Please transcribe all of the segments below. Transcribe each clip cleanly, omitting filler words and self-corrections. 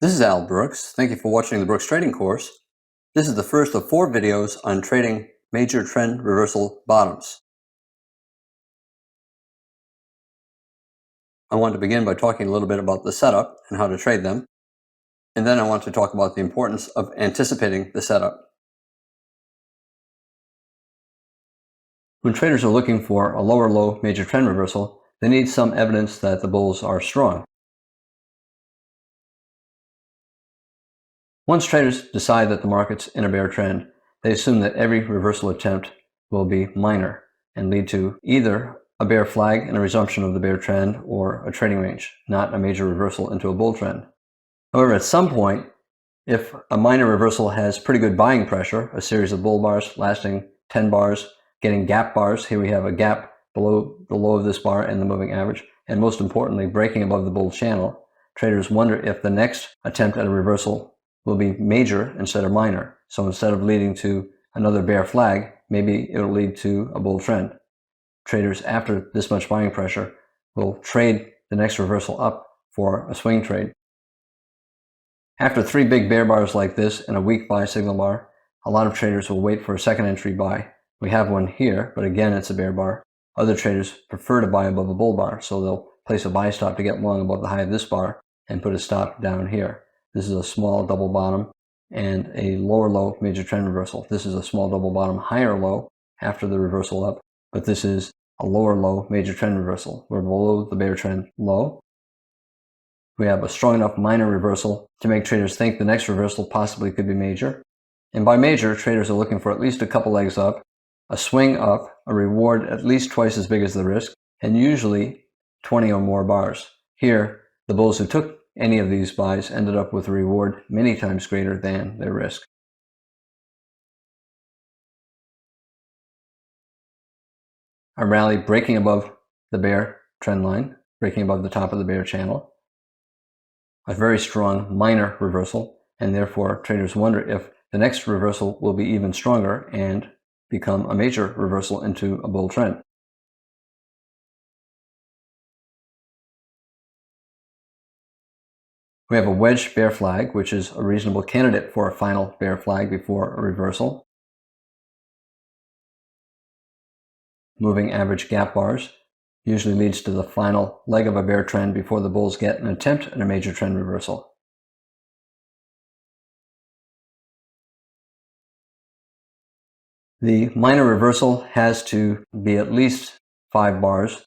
This is Al Brooks. Thank you for watching the Brooks Trading course. This is the first of 4 videos on trading major trend reversal bottoms. I want to begin by talking a little bit about the setup and how to trade them. And then I want to talk about the importance of anticipating the setup. When traders are looking for a lower low major trend reversal, they need some evidence that the bulls are strong. Once traders decide that the market's in a bear trend, they assume that every reversal attempt will be minor and lead to either a bear flag and a resumption of the bear trend or a trading range, not a major reversal into a bull trend. However, at some point, if a minor reversal has pretty good buying pressure, a series of bull bars lasting 10 bars, getting gap bars, here we have a gap below the low of this bar and the moving average, and most importantly, breaking above the bull channel, traders wonder if the next attempt at a reversal will be major instead of minor. So instead of leading to another bear flag, maybe it will lead to a bull trend. Traders, after this much buying pressure, will trade the next reversal up for a swing trade. After 3 big bear bars like this and a weak buy signal bar, a lot of traders will wait for a second entry buy. We have one here, but again, it's a bear bar. Other traders prefer to buy above a bull bar, so they'll place a buy stop to get long above the high of this bar and put a stop down here. This is a small double bottom and a lower low major trend reversal. This is a small double bottom higher low after the reversal up, but this is a lower low major trend reversal. We're below the bear trend low. We have a strong enough minor reversal to make traders think the next reversal possibly could be major. And by major, traders are looking for at least a couple legs up, a swing up, a reward at least twice as big as the risk, and usually 20 or more bars. Here, the bulls who took any of these buys ended up with a reward many times greater than their risk. A rally breaking above the bear trend line, breaking above the top of the bear channel. A very strong minor reversal, and therefore traders wonder if the next reversal will be even stronger and become a major reversal into a bull trend. We have a wedge bear flag, which is a reasonable candidate for a final bear flag before a reversal. Moving average gap bars usually leads to the final leg of a bear trend before the bulls get an attempt at a major trend reversal. The minor reversal has to be at least 5 bars,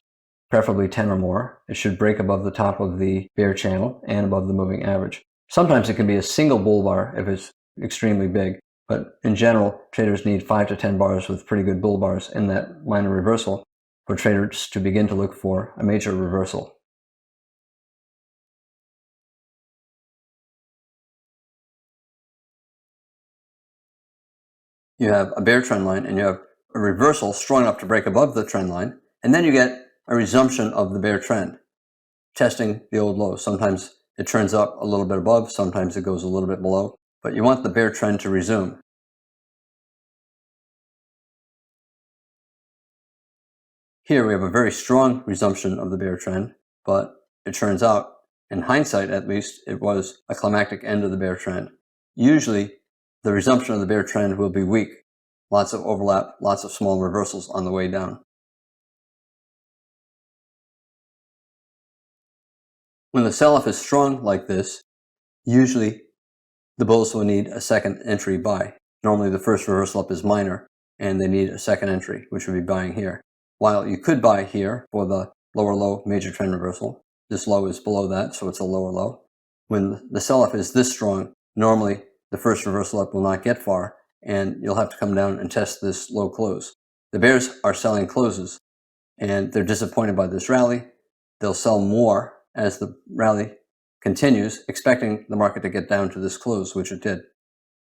preferably 10 or more. It should break above the top of the bear channel and above the moving average. Sometimes it can be a single bull bar if it's extremely big, but in general, traders need 5 to 10 bars with pretty good bull bars in that minor reversal for traders to begin to look for a major reversal. You have a bear trend line and you have a reversal strong enough to break above the trend line, and then you get a resumption of the bear trend, testing the old low. Sometimes it trends up a little bit above, sometimes it goes a little bit below, but you want the bear trend to resume. Here we have a very strong resumption of the bear trend, but it turns out, in hindsight at least, it was a climactic end of the bear trend. Usually, the resumption of the bear trend will be weak. Lots of overlap, lots of small reversals on the way down. When the sell-off is strong like this, usually the bulls will need a second entry buy. Normally the first reversal up is minor, and they need a second entry, which would be buying here. While you could buy here for the lower low major trend reversal, this low is below that, so it's a lower low. When the sell-off is this strong, normally the first reversal up will not get far, and you'll have to come down and test this low close. The bears are selling closes, and they're disappointed by this rally. They'll sell more as the rally continues, expecting the market to get down to this close, which it did.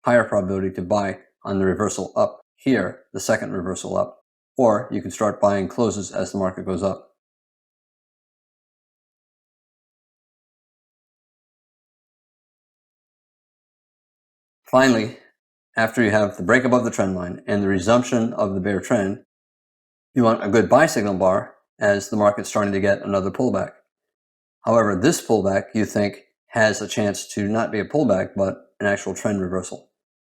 Higher probability to buy on the reversal up here, the second reversal up, or you can start buying closes as the market goes up. Finally, after you have the break above the trend line and the resumption of the bear trend, you want a good buy signal bar as the market's starting to get another pullback. However, this pullback, you think, has a chance to not be a pullback, but an actual trend reversal.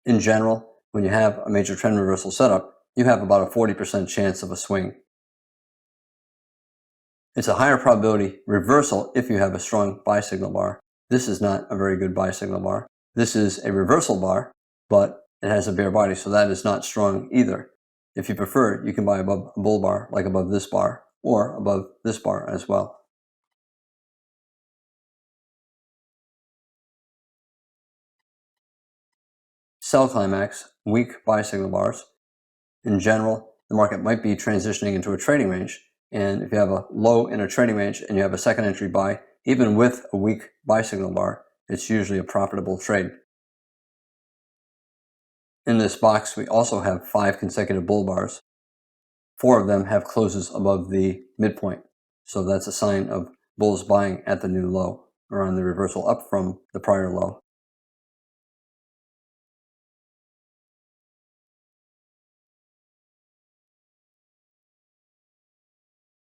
In general, when you have a major trend reversal setup, you have about a 40% chance of a swing. It's a higher probability reversal if you have a strong buy signal bar. This is not a very good buy signal bar. This is a reversal bar, but it has a bear body, so that is not strong either. If you prefer, you can buy above a bull bar, like above this bar, or above this bar as well. Sell climax, weak buy signal bars. In general, the market might be transitioning into a trading range, and if you have a low in a trading range and you have a second entry buy, even with a weak buy signal bar, it's usually a profitable trade. In this box, we also have 5 consecutive bull bars. 4 of them have closes above the midpoint, so that's a sign of bulls buying at the new low, or on the reversal up from the prior low.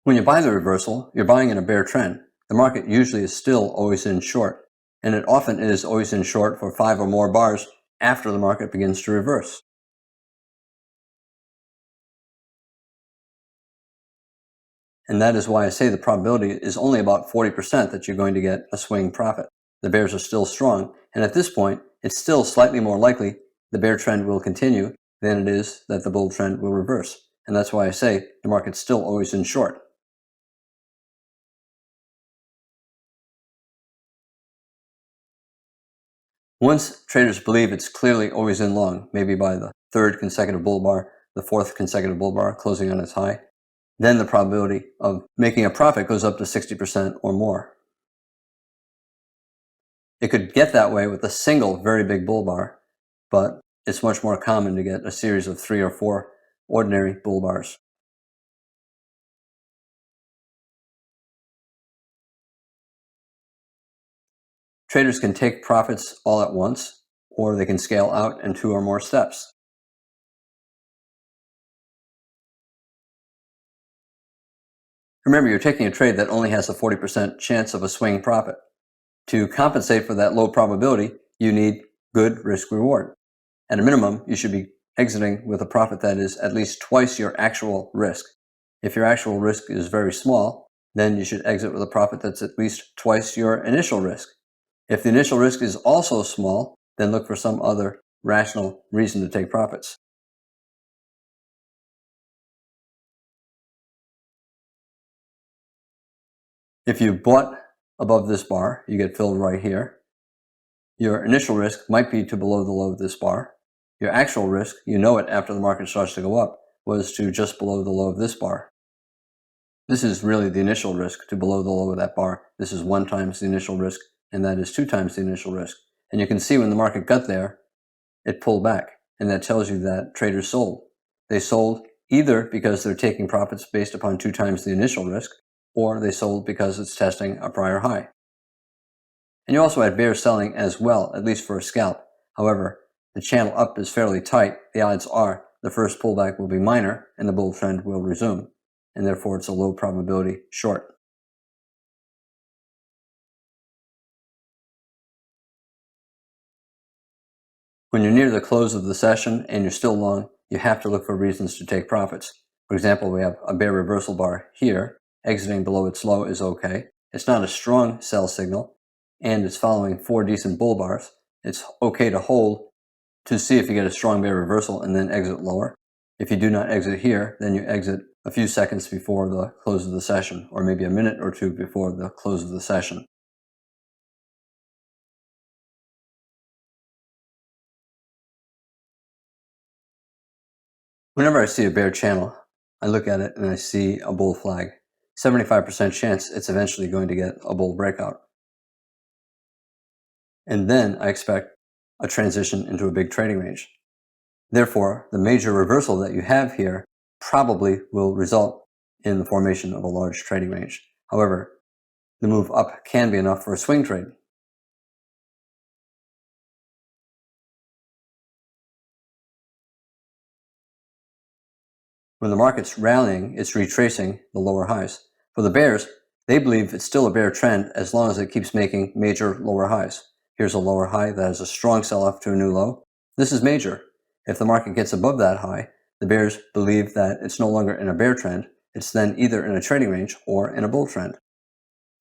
When you buy the reversal, you're buying in a bear trend. The market usually is still always in short, and it often is always in short for 5 or more bars after the market begins to reverse. And that is why I say the probability is only about 40% that you're going to get a swing profit. The bears are still strong, and at this point, it's still slightly more likely the bear trend will continue than it is that the bull trend will reverse. And that's why I say the market's still always in short. Once traders believe it's clearly always in long, maybe by the 3rd consecutive bull bar, the 4th consecutive bull bar closing on its high, then the probability of making a profit goes up to 60% or more. It could get that way with a single very big bull bar, but it's much more common to get a series of 3 or 4 ordinary bull bars. Traders can take profits all at once, or they can scale out in 2 or more steps. Remember, you're taking a trade that only has a 40% chance of a swing profit. To compensate for that low probability, you need good risk reward. At a minimum, you should be exiting with a profit that is at least twice your actual risk. If your actual risk is very small, then you should exit with a profit that's at least twice your initial risk. If the initial risk is also small, then look for some other rational reason to take profits. If you bought above this bar, you get filled right here. Your initial risk might be to below the low of this bar. Your actual risk, you know it after the market starts to go up, was to just below the low of this bar. This is really the initial risk, to below the low of that bar. This is 1 times the initial risk, and that is 2 times the initial risk. And you can see when the market got there, it pulled back, and that tells you that traders sold. They sold either because they're taking profits based upon 2 times the initial risk, or they sold because it's testing a prior high. And you also had bear selling as well, at least for a scalp. However, the channel up is fairly tight. The odds are the first pullback will be minor and the bull trend will resume, and therefore it's a low probability short. When you're near the close of the session and you're still long, you have to look for reasons to take profits. For example, we have a bear reversal bar here. Exiting below its low is okay. It's not a strong sell signal, and it's following 4 decent bull bars. It's okay to hold to see if you get a strong bear reversal and then exit lower. If you do not exit here, then you exit a few seconds before the close of the session, or maybe a minute or 2 before the close of the session. Whenever I see a bear channel, I look at it and I see a bull flag. 75% chance it's eventually going to get a bull breakout. And then I expect a transition into a big trading range. Therefore, the major reversal that you have here probably will result in the formation of a large trading range. However, the move up can be enough for a swing trade. When the market's rallying, it's retracing the lower highs. For the bears, They believe it's still a bear trend as long as it keeps making major lower highs. Here's a lower high that has a strong sell-off to a new low. This is major. If the market gets above that high, the bears believe that it's no longer in a bear trend. It's then either in a trading range or in a bull trend.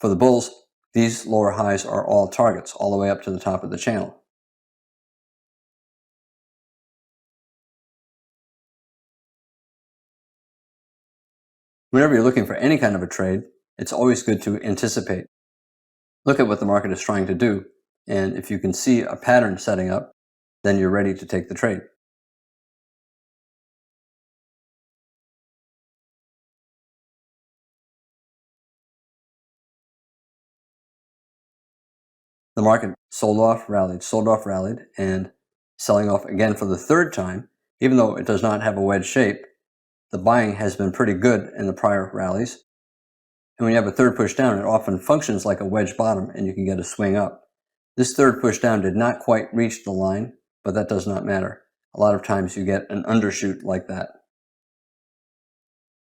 For the bulls, these lower highs are all targets, all the way up to the top of the channel. Whenever you're looking for any kind of a trade, it's always good to anticipate. Look at what the market is trying to do, and if you can see a pattern setting up, then you're ready to take the trade. The market sold off, rallied, and selling off again for the third time. Even though it does not have a wedge shape, the buying has been pretty good in the prior rallies. And when you have a third push down, it often functions like a wedge bottom and you can get a swing up. This third push down did not quite reach the line, but that does not matter. A lot of times you get an undershoot like that.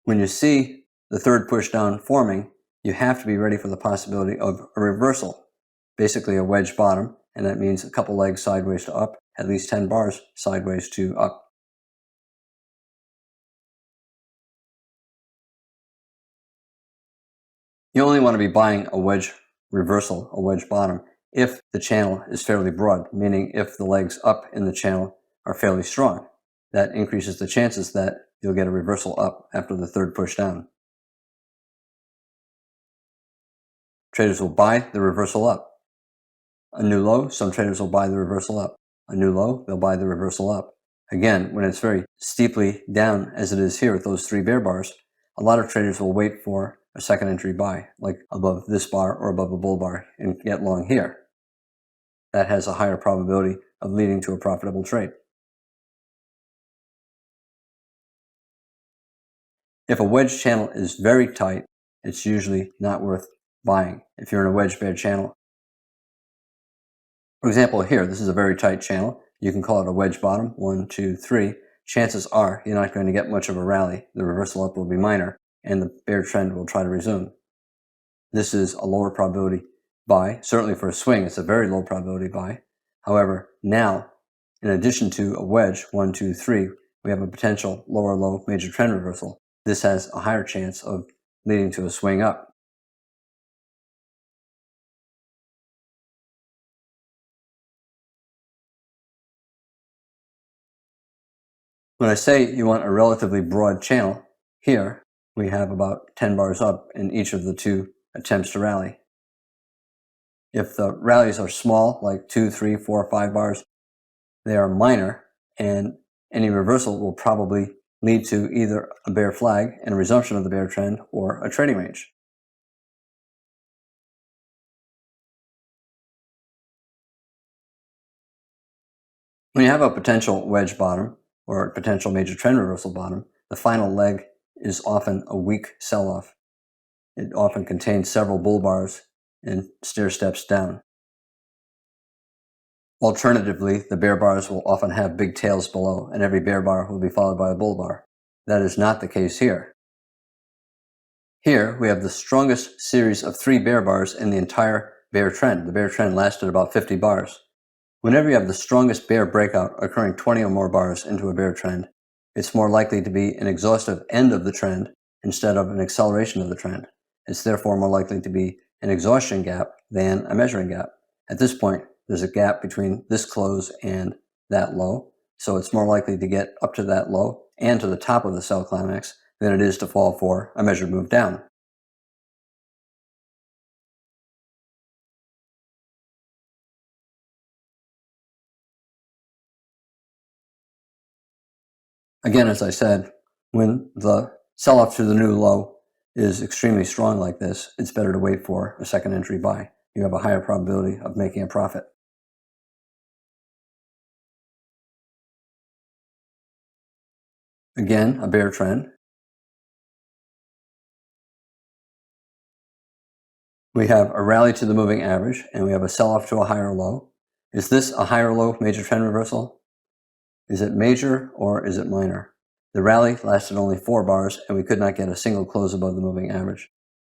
When you see the third push down forming, you have to be ready for the possibility of a reversal, basically a wedge bottom, and that means a couple legs sideways to up, at least 10 bars sideways to up. You only want to be buying a wedge reversal, a wedge bottom, if the channel is fairly broad, meaning if the legs up in the channel are fairly strong. That increases the chances that you'll get a reversal up after the third push down. Traders will buy the reversal up. A new low, some traders will buy the reversal up. A new low, they'll buy the reversal up. Again, when it's very steeply down, as it is here with those three bear bars, a lot of traders will wait for a second entry buy, like above this bar or above a bull bar, and get long here. That has a higher probability of leading to a profitable trade. If a wedge channel is very tight, it's usually not worth buying. If you're in a wedge bear channel, for example, here, this is a very tight channel. You can call it a wedge bottom, 1, 2, 3. Chances are you're not going to get much of a rally. The reversal up will be minor, and the bear trend will try to resume. This is a lower probability buy. Certainly for a swing, it's a very low probability buy. However, now, in addition to a wedge, 1, 2, 3, we have a potential lower low major trend reversal. This has a higher chance of leading to a swing up. When I say you want a relatively broad channel, here we have about 10 bars up in each of the two attempts to rally. If the rallies are small, like 2, 3, 4, 5 bars, they are minor, and any reversal will probably lead to either a bear flag and a resumption of the bear trend or a trading range. When you have a potential wedge bottom or a potential major trend reversal bottom, the final leg is often a weak sell-off. It often contains several bull bars and stair steps down. Alternatively, the bear bars will often have big tails below, and every bear bar will be followed by a bull bar. That is not the case here. Here, we have the strongest series of 3 bear bars in the entire bear trend. The bear trend lasted about 50 bars. Whenever you have the strongest bear breakout occurring 20 or more bars into a bear trend, it's more likely to be an exhaustive end of the trend instead of an acceleration of the trend. It's therefore more likely to be an exhaustion gap than a measuring gap. At this point, there's a gap between this close and that low, so it's more likely to get up to that low and to the top of the sell climax than it is to fall for a measured move down. Again, as I said, when the sell-off to the new low is extremely strong like this, it's better to wait for a second entry buy. You have a higher probability of making a profit. Again, a bear trend. We have a rally to the moving average, and we have a sell-off to a higher low. Is this a higher low major trend reversal? Is it major or is it minor? The rally lasted only 4 bars, and we could not get a single close above the moving average.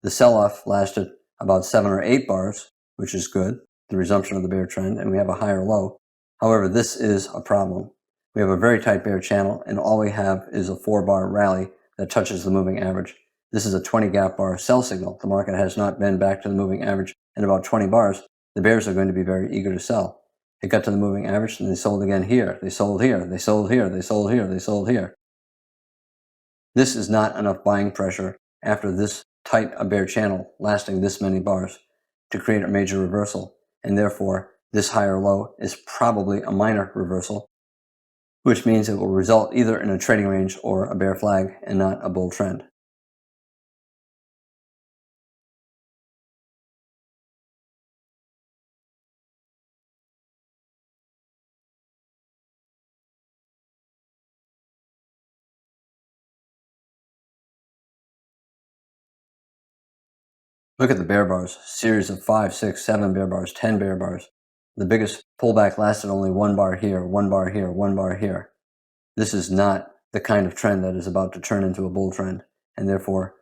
The sell-off lasted about 7 or 8 bars, which is good, the resumption of the bear trend, and we have a higher low. However, this is a problem. We have a very tight bear channel, and all we have is a 4-bar rally that touches the moving average. This is a 20 gap bar sell signal. The market has not been back to the moving average in about 20 bars. The bears are going to be very eager to sell. It got to the moving average and they sold again here. They sold here. They sold here. They sold here. They sold here. This is not enough buying pressure after this tight a bear channel lasting this many bars to create a major reversal, and therefore this higher low is probably a minor reversal, which means it will result either in a trading range or a bear flag and not a bull trend. Look at the bear bars, series of 5, 6, 7 bear bars, 10 bear bars. The biggest pullback lasted only 1 bar here, 1 bar here, 1 bar here. This is not the kind of trend that is about to turn into a bull trend, and therefore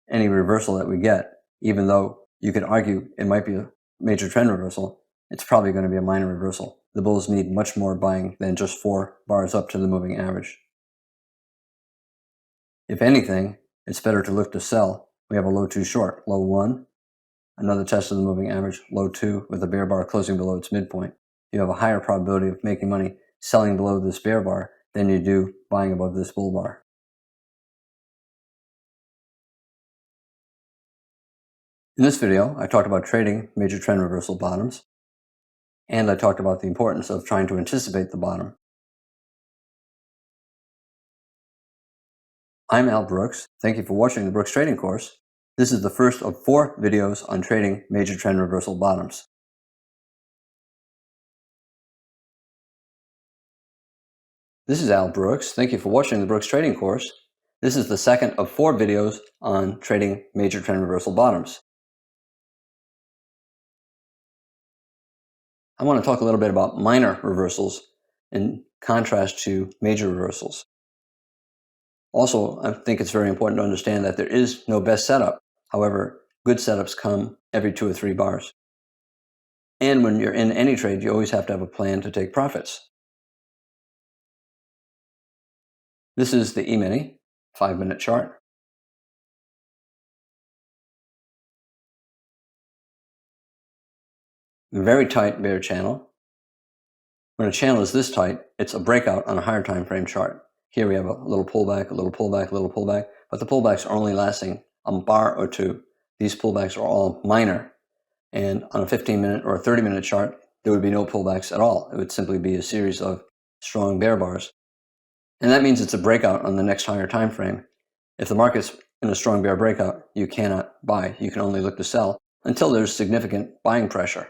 any reversal that we get, even though you could argue it might be a major trend reversal, it's probably going to be a minor reversal. The bulls need much more buying than just 4 bars up to the moving average. If anything, it's better to look to sell. We have a low 2 short, low 1, another test of the moving average, low 2 with a bear bar closing below its midpoint. You have a higher probability of making money selling below this bear bar than you do buying above this bull bar. In this video, I talked about trading major trend reversal bottoms, and I talked about the importance of trying to anticipate the bottom. I'm Al Brooks. Thank you for watching the Brooks Trading Course. This is the first of 4 videos on trading major trend reversal bottoms. This is Al Brooks. Thank you for watching the Brooks Trading Course. This is the second of 4 videos on trading major trend reversal bottoms. I want to talk a little bit about minor reversals in contrast to major reversals. Also, I think it's very important to understand that there is no best setup. However, good setups come every 2 or 3 bars. And when you're in any trade, you always have to have a plan to take profits. This is the E-mini 5-minute chart. Very tight bear channel. When a channel is this tight, it's a breakout on a higher time frame chart. Here we have a little pullback, a little pullback, a little pullback, but the pullbacks are only lasting a bar or 2. These pullbacks are all minor. And on a 15-minute or a 30-minute chart, there would be no pullbacks at all. It would simply be a series of strong bear bars. And that means it's a breakout on the next higher time frame. If the market's in a strong bear breakout, you cannot buy. You can only look to sell until there's significant buying pressure.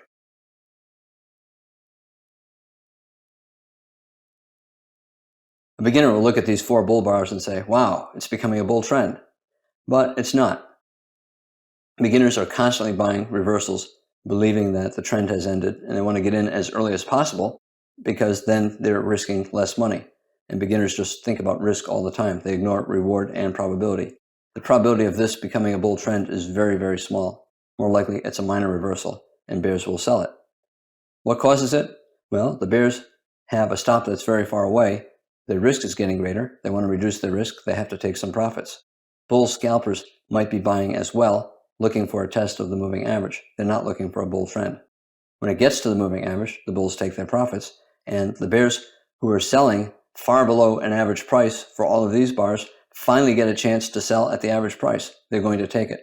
A beginner will look at these 4 bull bars and say, wow, it's becoming a bull trend. But it's not. Beginners are constantly buying reversals, believing that the trend has ended, and they want to get in as early as possible because then they're risking less money. And beginners just think about risk all the time. They ignore reward and probability. The probability of this becoming a bull trend is very, very small. More likely, it's a minor reversal, and bears will sell it. What causes it? Well, the bears have a stop that's very far away. Their risk is getting greater. They want to reduce their risk. They have to take some profits. Bull scalpers might be buying as well, looking for a test of the moving average. They're not looking for a bull trend. When it gets to the moving average, the bulls take their profits, and the bears who are selling far below an average price for all of these bars finally get a chance to sell at the average price. They're going to take it,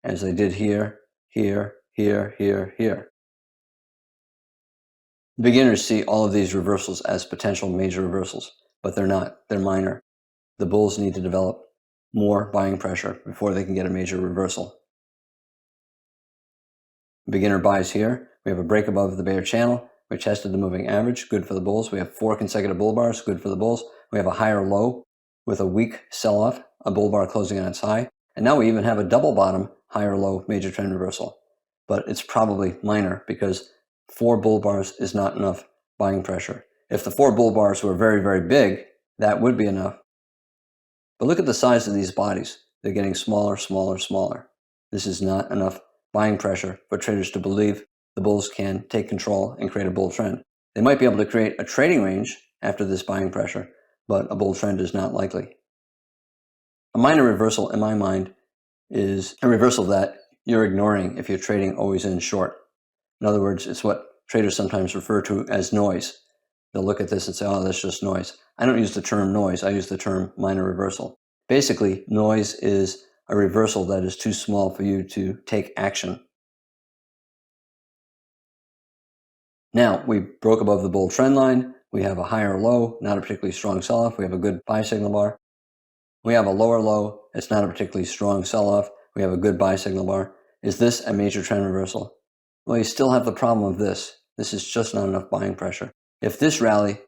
as they did here, here, here, here, here. Beginners see all of these reversals as potential major reversals, but they're not. They're minor. The bulls need to develop more buying pressure before they can get a major reversal. Beginner buys here. We have a break above the bear channel. We tested the moving average, good for the bulls. We have 4 consecutive bull bars, good for the bulls. We have a higher low with a weak sell-off, a bull bar closing on its high. And now we even have a double bottom, higher low, major trend reversal. But it's probably minor because 4 bull bars is not enough buying pressure. If the 4 bull bars were very, very big, that would be enough. But look at the size of these bodies. They're getting smaller, smaller, smaller. This is not enough buying pressure for traders to believe the bulls can take control and create a bull trend. They might be able to create a trading range after this buying pressure, but a bull trend is not likely. A minor reversal, in my mind, is a reversal that you're ignoring if you're trading always in short. In other words, it's what traders sometimes refer to as noise. They'll look at this and say, oh, that's just noise. I don't use the term noise. I use the term minor reversal. Basically, noise is a reversal that is too small for you to take action. Now, we broke above the bull trend line. We have a higher low, not a particularly strong sell-off. We have a good buy signal bar. We have a lower low. It's not a particularly strong sell-off. We have a good buy signal bar. Is this a major trend reversal? Well, you still have the problem of this. This is just not enough buying pressure. If this rally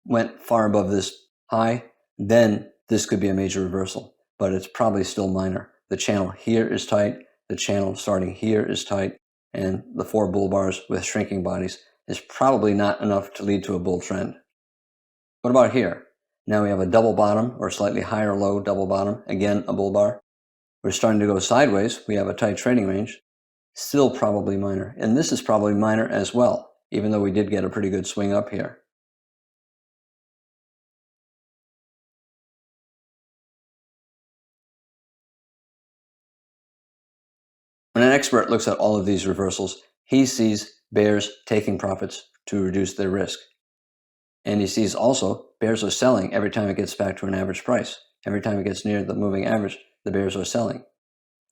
went far above this high, then this could be a major reversal, but it's probably still minor. The channel here is tight. The channel starting here is tight, and the 4 bull bars with shrinking bodies is probably not enough to lead to a bull trend. What about here? Now we have a double bottom or slightly higher low double bottom, again a bull bar. We're starting to go sideways. We have a tight trading range, still probably minor. And this is probably minor as well, even though we did get a pretty good swing up here. When an expert looks at all of these reversals, he sees bears taking profits to reduce their risk. And he sees also bears are selling every time it gets back to an average price. Every time it gets near the moving average, the bears are selling.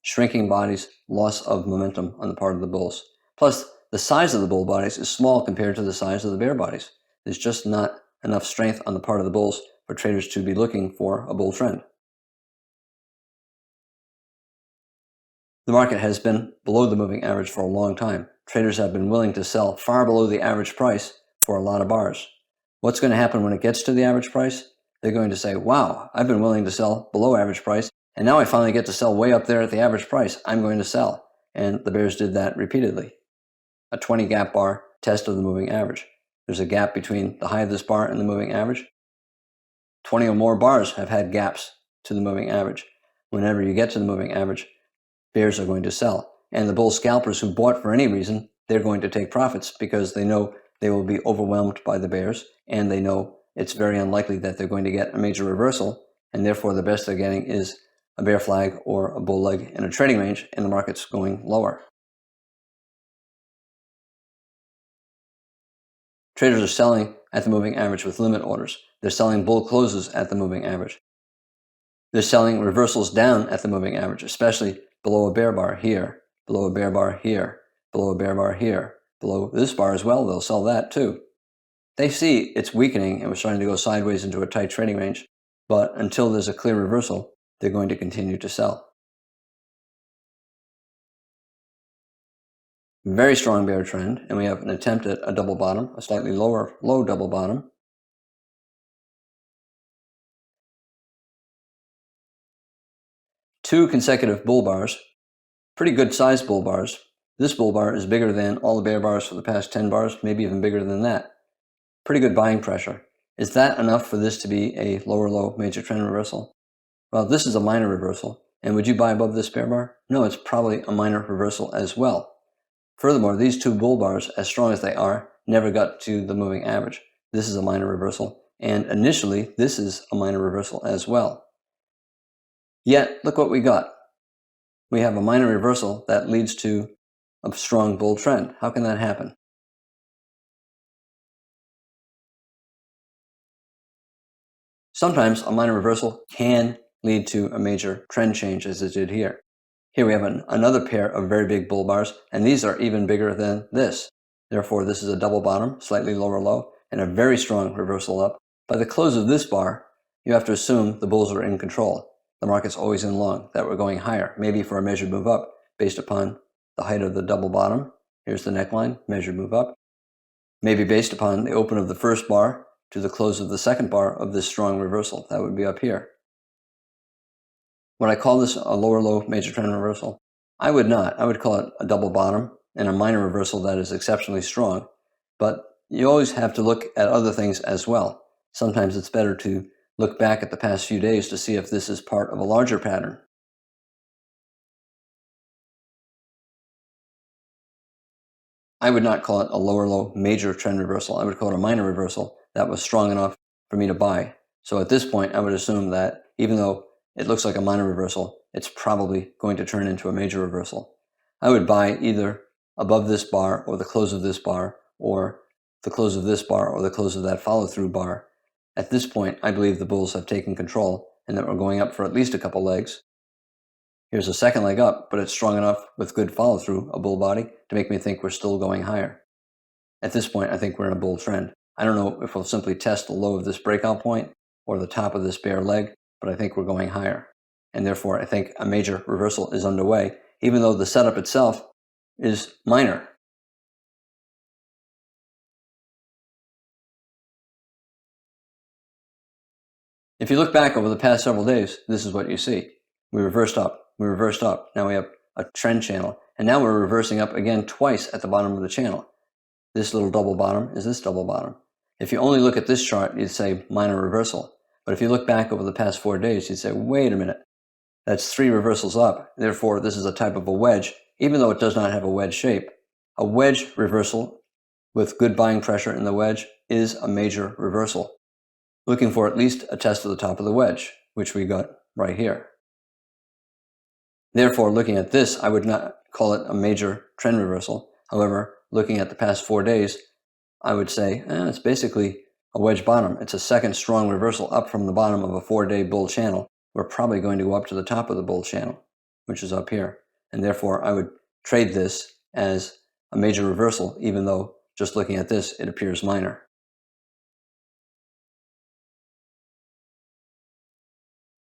Shrinking bodies, loss of momentum on the part of the bulls. Plus, the size of the bull bodies is small compared to the size of the bear bodies. There's just not enough strength on the part of the bulls for traders to be looking for a bull trend. The market has been below the moving average for a long time. Traders have been willing to sell far below the average price for a lot of bars. What's going to happen when it gets to the average price? They're going to say, wow, I've been willing to sell below average price, and now I finally get to sell way up there at the average price. I'm going to sell. And the bears did that repeatedly. A 20 gap bar test of the moving average. There's a gap between the high of this bar and the moving average. 20 or more bars have had gaps to the moving average. Whenever you get to the moving average, bears are going to sell. And the bull scalpers who bought for any reason, they're going to take profits because they know they will be overwhelmed by the bears, and they know it's very unlikely that they're going to get a major reversal, and therefore the best they're getting is a bear flag or a bull leg in a trading range, and the market's going lower. Traders are selling at the moving average with limit orders. They're selling bull closes at the moving average. They're selling reversals down at the moving average, especially below a bear bar here, below a bear bar here, below a bear bar here, below this bar as well. They'll sell that too. They see it's weakening and we're starting to go sideways into a tight trading range, but until there's a clear reversal, they're going to continue to sell. Very strong bear trend, and we have an attempt at a double bottom, a slightly lower low double bottom. Two consecutive bull bars, pretty good sized bull bars. This bull bar is bigger than all the bear bars for the past 10 bars, maybe even bigger than that. Pretty good buying pressure. Is that enough for this to be a lower low major trend reversal? Well, this is a minor reversal. And would you buy above this bear bar? No, it's probably a minor reversal as well. Furthermore, these two bull bars, as strong as they are, never got to the moving average. This is a minor reversal. And initially, this is a minor reversal as well. Yet, look what we got. We have a minor reversal that leads to a strong bull trend. How can that happen? Sometimes a minor reversal can lead to a major trend change, as it did here. Here we have another pair of very big bull bars, and these are even bigger than this. Therefore, this is a double bottom, slightly lower low, and a very strong reversal up. By the close of this bar, you have to assume the bulls are in control. The market's always in long, that we're going higher, maybe for a measured move up based upon the height of the double bottom. Here's the neckline, measured move up. Maybe based upon the open of the first bar to the close of the second bar of this strong reversal. That would be up here. Would I call this a lower low major trend reversal? I would not. I would call it a double bottom and a minor reversal that is exceptionally strong. But you always have to look at other things as well. Sometimes it's better to look back at the past few days to see if this is part of a larger pattern. I would not call it a lower low major trend reversal. I would call it a minor reversal that was strong enough for me to buy. So at this point, I would assume that even though it looks like a minor reversal, it's probably going to turn into a major reversal. I would buy either above this bar or the close of this bar, or the close of this bar or the close of that follow-through bar. At this point, I believe the bulls have taken control and that we're going up for at least a couple legs. Here's a second leg up, but it's strong enough with good follow-through, a bull body, to make me think we're still going higher. At this point, I think we're in a bull trend. I don't know if we'll simply test the low of this breakout point or the top of this bear leg, but I think we're going higher. And therefore, I think a major reversal is underway, even though the setup itself is minor. If you look back over the past several days, this is what you see. We reversed up, now we have a trend channel, and now we're reversing up again twice at the bottom of the channel. This little double bottom is this double bottom. If you only look at this chart, you'd say minor reversal. But if you look back over the past 4 days, you'd say, wait a minute, that's 3 reversals up. Therefore, this is a type of a wedge, even though it does not have a wedge shape. A wedge reversal with good buying pressure in the wedge is a major reversal, looking for at least a test of the top of the wedge, which we got right here. Therefore, looking at this, I would not call it a major trend reversal. However, looking at the past 4 days, I would say it's basically a wedge bottom. It's a second strong reversal up from the bottom of a 4-day bull channel. We're probably going to go up to the top of the bull channel, which is up here. And therefore, I would trade this as a major reversal, even though just looking at this, it appears minor.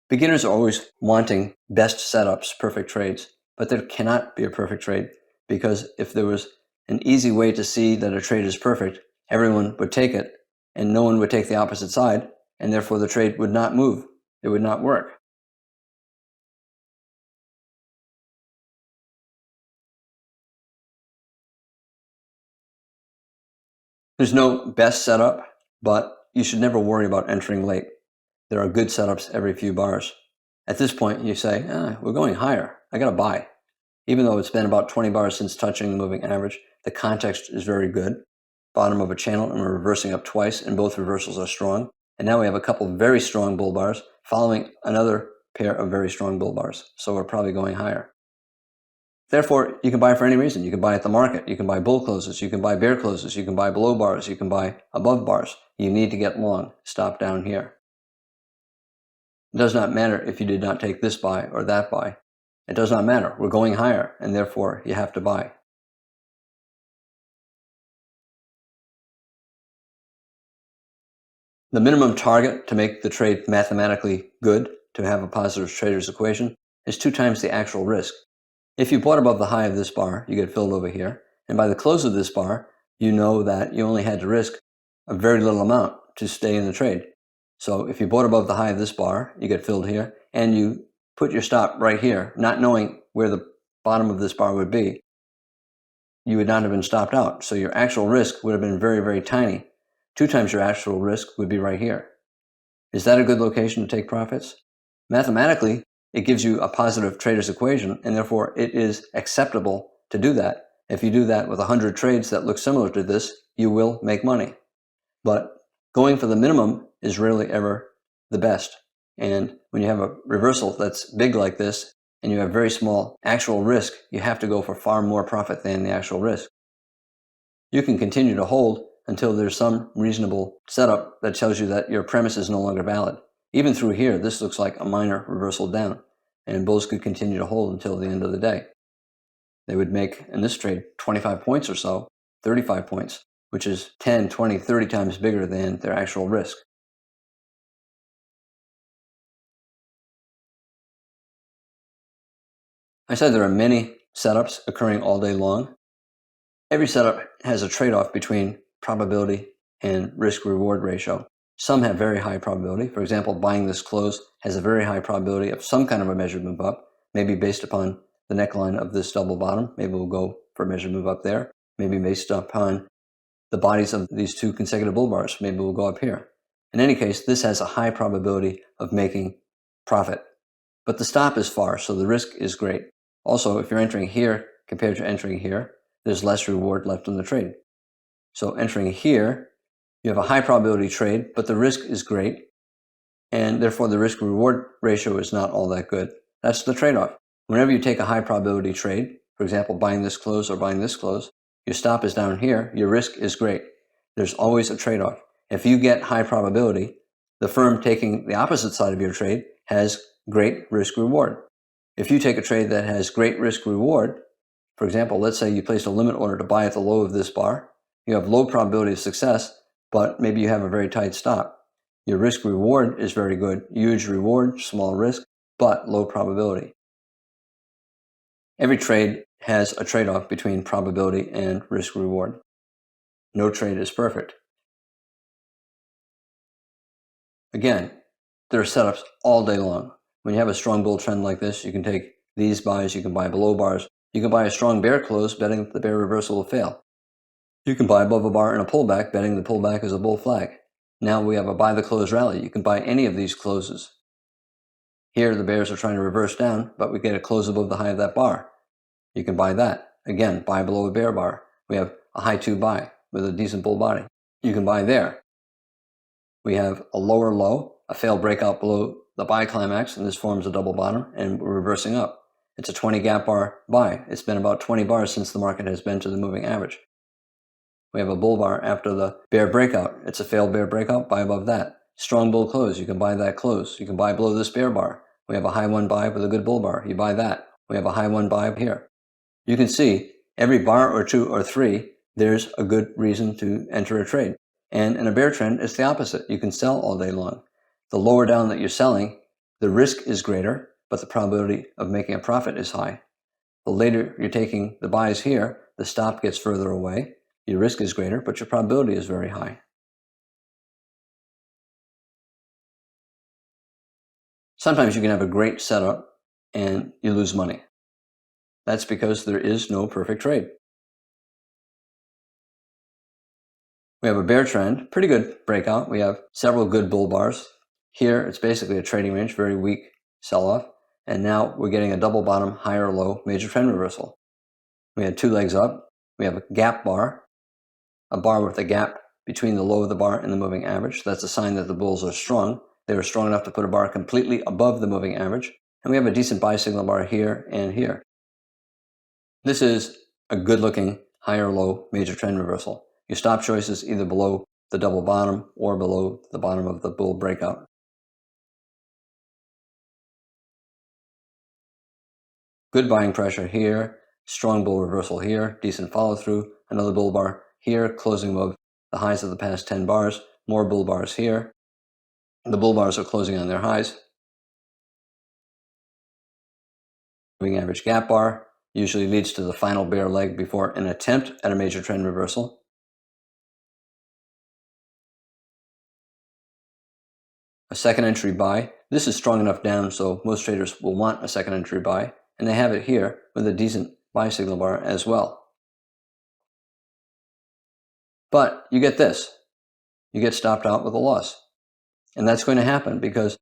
Beginners are always wanting best setups, perfect trades, but there cannot be a perfect trade, because if there was an easy way to see that a trade is perfect, everyone would take it and no one would take the opposite side, and therefore the trade would not move. It would not work. There's no best setup, but you should never worry about entering late. There are good setups every few bars. At this point, you say, we're going higher. I got to buy. Even though it's been about 20 bars since touching the moving average, the context is very good. Bottom of a channel, and we're reversing up twice, and both reversals are strong. And now we have a couple of very strong bull bars following another pair of very strong bull bars. So we're probably going higher. Therefore, you can buy for any reason. You can buy at the market. You can buy bull closes. You can buy bear closes. You can buy below bars. You can buy above bars. You need to get long. Stop down here. It does not matter if you did not take this buy or that buy. It does not matter. We're going higher, and therefore you have to buy. The minimum target to make the trade mathematically good, to have a positive trader's equation, is 2 times the actual risk. If you bought above the high of this bar, you get filled over here. And by the close of this bar, you know that you only had to risk a very little amount to stay in the trade. So if you bought above the high of this bar, you get filled here, and you put your stop right here, not knowing where the bottom of this bar would be, you would not have been stopped out. So your actual risk would have been very, very tiny. 2 times your actual risk would be right here. Is that a good location to take profits? Mathematically, it gives you a positive trader's equation, and therefore it is acceptable to do that. If you do that with 100 trades that look similar to this, you will make money. But going for the minimum is rarely ever the best. And when you have a reversal that's big like this, and you have very small actual risk, you have to go for far more profit than the actual risk. You can continue to hold until there's some reasonable setup that tells you that your premise is no longer valid. Even through here, this looks like a minor reversal down, and bulls could continue to hold until the end of the day. They would make, in this trade, 25 points or so, 35 points, which is 10, 20, 30 times bigger than their actual risk. I said there are many setups occurring all day long. Every setup has a trade-off between probability and risk-reward ratio. Some have very high probability. For example, buying this close has a very high probability of some kind of a measured move up, maybe based upon the neckline of this double bottom. Maybe we'll go for a measured move up there. Maybe based upon the bodies of these 2 consecutive bull bars. Maybe we'll go up here. In any case, this has a high probability of making profit. But the stop is far, so the risk is great. Also, if you're entering here compared to entering here, there's less reward left in the trade. So entering here, you have a high probability trade, but the risk is great, and therefore the risk reward ratio is not all that good. That's the trade-off. Whenever you take a high probability trade, for example, buying this close or buying this close, your stop is down here, your risk is great. There's always a trade-off. If you get high probability, the firm taking the opposite side of your trade has great risk reward. If you take a trade that has great risk reward, for example, let's say you place a limit order to buy at the low of this bar, you have low probability of success, but maybe you have a very tight stop. Your risk reward is very good, huge reward, small risk, but low probability. Every trade has a trade-off between probability and risk reward. No trade is perfect. Again, there are setups all day long. When you have a strong bull trend like this, you can take these buys, you can buy below bars, you can buy a strong bear close betting that the bear reversal will fail. You can buy above a bar in a pullback betting the pullback is a bull flag. Now we have a buy the close rally. You can buy any of these closes. Here the bears are trying to reverse down, but we get a close above the high of that bar. You can buy that. Again, buy below a bear bar. We have a high 2 buy with a decent bull body. You can buy there. We have a lower low, a failed breakout below the buy climax, and this forms a double bottom, and we're reversing up. It's a 20 gap bar buy. It's been about 20 bars since the market has been to the moving average. We have a bull bar after the bear breakout. It's a failed bear breakout, buy above that. Strong bull close, you can buy that close. You can buy below this bear bar. We have a high 1 buy with a good bull bar. You buy that. We have a high 1 buy here. You can see every bar or 2 or 3, there's a good reason to enter a trade. And in a bear trend, it's the opposite. You can sell all day long. The lower down that you're selling, the risk is greater, but the probability of making a profit is high. The later you're taking the buys here, the stop gets further away. Your risk is greater, but your probability is very high. Sometimes you can have a great setup and you lose money. That's because there is no perfect trade. We have a bear trend, pretty good breakout. We have several good bull bars. Here, it's basically a trading range, very weak sell-off. And now we're getting a double bottom, higher low, major trend reversal. We had 2 legs up. We have a gap bar, a bar with a gap between the low of the bar and the moving average. That's a sign that the bulls are strong. They were strong enough to put a bar completely above the moving average. And we have a decent buy signal bar here and here. This is a good-looking higher low major trend reversal. Your stop choice is either below the double bottom or below the bottom of the bull breakout. Good buying pressure here, strong bull reversal here, decent follow through, another bull bar here, closing above the highs of the past 10 bars, more bull bars here. The bull bars are closing on their highs. Moving average gap bar usually leads to the final bear leg before an attempt at a major trend reversal. A second entry buy. This is strong enough down, so most traders will want a second entry buy, and they have it here with a decent buy signal bar as well. But you get this. You get stopped out with a loss. And that's going to happen because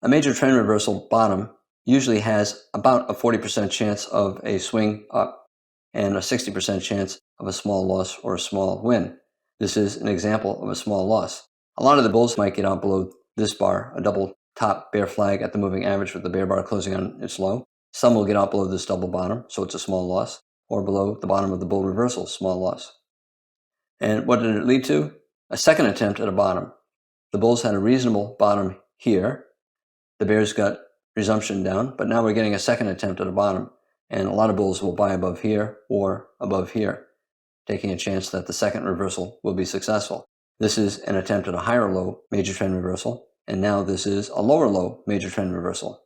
a major trend reversal bottom usually has about a 40% chance of a swing up and a 60% chance of a small loss or a small win. This is an example of a small loss. A lot of the bulls might get out below this bar, a double top bear flag at the moving average with the bear bar closing on its low. Some will get out below this double bottom, so it's a small loss, or below the bottom of the bull reversal, small loss. And what did it lead to? A second attempt at a bottom. The bulls had a reasonable bottom here. The bears got resumption down, but now we're getting a second attempt at a bottom. And a lot of bulls will buy above here or above here, taking a chance that the second reversal will be successful. This is an attempt at a higher low major trend reversal, and now this is a lower low major trend reversal.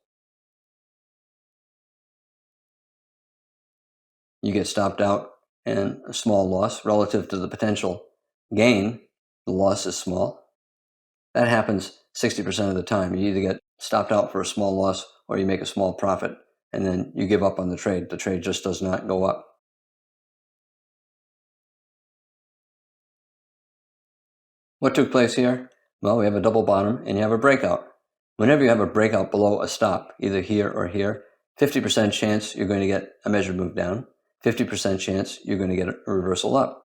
You get stopped out and a small loss relative to the potential gain. The loss is small. That happens 60% of the time. You either get stopped out for a small loss or you make a small profit, and then you give up on the trade. The trade just does not go up. What took place here? Well, we have a double bottom and you have a breakout. Whenever you have a breakout below a stop, either here or here, 50% chance you're going to get a measured move down, 50% chance you're going to get a reversal up.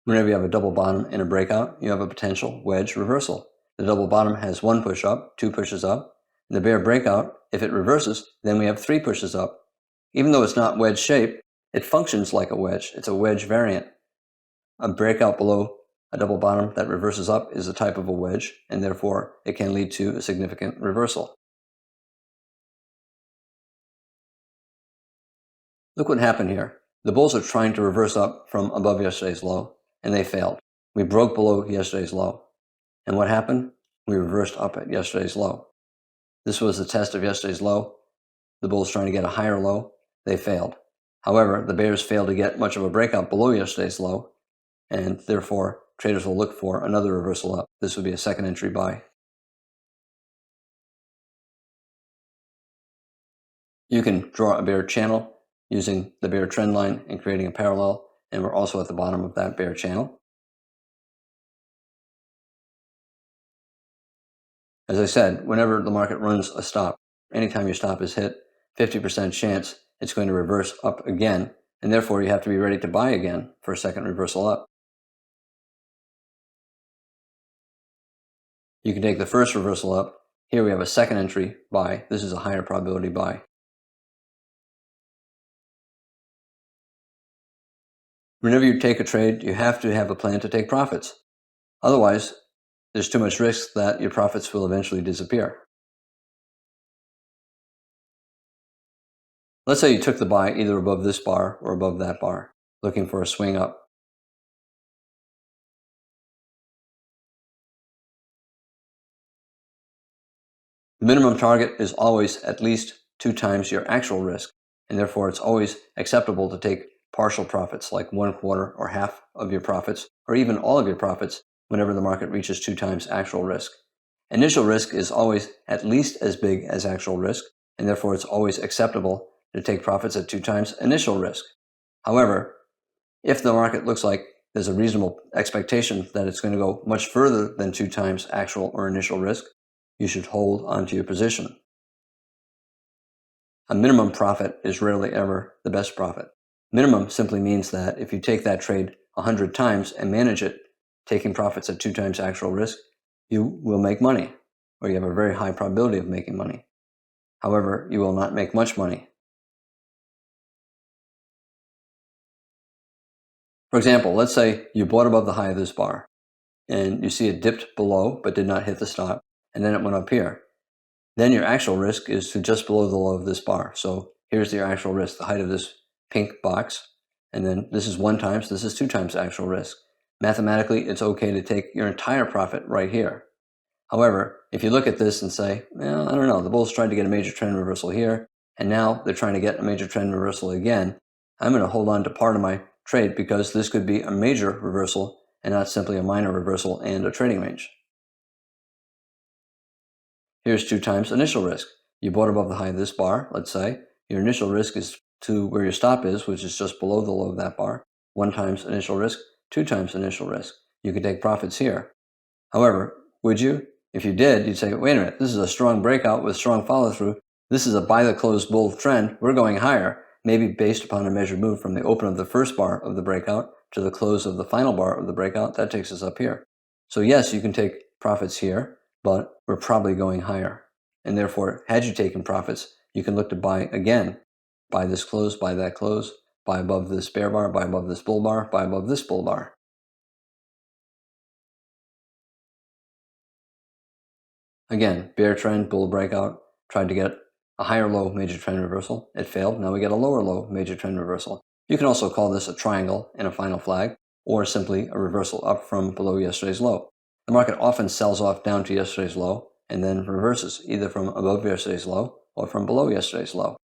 Whenever you have a double bottom in a breakout, you have a potential wedge reversal. The double bottom has 1 push up, 2 pushes up. In the bear breakout, if it reverses, then we have 3 pushes up. Even though it's not wedge shape, it functions like a wedge. It's a wedge variant. A breakout below a double bottom that reverses up is a type of a wedge, and therefore it can lead to a significant reversal. Look what happened here. The bulls are trying to reverse up from above yesterday's low, and they failed. We broke below yesterday's low. And what happened? We reversed up at yesterday's low. This was the test of yesterday's low. The bulls trying to get a higher low. They failed. However, the bears failed to get much of a breakout below yesterday's low, and therefore traders will look for another reversal up. This would be a second entry buy. You can draw a bear channel using the bear trend line and creating a parallel, and we're also at the bottom of that bear channel. As I said, whenever the market runs a stop, anytime your stop is hit, 50% chance it's going to reverse up again, and therefore you have to be ready to buy again for a second reversal up. You can take the first reversal up. Here we have a second entry buy. This is a higher probability buy. Whenever you take a trade, you have to have a plan to take profits. Otherwise, there's too much risk that your profits will eventually disappear. Let's say you took the buy either above this bar or above that bar, looking for a swing up. The minimum target is always at least 2 times your actual risk, and therefore it's always acceptable to take partial profits, like 1/4 or half of your profits, or even all of your profits whenever the market reaches 2 times actual risk. Initial risk is always at least as big as actual risk, and therefore it's always acceptable to take profits at 2 times initial risk. However, if the market looks like there's a reasonable expectation that it's going to go much further than 2 times actual or initial risk, you should hold onto your position. A minimum profit is rarely ever the best profit. Minimum simply means that if you take that trade 100 times and manage it, taking profits at 2 times actual risk, you will make money, or you have a very high probability of making money. However, you will not make much money. For example, let's say you bought above the high of this bar, and you see it dipped below but did not hit the stop, and then it went up here. Then your actual risk is to just below the low of this bar. So here's your actual risk, the height of this pink box, and then this is 1 times, this is 2 times actual risk. Mathematically, it's okay to take your entire profit right here. However, if you look at this and say, well, I don't know, the bulls tried to get a major trend reversal here, and now they're trying to get a major trend reversal again, I'm going to hold on to part of my trade because this could be a major reversal and not simply a minor reversal and a trading range. Here's 2 times initial risk. You bought above the high of this bar, let's say. Your initial risk is to where your stop is, which is just below the low of that bar. 1 times initial risk, 2 times initial risk. You could take profits here. However, would you? If you did, you'd say, wait a minute, this is a strong breakout with strong follow-through. This is a buy the close bull trend. We're going higher, maybe based upon a measured move from the open of the first bar of the breakout to the close of the final bar of the breakout. That takes us up here. So yes, you can take profits here, but we're probably going higher. And therefore, had you taken profits, you can look to buy again. Buy this close, buy that close, buy above this bear bar, buy above this bull bar, buy above this bull bar. Again, bear trend, bull breakout, tried to get a higher low major trend reversal. It failed. Now we get a lower low major trend reversal. You can also call this a triangle and a final flag, or simply a reversal up from below yesterday's low. The market often sells off down to yesterday's low and then reverses either from above yesterday's low or from below yesterday's low,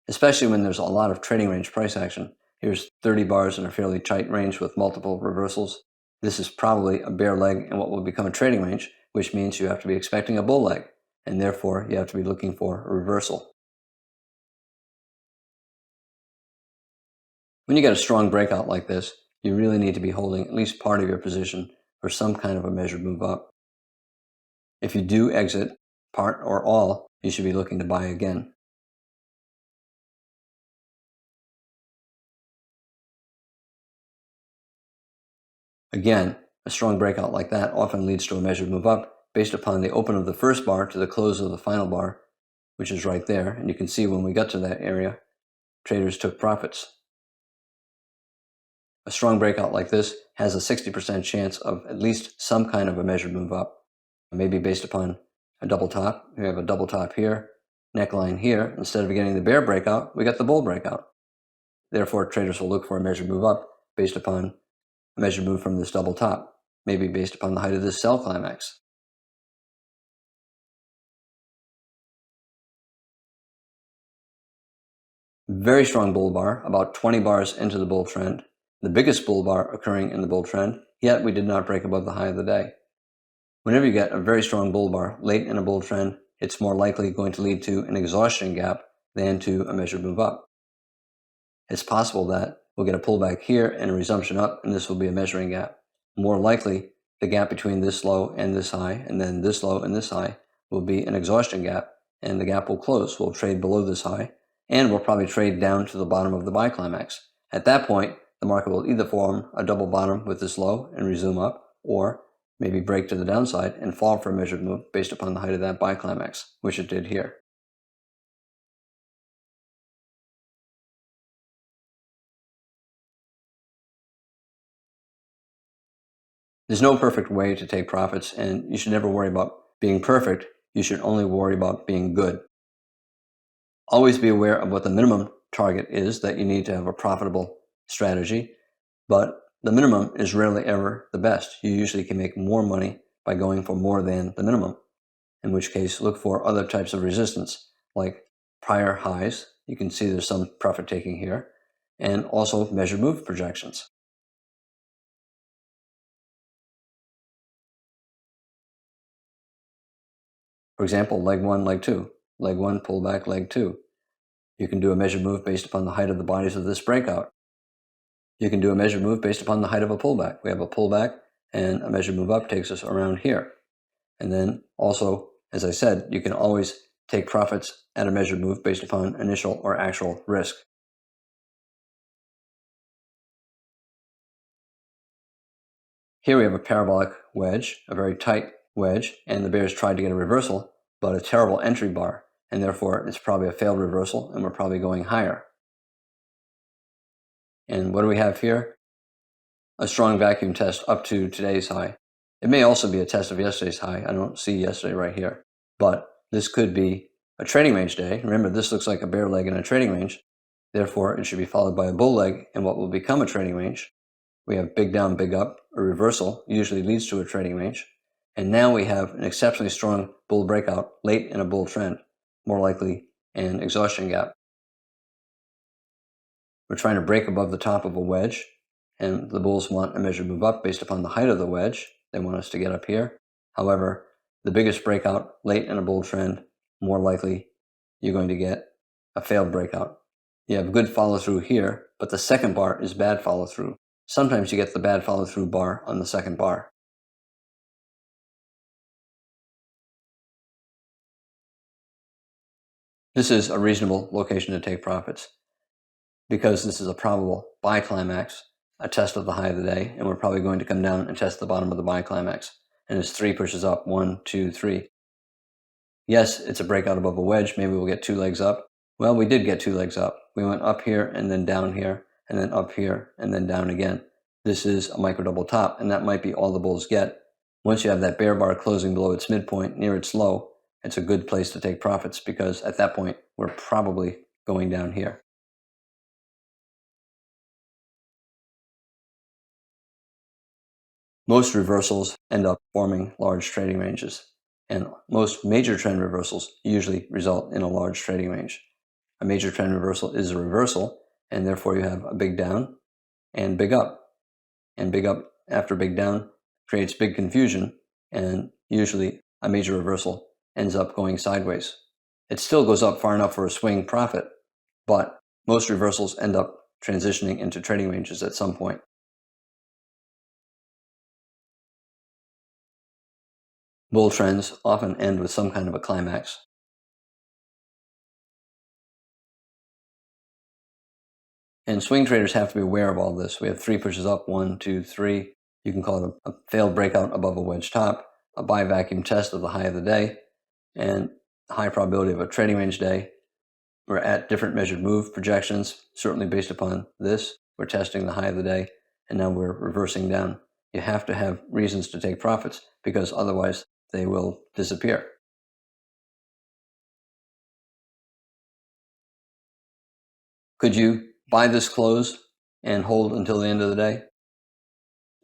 especially when there's a lot of trading range price action. Here's 30 bars in a fairly tight range with multiple reversals. This is probably a bear leg in what will become a trading range, which means you have to be expecting a bull leg, and therefore you have to be looking for a reversal. When you get a strong breakout like this, you really need to be holding at least part of your position for some kind of a measured move up. If you do exit part or all, you should be looking to buy again. Again, a strong breakout like that often leads to a measured move up based upon the open of the first bar to the close of the final bar, which is right there. And you can see when we got to that area, traders took profits. A strong breakout like this has a 60% chance of at least some kind of a measured move up, maybe based upon a double top. We have a double top here, neckline here. Instead of getting the bear breakout, we got the bull breakout. Therefore, traders will look for a measured move up based upon a measured move from this double top, maybe based upon the height of this sell climax. Very strong bull bar, about 20 bars into the bull trend, the biggest bull bar occurring in the bull trend, yet we did not break above the high of the day. Whenever you get a very strong bull bar late in a bull trend, it's more likely going to lead to an exhaustion gap than to a measured move up. It's possible that we'll get a pullback here and a resumption up, and this will be a measuring gap. More likely, the gap between this low and this high, and then this low and this high, will be an exhaustion gap, and the gap will close. We'll trade below this high, and we'll probably trade down to the bottom of the buy climax. At that point, the market will either form a double bottom with this low and resume up, or maybe break to the downside and fall for a measured move based upon the height of that buy climax, which it did here. There's no perfect way to take profits, and you should never worry about being perfect. You should only worry about being good. Always be aware of what the minimum target is that you need to have a profitable strategy, but the minimum is rarely ever the best. You usually can make more money by going for more than the minimum, in which case look for other types of resistance like prior highs. You can see there's some profit taking here, and also measured move projections. For example, leg one, leg two. Leg one, pull back, leg two. You can do a measured move based upon the height of the bodies of this breakout. You can do a measured move based upon the height of a pullback. We have a pullback, and a measured move up takes us around here. And then also, as I said, you can always take profits at a measured move based upon initial or actual risk. Here we have a parabolic wedge, a very tight wedge, and the bears tried to get a reversal, but a terrible entry bar, and therefore it's probably a failed reversal, and we're probably going higher. And what do we have here? A strong vacuum test up to today's high. It may also be a test of yesterday's high. I don't see yesterday right here, but this could be a trading range day. Remember, this looks like a bear leg in a trading range. Therefore, it should be followed by a bull leg in what will become a trading range. We have big down, big up. A reversal usually leads to a trading range. And now we have an exceptionally strong bull breakout late in a bull trend, more likely an exhaustion gap. We're trying to break above the top of a wedge, and the bulls want a measured move up based upon the height of the wedge. They want us to get up here. However, the biggest breakout late in a bull trend, more likely you're going to get a failed breakout. You have good follow through here, but the second bar is bad follow through. Sometimes you get the bad follow through bar on the second bar. This is a reasonable location to take profits because this is a probable buy climax, a test of the high of the day, and we're probably going to come down and test the bottom of the buy climax. And as 3 pushes up, 1, 2, 3. Yes, it's a breakout above a wedge. Maybe we'll get 2 legs up. Well, we did get 2 legs up. We went up here and then down here and then up here and then down again. This is a micro double top, and that might be all the bulls get. Once you have that bear bar closing below its midpoint near its low, it's a good place to take profits because at that point, we're probably going down here. Most reversals end up forming large trading ranges, and most major trend reversals usually result in a large trading range. A major trend reversal is a reversal, and therefore you have a big down and big up. And big up after big down creates big confusion, and usually a major reversal ends up going sideways. It still goes up far enough for a swing profit, but most reversals end up transitioning into trading ranges at some point. Bull trends often end with some kind of a climax. And swing traders have to be aware of all this. We have 3 pushes up, 1, 2, 3. You can call it a failed breakout above a wedge top, a buy vacuum test of the high of the day, and high probability of a trading range day. We're at different measured move projections, certainly based upon this. We're testing the high of the day, and now we're reversing down. You have to have reasons to take profits, because otherwise they will disappear. Could you buy this close and hold until the end of the day?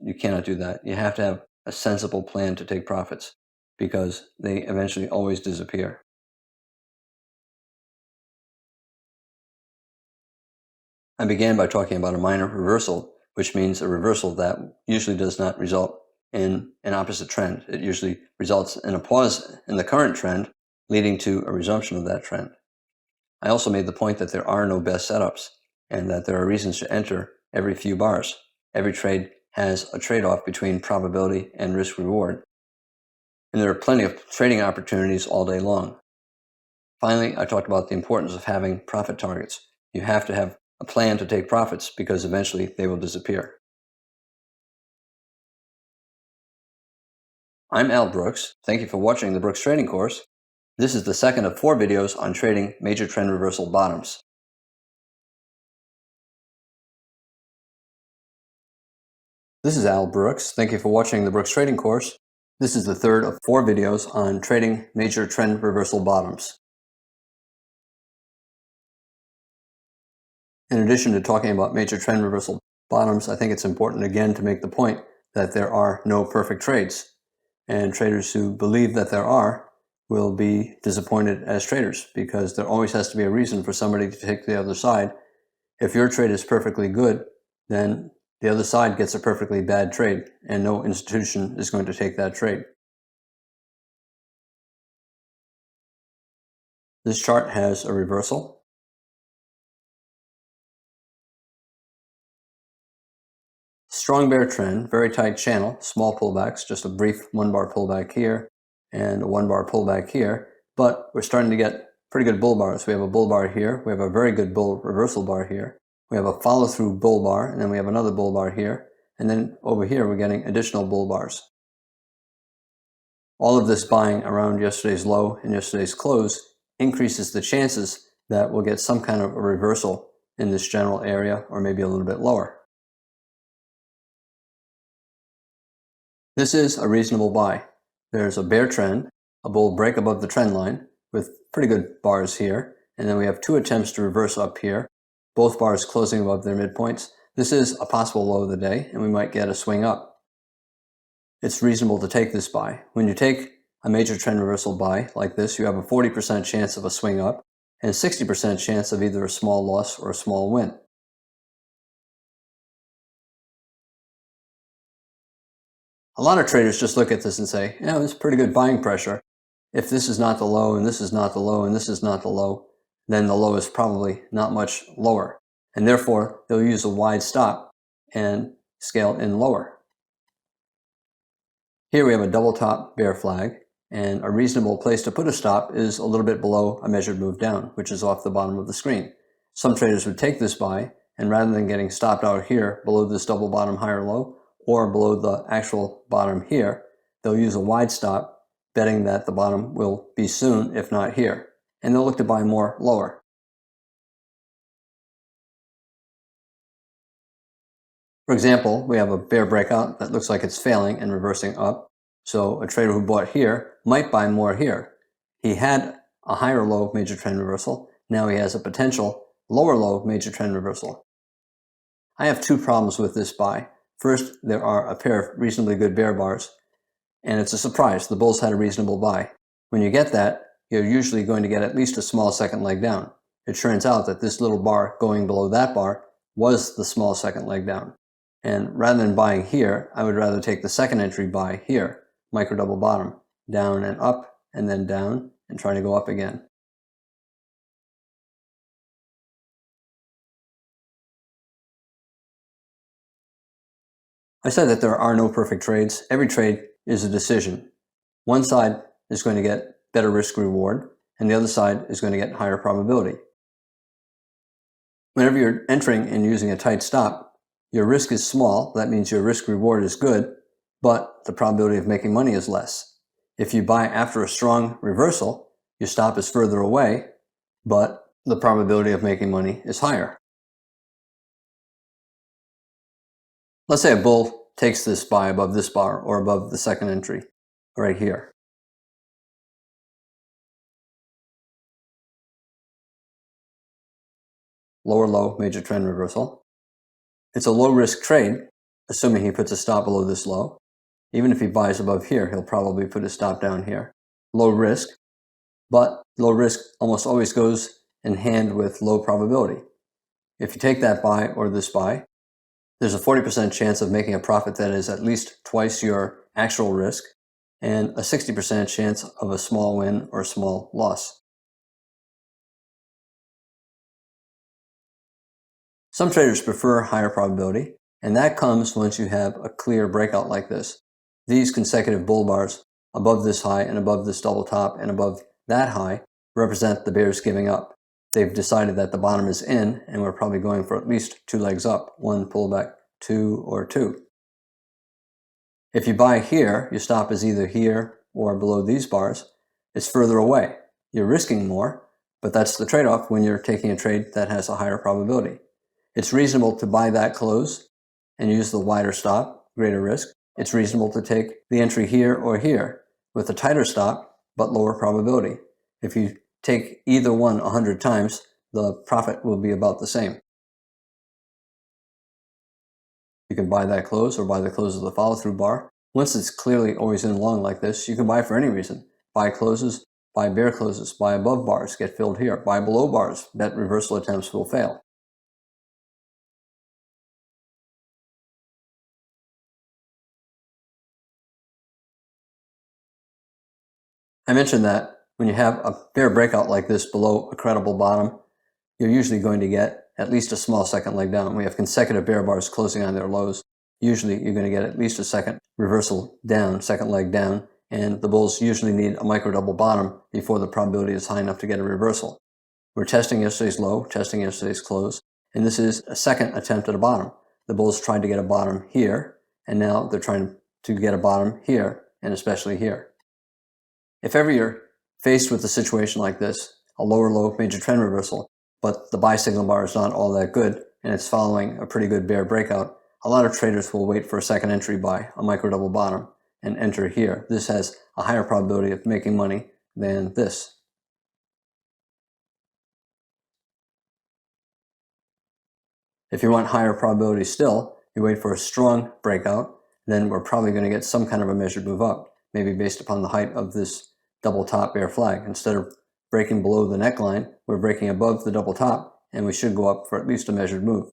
You cannot do that. You have to have a sensible plan to take profits, because they eventually always disappear. I began by talking about a minor reversal, which means a reversal that usually does not result in an opposite trend. It usually results in a pause in the current trend, leading to a resumption of that trend. I also made the point that there are no best setups, and that there are reasons to enter every few bars. Every trade has a trade-off between probability and risk-reward, and there are plenty of trading opportunities all day long. Finally, I talked about the importance of having profit targets. You have to have a plan to take profits, because eventually they will disappear. I'm Al Brooks. Thank you for watching the Brooks Trading Course. This is the second of 4 videos on trading major trend reversal bottoms. This is Al Brooks. Thank you for watching the Brooks Trading Course. This is the third of 4 videos on trading major trend reversal bottoms. In addition to talking about major trend reversal bottoms, I think it's important again to make the point that there are no perfect trades. And traders who believe that there are will be disappointed as traders, because there always has to be a reason for somebody to take the other side. If your trade is perfectly good, then the other side gets a perfectly bad trade, and no institution is going to take that trade. This chart has a reversal. Strong bear trend, very tight channel, small pullbacks, just a brief 1-bar pullback here and a 1-bar pullback here, but we're starting to get pretty good bull bars. We have a bull bar here, we have a very good bull reversal bar here, we have a follow-through bull bar, and then we have another bull bar here, and then over here we're getting additional bull bars. All of this buying around yesterday's low and yesterday's close increases the chances that we'll get some kind of a reversal in this general area, or maybe a little bit lower. This is a reasonable buy. There's a bear trend, a bull break above the trend line with pretty good bars here, and then we have 2 attempts to reverse up here, both bars closing above their midpoints. This is a possible low of the day, and we might get a swing up. It's reasonable to take this buy. When you take a major trend reversal buy like this, you have a 40% chance of a swing up and a 60% chance of either a small loss or a small win. A lot of traders just look at this and say, yeah, this is pretty good buying pressure. If this is not the low, and this is not the low, and this is not the low, then the low is probably not much lower. And therefore, they'll use a wide stop and scale in lower. Here we have a double top bear flag, and a reasonable place to put a stop is a little bit below a measured move down, which is off the bottom of the screen. Some traders would take this buy, and rather than getting stopped out here below this double bottom high or low, or below the actual bottom here, they'll use a wide stop, betting that the bottom will be soon, if not here, and they'll look to buy more lower. For example, we have a bear breakout that looks like it's failing and reversing up, so a trader who bought here might buy more here. He had a higher low major trend reversal, now he has a potential lower low major trend reversal. I have 2 problems with this buy. First, there are a pair of reasonably good bear bars, and it's a surprise. The bulls had a reasonable buy. When you get that, you're usually going to get at least a small second leg down. It turns out that this little bar going below that bar was the small second leg down. And rather than buying here, I would rather take the second entry buy here, micro double bottom, down and up, and then down, and try to go up again. I said that there are no perfect trades. Every trade is a decision. One side is going to get better risk reward, and the other side is going to get higher probability. Whenever you're entering and using a tight stop, your risk is small. That means your risk reward is good, but the probability of making money is less. If you buy after a strong reversal, your stop is further away, but the probability of making money is higher. Let's say a bull takes this buy above this bar or above the second entry right here. Lower low, major trend reversal. It's a low risk trade, assuming he puts a stop below this low. Even if he buys above here, he'll probably put a stop down here. Low risk, but low risk almost always goes in hand with low probability. If you take that buy or this buy, there's a 40% chance of making a profit that is at least twice your actual risk, and a 60% chance of a small win or small loss. Some traders prefer higher probability, and that comes once you have a clear breakout like this. These consecutive bull bars above this high and above this double top and above that high represent the bears giving up. They've decided that the bottom is in, and we're probably going for at least 2 legs up, 1 pullback, 2 or 2. If you buy here, your stop is either here or below these bars. It's further away. You're risking more, but that's the trade-off when you're taking a trade that has a higher probability. It's reasonable to buy that close and use the wider stop, greater risk. It's reasonable to take the entry here or here with a tighter stop, but lower probability. If you take either one 100 times, the profit will be about the same. You can buy that close or buy the close of the follow-through bar. Once it's clearly always in long like this, you can buy for any reason. Buy closes, buy bear closes, buy above bars, get filled here. Buy below bars, bet reversal attempts will fail. I mentioned that when you have a bear breakout like this below a credible bottom, you're usually going to get at least a small second leg down. We have consecutive bear bars closing on their lows. Usually you're going to get at least a second reversal down, second leg down, and the bulls usually need a micro double bottom before the probability is high enough to get a reversal. We're testing yesterday's low, testing yesterday's close, and this is a second attempt at a bottom. The bulls tried to get a bottom here, and now they're trying to get a bottom here, and especially here. If ever you're faced with a situation like this, a lower low major trend reversal, but the buy signal bar is not all that good, and it's following a pretty good bear breakout, a lot of traders will wait for a second entry buy, a micro double bottom, and enter here. This has a higher probability of making money than this. If you want higher probability still, you wait for a strong breakout, then we're probably going to get some kind of a measured move up, maybe based upon the height of this double top bear flag. Instead of breaking below the neckline, we're breaking above the double top, and we should go up for at least a measured move.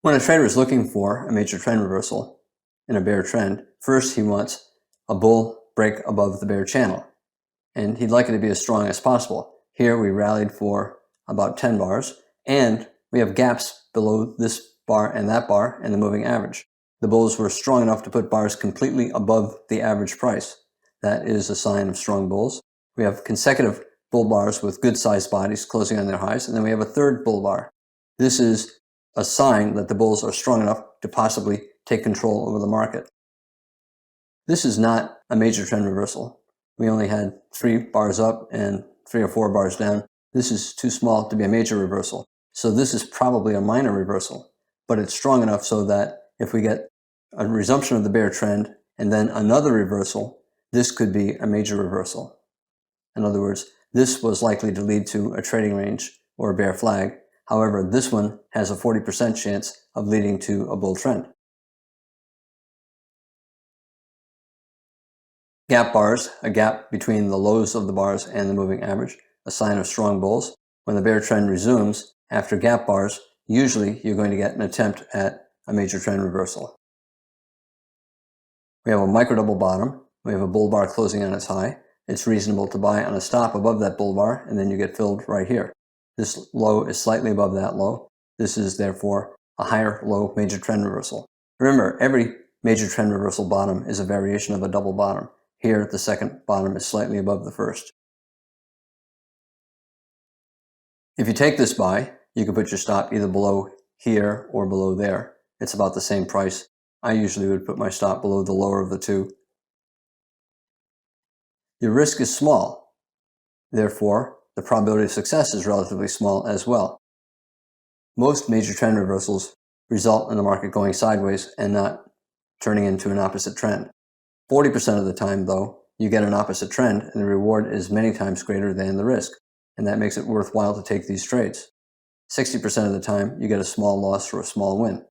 When a trader is looking for a major trend reversal in a bear trend, first he wants a bull break above the bear channel, and he'd like it to be as strong as possible. Here we rallied for about 10 bars, and we have gaps below this bar and that bar and the moving average. The bulls were strong enough to put bars completely above the average price. That is a sign of strong bulls. We have consecutive bull bars with good sized bodies closing on their highs, and then we have a third bull bar. This is a sign that the bulls are strong enough to possibly take control over the market. This is not a major trend reversal. We only had 3 bars up and 3 or 4 bars down. This is too small to be a major reversal. So this is probably a minor reversal, but it's strong enough so that if we get a resumption of the bear trend and then another reversal, this could be a major reversal. In other words, this was likely to lead to a trading range or a bear flag. However, this one has a 40% chance of leading to a bull trend. Gap bars, a gap between the lows of the bars and the moving average, a sign of strong bulls. When the bear trend resumes, after gap bars, usually you're going to get an attempt at a major trend reversal. We have a micro double bottom. We have a bull bar closing on its high. It's reasonable to buy on a stop above that bull bar, and then you get filled right here. This low is slightly above that low. This is therefore a higher low major trend reversal. Remember, every major trend reversal bottom is a variation of a double bottom. Here, the second bottom is slightly above the first. If you take this buy, you can put your stop either below here or below there. It's about the same price. I usually would put my stop below the lower of the two. Your risk is small. Therefore, the probability of success is relatively small as well. Most major trend reversals result in the market going sideways and not turning into an opposite trend. 40% of the time, though, you get an opposite trend and the reward is many times greater than the risk, and that makes it worthwhile to take these trades. 60% of the time, you get a small loss or a small win.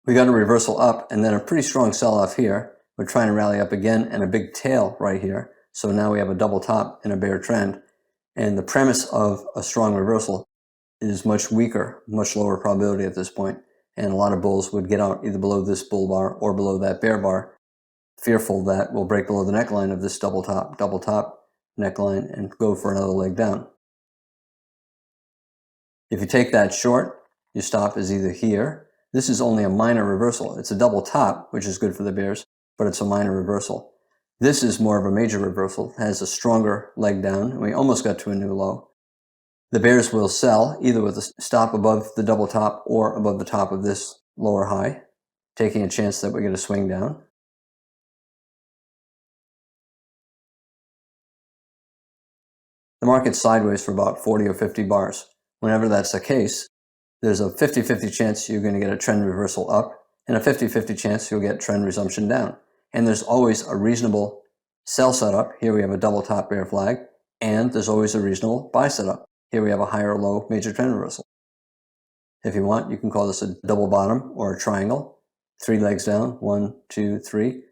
We got a reversal up and then a pretty strong sell-off here. We're trying to rally up again and a big tail right here. So now we have a double top in a bear trend. And the premise of a strong reversal is much weaker, much lower probability at this point. And a lot of bulls would get out either below this bull bar or below that bear bar, fearful that we'll break below the neckline of this double top, neckline, and go for another leg down. If you take that short, your stop is either here. This is only a minor reversal. It's a double top, which is good for the bears, but it's a minor reversal. This is more of a major reversal, has a stronger leg down, and we almost got to a new low. The bears will sell either with a stop above the double top or above the top of this lower high, taking a chance that we get a swing down. The market's sideways for about 40 or 50 bars. Whenever that's the case, there's a 50-50 chance you're going to get a trend reversal up and a 50-50 chance you'll get trend resumption down. And there's always a reasonable sell setup. Here we have a double top bear flag, and there's always a reasonable buy setup. Here we have a higher low major trend reversal. If you want, you can call this a double bottom or a triangle. 3 legs down, 1, 2, 3.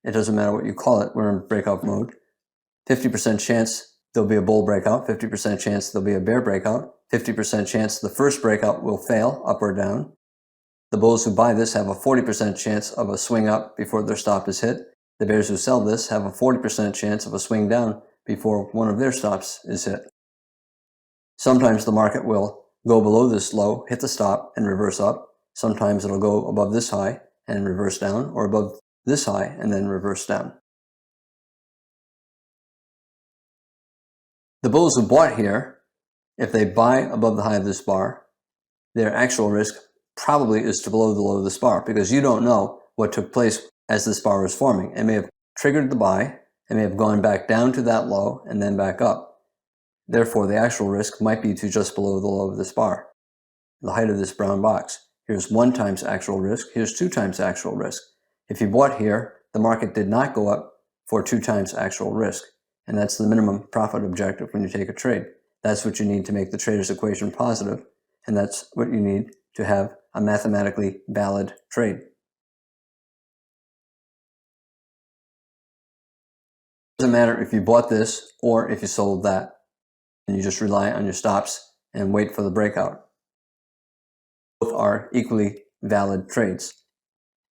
It doesn't matter what you call it. We're in breakout mode. 50% chance there'll be a bull breakout, 50% chance there'll be a bear breakout, 50% chance the first breakout will fail, up or down. The bulls who buy this have a 40% chance of a swing up before their stop is hit. The bears who sell this have a 40% chance of a swing down before one of their stops is hit. Sometimes the market will go below this low, hit the stop, and reverse up. Sometimes it'll go above this high and reverse down, or above this high and then reverse down. The bulls who bought here, if they buy above the high of this bar, their actual risk probably is to below the low of this bar, because you don't know what took place as this bar was forming. It may have triggered the buy, it may have gone back down to that low and then back up. Therefore, the actual risk might be to just below the low of this bar, the height of this brown box. Here's 1 times actual risk, here's 2 times actual risk. If you bought here, the market did not go up for 2 times actual risk, and that's the minimum profit objective when you take a trade. That's what you need to make the trader's equation positive, and that's what you need to have a mathematically valid trade. It doesn't matter if you bought this or if you sold that, and you just rely on your stops and wait for the breakout. Both are equally valid trades.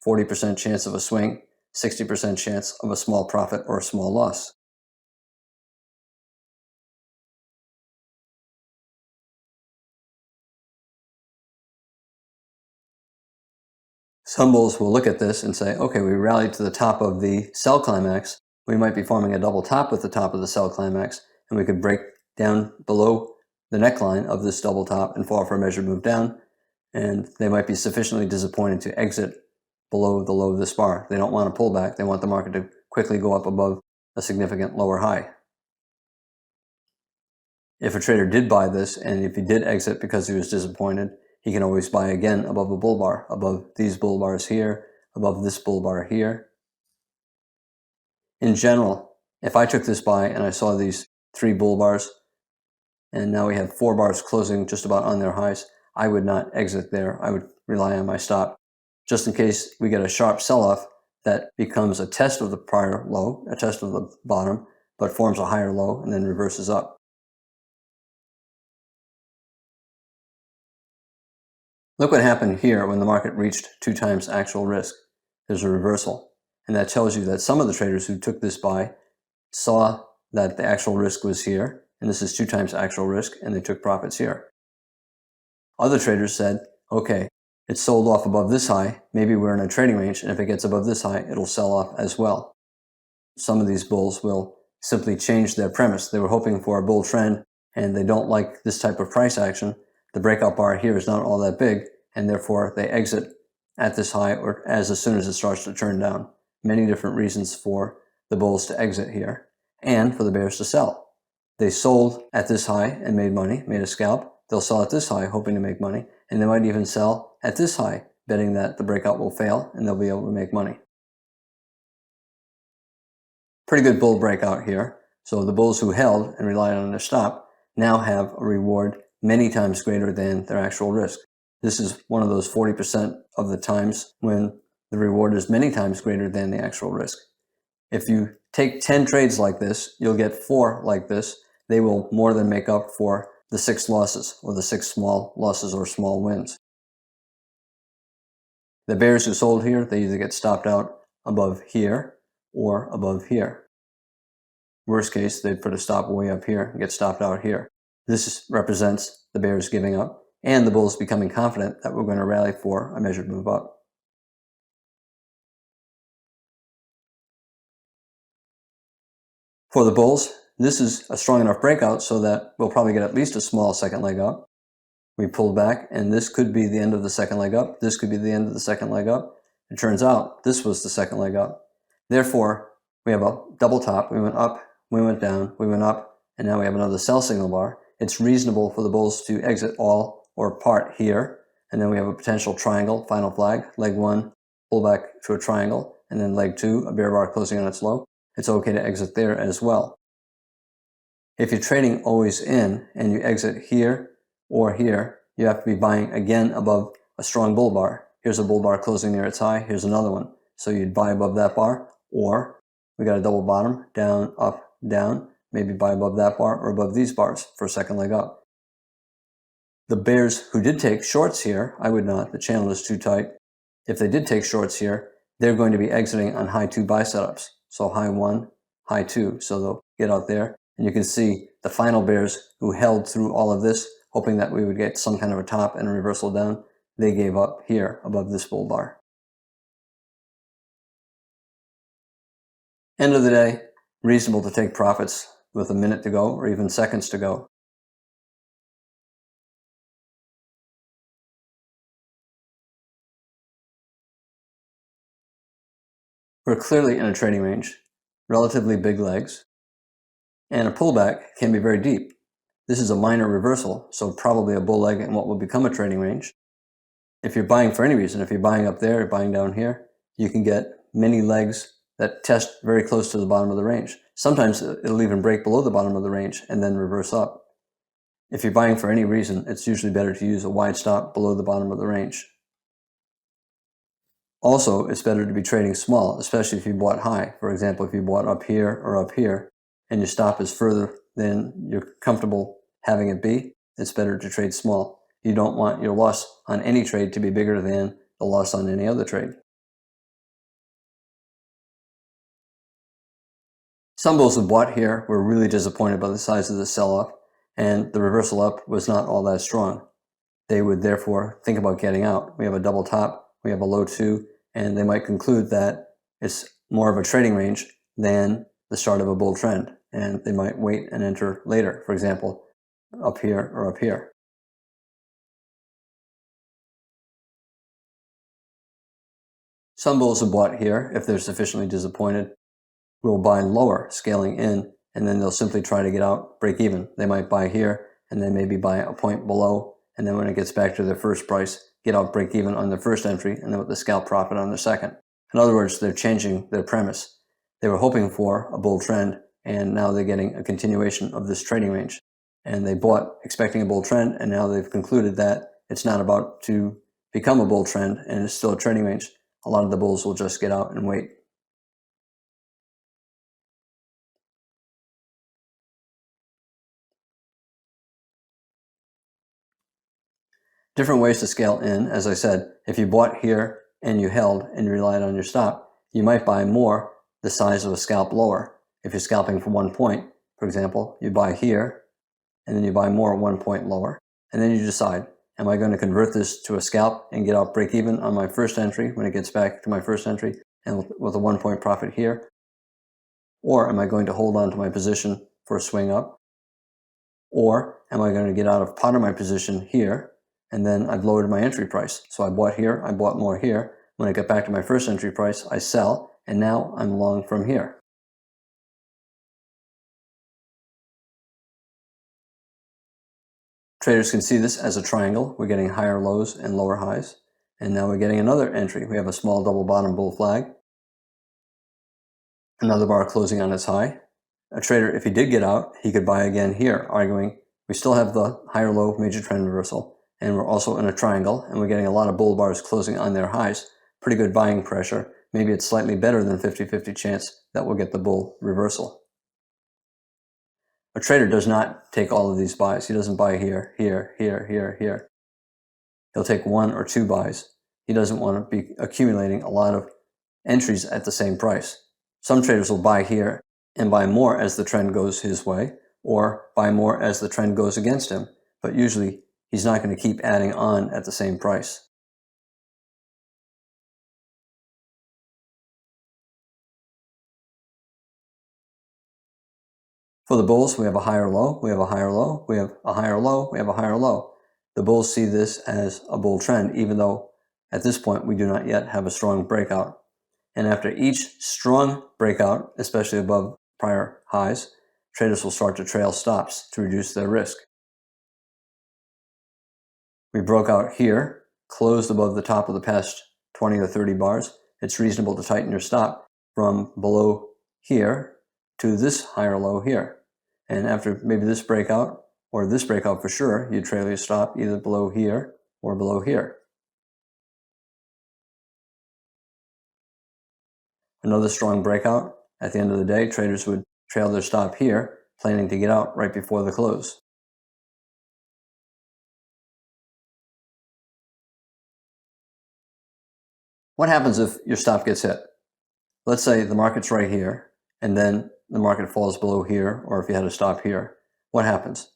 40% chance of a swing, 60% chance of a small profit or a small loss. Some bulls will look at this and say, okay, we rallied to the top of the sell climax. We might be forming a double top with the top of the sell climax, and we could break down below the neckline of this double top and fall for a measured move down, and they might be sufficiently disappointed to exit below the low of this bar. They don't want to pull back. They want the market to quickly go up above a significant lower high. If a trader did buy this, and if he did exit because he was disappointed, he can always buy again above a bull bar, above these bull bars here, above this bull bar here. In general, if I took this buy and I saw these 3 bull bars, and now we have 4 bars closing just about on their highs, I would not exit there. I would rely on my stop, just in case we get a sharp sell-off that becomes a test of the prior low, a test of the bottom, but forms a higher low and then reverses up. Look what happened here when the market reached 2 times actual risk. There's a reversal. And that tells you that some of the traders who took this buy saw that the actual risk was here, and this is 2 times actual risk, and they took profits here. Other traders said, okay, it sold off above this high, maybe we're in a trading range, and if it gets above this high, it'll sell off as well. Some of these bulls will simply changed their premise. They were hoping for a bull trend, and they don't like this type of price action. The breakout bar here is not all that big, and therefore they exit at this high or as soon as it starts to turn down. Many different reasons for the bulls to exit here and for the bears to sell. They sold at this high and made money, made a scalp. They'll sell at this high hoping to make money, and they might even sell at this high betting that the breakout will fail and they'll be able to make money. Pretty good bull breakout here. So the bulls who held and relied on their stop now have a reward many times greater than their actual risk. This is one of those 40% of the times when the reward is many times greater than the actual risk. If you take 10 trades like this, you'll get 4 like this. They will more than make up for the 6 losses or the 6 small losses or small wins. The bears who sold here, they either get stopped out above here or above here. Worst case, they'd put a stop way up here and get stopped out here. This represents the bears giving up and the bulls becoming confident that we're going to rally for a measured move up. For the bulls, this is a strong enough breakout so that we'll probably get at least a small second leg up. We pulled back, and this could be the end of the second leg up. This could be the end of the second leg up. It turns out this was the second leg up. Therefore, we have a double top. We went up, we went down, we went up, and now we have another sell signal bar. It's reasonable for the bulls to exit all or part here, and then we have a potential triangle, final flag, leg 1, pull back to a triangle, and then leg 2, a bear bar closing on its low. It's okay to exit there as well. If you're trading always in and you exit here or here, you have to be buying again above a strong bull bar. Here's a bull bar closing near its high. Here's another one. So you'd buy above that bar, or we got a double bottom, down, up, down, maybe buy above that bar or above these bars for a second leg up. The bears who did take shorts here, I would not. The channel is too tight. If they did take shorts here, they're going to be exiting on high 2 buy setups. So high 1, high 2. So they'll get out there. And you can see the final bears who held through all of this, hoping that we would get some kind of a top and a reversal down. They gave up here above this bull bar. End of the day, reasonable to take profits with a minute to go or even seconds to go. We're clearly in a trading range, relatively big legs, and a pullback can be very deep. This is a minor reversal, so probably a bull leg in what will become a trading range. If you're buying for any reason, if you're buying up there or buying down here, you can get many legs that test very close to the bottom of the range. Sometimes it'll even break below the bottom of the range and then reverse up. If you're buying for any reason, it's usually better to use a wide stop below the bottom of the range. Also, it's better to be trading small, especially if you bought high. For example, if you bought up here or up here, and your stop is further than you're comfortable having it be, it's better to trade small. You don't want your loss on any trade to be bigger than the loss on any other trade. Some bulls who bought here were really disappointed by the size of the sell-off, and the reversal up was not all that strong. They would therefore think about getting out. We have a double top, we have a low 2, and they might conclude that it's more of a trading range than the start of a bull trend, and they might wait and enter later, for example, up here or up here. Some bulls who bought here, if they're sufficiently disappointed, will buy lower, scaling in, and then they'll simply try to get out, break even. They might buy here, and then maybe buy a point below, and then when it gets back to their first price, get out, break even on their first entry, and then with the scalp profit on their second. In other words, they're changing their premise. They were hoping for a bull trend, and now they're getting a continuation of this trading range. And they bought expecting a bull trend, and now they've concluded that it's not about to become a bull trend, and it's still a trading range. A lot of the bulls will just get out and wait. Different ways to scale in. As I said, if you bought here and you held and you relied on your stop, you might buy more the size of a scalp lower. If you're scalping for 1 point, for example, you buy here and then you buy more 1 point lower, and then you decide, am I going to convert this to a scalp and get out break even on my first entry when it gets back to my first entry and with a 1 point profit here? Or am I going to hold on to my position for a swing up? Or am I going to get out of part of my position here, and then I've lowered my entry price? So I bought here, I bought more here. When I get back to my first entry price, I sell, and now I'm long from here. Traders can see this as a triangle. We're getting higher lows and lower highs. And now we're getting another entry. We have a small double bottom bull flag. Another bar closing on its high. A trader, if he did get out, he could buy again here, arguing we still have the higher low major trend reversal, and we're also in a triangle, and we're getting a lot of bull bars closing on their highs. Pretty good buying pressure. Maybe it's slightly better than 50-50 chance that we'll get the bull reversal. A trader does not take all of these buys. He doesn't buy here, here, here, here, here. He'll take one or two buys. He doesn't want to be accumulating a lot of entries at the same price. Some traders will buy here and buy more as the trend goes his way, or buy more as the trend goes against him, but usually he's not going to keep adding on at the same price. For the bulls, we have a higher low, we have a higher low, we have a higher low, we have a higher low. The bulls see this as a bull trend, even though at this point we do not yet have a strong breakout. And after each strong breakout, especially above prior highs, traders will start to trail stops to reduce their risk. We broke out here, closed above the top of the past 20 or 30 bars. It's reasonable to tighten your stop from below here to this higher low here. And after maybe this breakout, or this breakout for sure, you trail your stop either below here or below here. Another strong breakout. At the end of the day, traders would trail their stop here, planning to get out right before the close. What happens if your stop gets hit? Let's say the market's right here, and then the market falls below here, or if you had a stop here. What happens?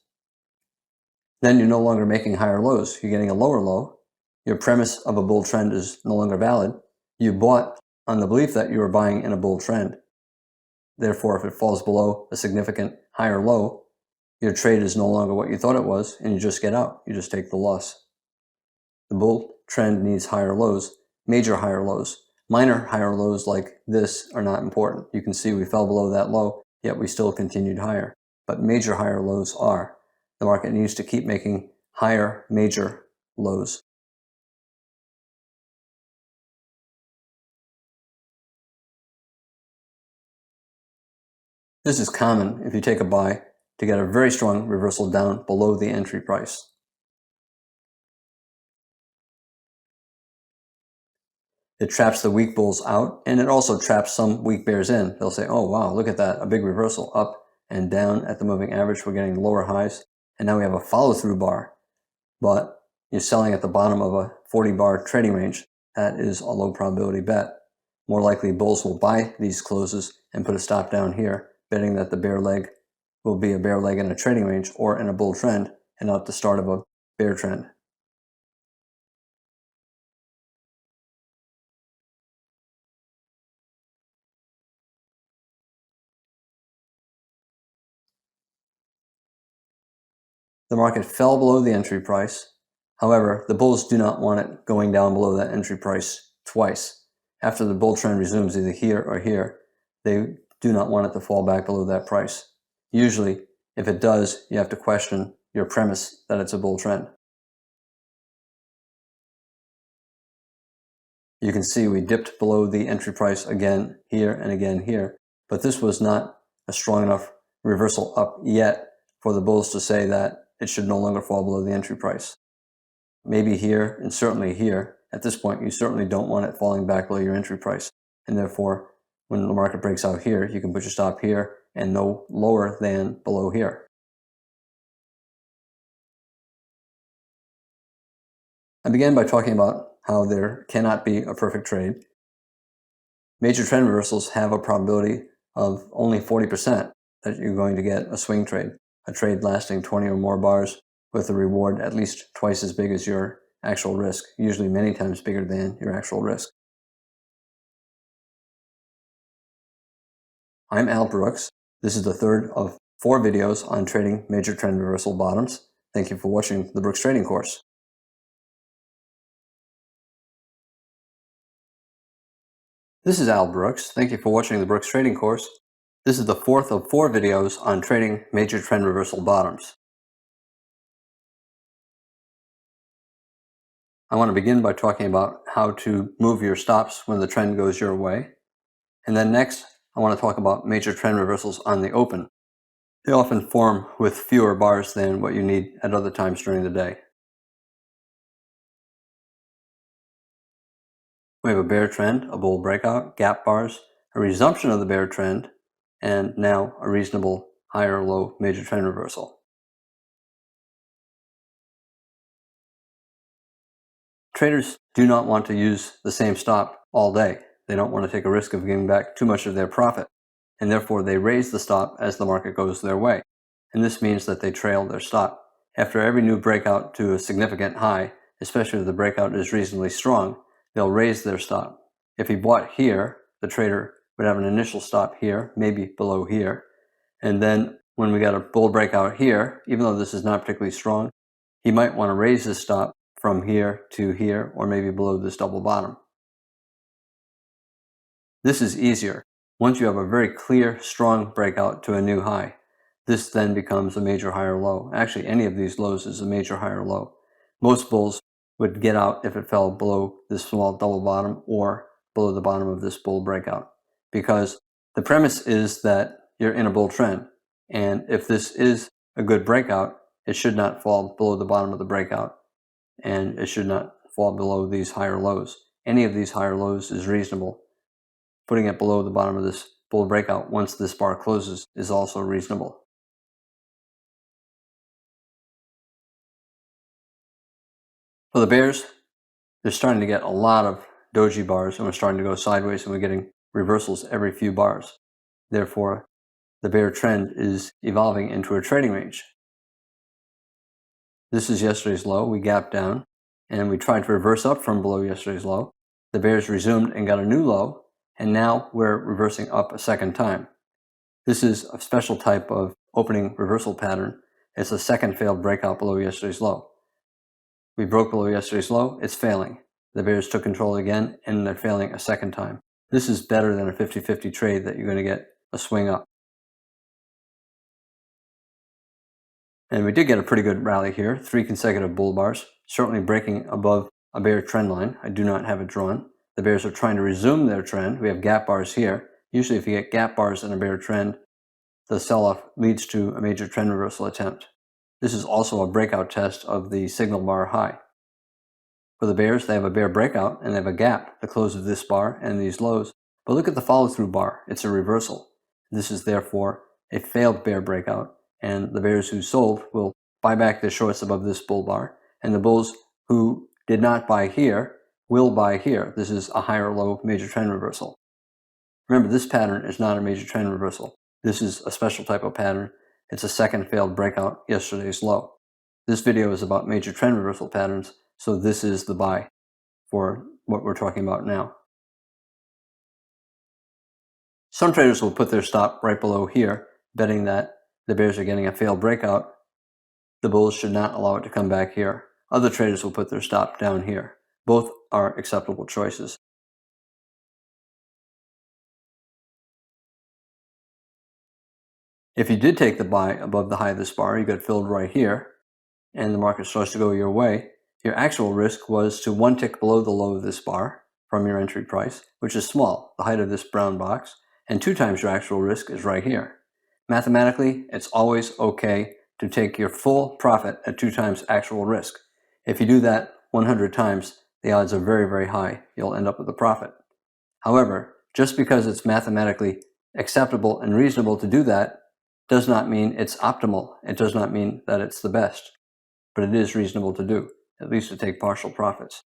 Then you're no longer making higher lows. You're getting a lower low. Your premise of a bull trend is no longer valid. You bought on the belief that you were buying in a bull trend. Therefore, if it falls below a significant higher low, your trade is no longer what you thought it was, and you just get out. You just take the loss. The bull trend needs higher lows, major higher lows. Minor higher lows like this are not important. You can see we fell below that low, yet we still continued higher. But major higher lows are. The market needs to keep making higher major lows. This is common if you take a buy to get a very strong reversal down below the entry price. It traps the weak bulls out, and it also traps some weak bears in. They'll say, oh wow, look at that, a big reversal up and down at the moving average. We're getting lower highs, and now we have a follow-through bar. But you're selling at the bottom of a 40-bar trading range. That is a low probability bet. More likely bulls will buy these closes and put a stop down here, betting that the bear leg will be a bear leg in a trading range or in a bull trend and not the start of a bear trend. The market fell below the entry price. However, the bulls do not want it going down below that entry price twice. After the bull trend resumes either here or here, they do not want it to fall back below that price. Usually, if it does, you have to question your premise that it's a bull trend. You can see we dipped below the entry price again here and again here, but this was not a strong enough reversal up yet for the bulls to say that it should no longer fall below the entry price. Maybe here and certainly here. At this point, you certainly don't want it falling back below your entry price. And therefore, when the market breaks out here, you can put your stop here and no lower than below here. I began by talking about how there cannot be a perfect trade. Major trend reversals have a probability of only 40% that you're going to get a swing trade, a trade lasting 20 or more bars with a reward at least twice as big as your actual risk, usually many times bigger than your actual risk. I'm Al Brooks. This is the third of 4 videos on trading major trend reversal bottoms. Thank you for watching the Brooks Trading course. This is Al Brooks. Thank you for watching the Brooks Trading course. This is the fourth of 4 videos on trading major trend reversal bottoms. I want to begin by talking about how to move your stops when the trend goes your way. And then next, I want to talk about major trend reversals on the open. They often form with fewer bars than what you need at other times during the day. We have a bear trend, a bull breakout, gap bars, a resumption of the bear trend, and now a reasonable higher or low major trend reversal. Traders do not want to use the same stop all day. They don't want to take a risk of giving back too much of their profit, and therefore they raise the stop as the market goes their way. And this means that they trail their stop. After every new breakout to a significant high, especially if the breakout is reasonably strong, they'll raise their stop. If he bought here, the trader would have an initial stop here, maybe below here. And then when we got a bull breakout here, even though this is not particularly strong, he might want to raise his stop from here to here, or maybe below this double bottom. This is easier. Once you have a very clear, strong breakout to a new high, this then becomes a major high or low. Actually, any of these lows is a major high or low. Most bulls would get out if it fell below this small double bottom or below the bottom of this bull breakout, because the premise is that you're in a bull trend, and if this is a good breakout, it should not fall below the bottom of the breakout, and it should not fall below these higher lows. Any of these higher lows is reasonable. Putting it below the bottom of this bull breakout once this bar closes is also reasonable. For the bears, they're starting to get a lot of doji bars, and we're starting to go sideways, and we're getting reversals every few bars. Therefore, the bear trend is evolving into a trading range. This is yesterday's low. We gapped down, and we tried to reverse up from below yesterday's low. The bears resumed and got a new low, and now we're reversing up a second time. This is a special type of opening reversal pattern. It's a second failed breakout below yesterday's low. We broke below yesterday's low. It's failing. The bears took control again, and they're failing a second time. This is better than a 50-50 trade that you're going to get a swing up. And we did get a pretty good rally here, 3 consecutive bull bars, certainly breaking above a bear trend line. I do not have it drawn. The bears are trying to resume their trend. We have gap bars here. Usually if you get gap bars in a bear trend, the sell-off leads to a major trend reversal attempt. This is also a breakout test of the signal bar high. For the bears, they have a bear breakout, and they have a gap, the close of this bar and these lows. But look at the follow-through bar. It's a reversal. This is therefore a failed bear breakout, and the bears who sold will buy back their shorts above this bull bar, and the bulls who did not buy here will buy here. This is a higher low major trend reversal. Remember, this pattern is not a major trend reversal. This is a special type of pattern. It's a second failed breakout, yesterday's low. This video is about major trend reversal patterns, so this is the buy for what we're talking about now. Some traders will put their stop right below here, betting that the bears are getting a failed breakout. The bulls should not allow it to come back here. Other traders will put their stop down here. Both are acceptable choices. If you did take the buy above the high of this bar, you got filled right here, and the market starts to go your way, your actual risk was to 1 tick below the low of this bar from your entry price, which is small, the height of this brown box, and 2 times your actual risk is right here. Mathematically, it's always okay to take your full profit at 2 times actual risk. If you do that 100 times, the odds are very, very high you'll end up with a profit. However, just because it's mathematically acceptable and reasonable to do that does not mean it's optimal. It does not mean that it's the best, but it is reasonable to do, at least to take partial profits.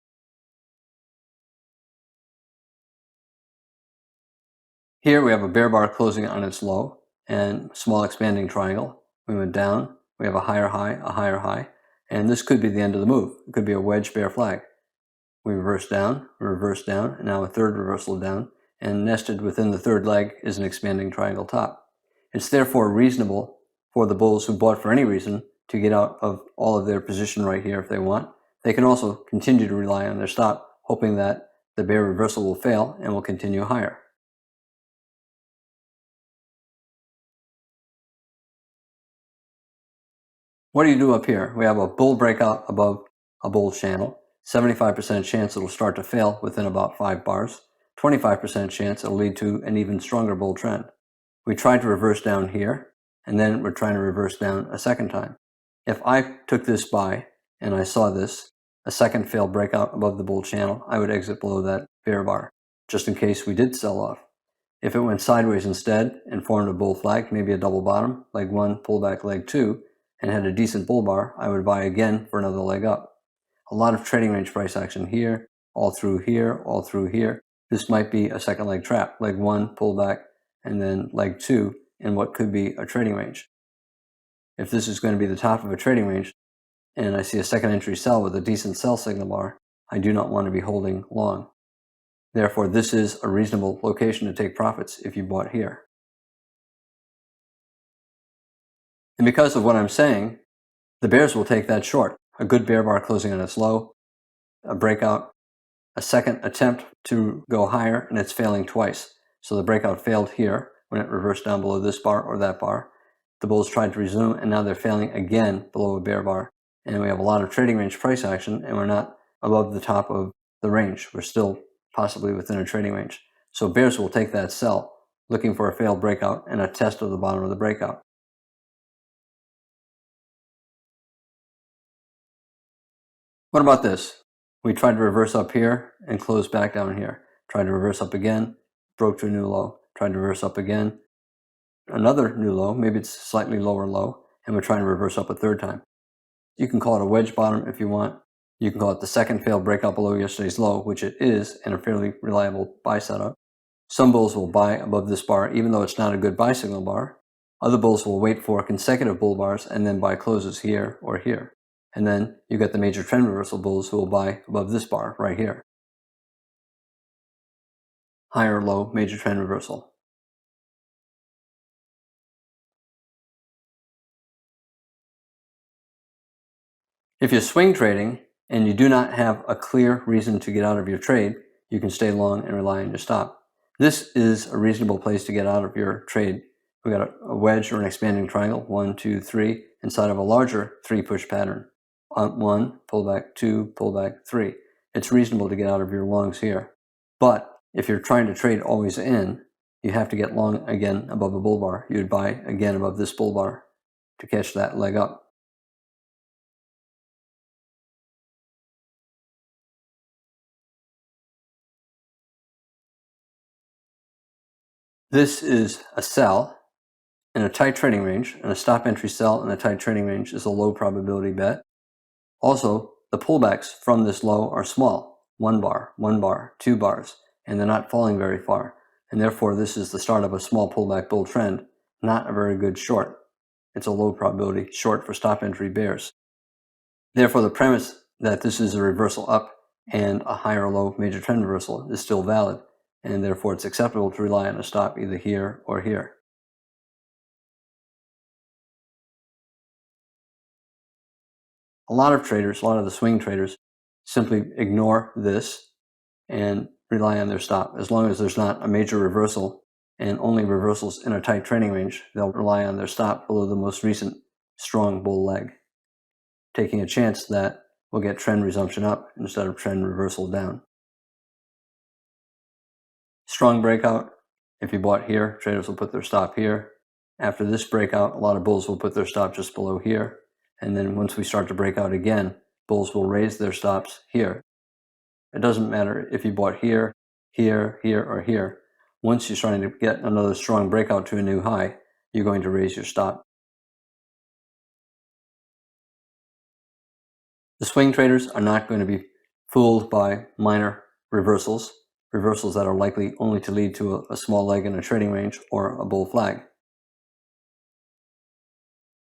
Here we have a bear bar closing on its low and small expanding triangle. We went down, we have a higher high, and this could be the end of the move. It could be a wedge bear flag. We reverse down, and now a third reversal down, and nested within the third leg is an expanding triangle top. It's therefore reasonable for the bulls who bought for any reason to get out of all of their position right here if they want. They can also continue to rely on their stop, hoping that the bear reversal will fail and will continue higher. What do you do up here? We have a bull breakout above a bull channel, 75% chance it'll start to fail within about 5 bars, 25% chance it'll lead to an even stronger bull trend. We tried to reverse down here, and then we're trying to reverse down a second time. If I took this buy and I saw this, a second failed breakout above the bull channel, I would exit below that bear bar, just in case we did sell off. If it went sideways instead and formed a bull flag, maybe a double bottom, leg 1, pullback leg 2, and had a decent bull bar, I would buy again for another leg up. A lot of trading range price action here, all through here, all through here. This might be a second leg trap, leg 1, pullback, and then leg 2 in what could be a trading range. If this is going to be the top of a trading range, and I see a second entry sell with a decent sell signal bar, I do not want to be holding long. Therefore, this is a reasonable location to take profits if you bought here. And because of what I'm saying, the bears will take that short. A good bear bar closing on its low, a breakout, a second attempt to go higher, and it's failing twice. So the breakout failed here when it reversed down below this bar or that bar. The bulls tried to resume, and now they're failing again below a bear bar. And we have a lot of trading range price action, and we're not above the top of the range. We're still possibly within a trading range. So bears will take that sell, looking for a failed breakout and a test of the bottom of the breakout. What about this? We tried to reverse up here and close back down here. Tried to reverse up again, broke to a new low. Tried to reverse up again, another new low, maybe it's slightly lower low, and we're trying to reverse up a third time. You can call it a wedge bottom if you want. You can call it the second failed breakout below yesterday's low, which it is, and a fairly reliable buy setup. Some bulls will buy above this bar, even though it's not a good buy signal bar. Other bulls will wait for consecutive bull bars and then buy closes here or here. And then you get the major trend reversal bulls who will buy above this bar right here. Higher low major trend reversal. If you're swing trading and you do not have a clear reason to get out of your trade, you can stay long and rely on your stop. This is a reasonable place to get out of your trade. We got a wedge or an expanding triangle, 1, 2, 3, inside of a larger 3 push pattern. 1, pullback, 2, pullback, 3. It's reasonable to get out of your longs here. But if you're trying to trade always in, you have to get long again above a bull bar. You would buy again above this bull bar to catch that leg up. This is a sell in a tight trading range, and a stop entry sell in a tight trading range is a low probability bet. Also, the pullbacks from this low are small, 1 bar, 2 bars, and they're not falling very far. And therefore, this is the start of a small pullback bull trend, not a very good short. It's a low probability short for stop entry bears. Therefore, the premise that this is a reversal up and a higher low major trend reversal is still valid, and therefore it's acceptable to rely on a stop either here or here. A lot of traders, a lot of the swing traders, simply ignore this and rely on their stop. As long as there's not a major reversal and only reversals in a tight trading range, they'll rely on their stop below the most recent strong bull leg, taking a chance that we'll get trend resumption up instead of trend reversal down. Strong breakout. If you bought here, traders will put their stop here. After this breakout, a lot of bulls will put their stop just below here. And then once we start to break out again, bulls will raise their stops here. It doesn't matter if you bought here, here, here, or here. Once you're starting to get another strong breakout to a new high, you're going to raise your stop. The swing traders are not going to be fooled by minor reversals that are likely only to lead to a small leg in a trading range or a bull flag.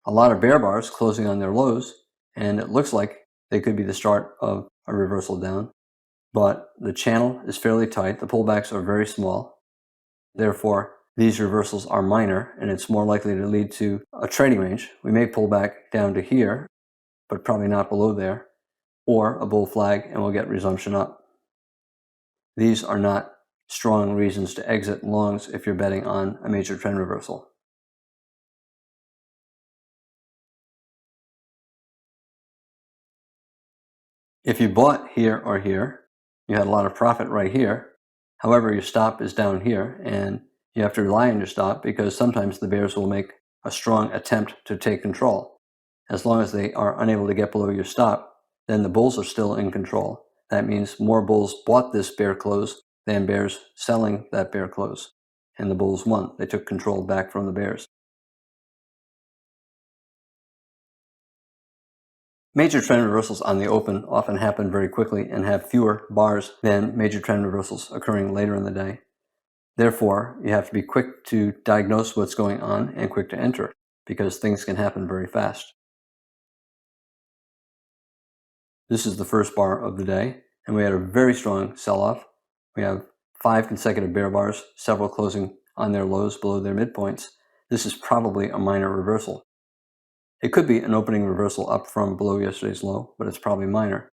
A lot of bear bars closing on their lows, and it looks like they could be the start of a reversal down, but the channel is fairly tight. The pullbacks are very small. Therefore, these reversals are minor, and it's more likely to lead to a trading range. We may pull back down to here, but probably not below there, or a bull flag, and we'll get resumption up. These are not strong reasons to exit longs if you're betting on a major trend reversal. If you bought here or here, you had a lot of profit right here. However, your stop is down here, and you have to rely on your stop because sometimes the bears will make a strong attempt to take control. As long as they are unable to get below your stop, then the bulls are still in control. That means more bulls bought this bear close than bears selling that bear close, and the bulls won. They took control back from the bears. Major trend reversals on the open often happen very quickly and have fewer bars than major trend reversals occurring later in the day. Therefore, you have to be quick to diagnose what's going on and quick to enter, because things can happen very fast. This is the first bar of the day, and we had a very strong sell-off. We have 5 consecutive bear bars, several closing on their lows below their midpoints. This is probably a minor reversal. It could be an opening reversal up from below yesterday's low, but it's probably minor.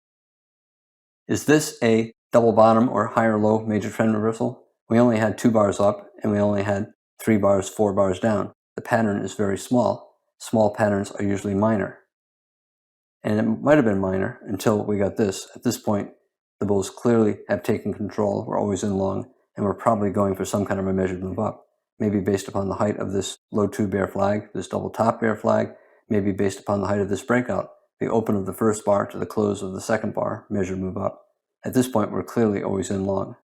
Is this a double bottom or higher low major trend reversal? We only had 2 bars up, and we only had 3 bars, 4 bars down. The pattern is very small. Small patterns are usually minor. And it might have been minor until we got this. At this point, the bulls clearly have taken control. We're always in long, and we're probably going for some kind of a measured move up, maybe based upon the height of this low 2 bear flag, this double top bear flag, maybe based upon the height of this breakout, the open of the first bar to the close of the second bar, measured move up. At this point, we're clearly always in long.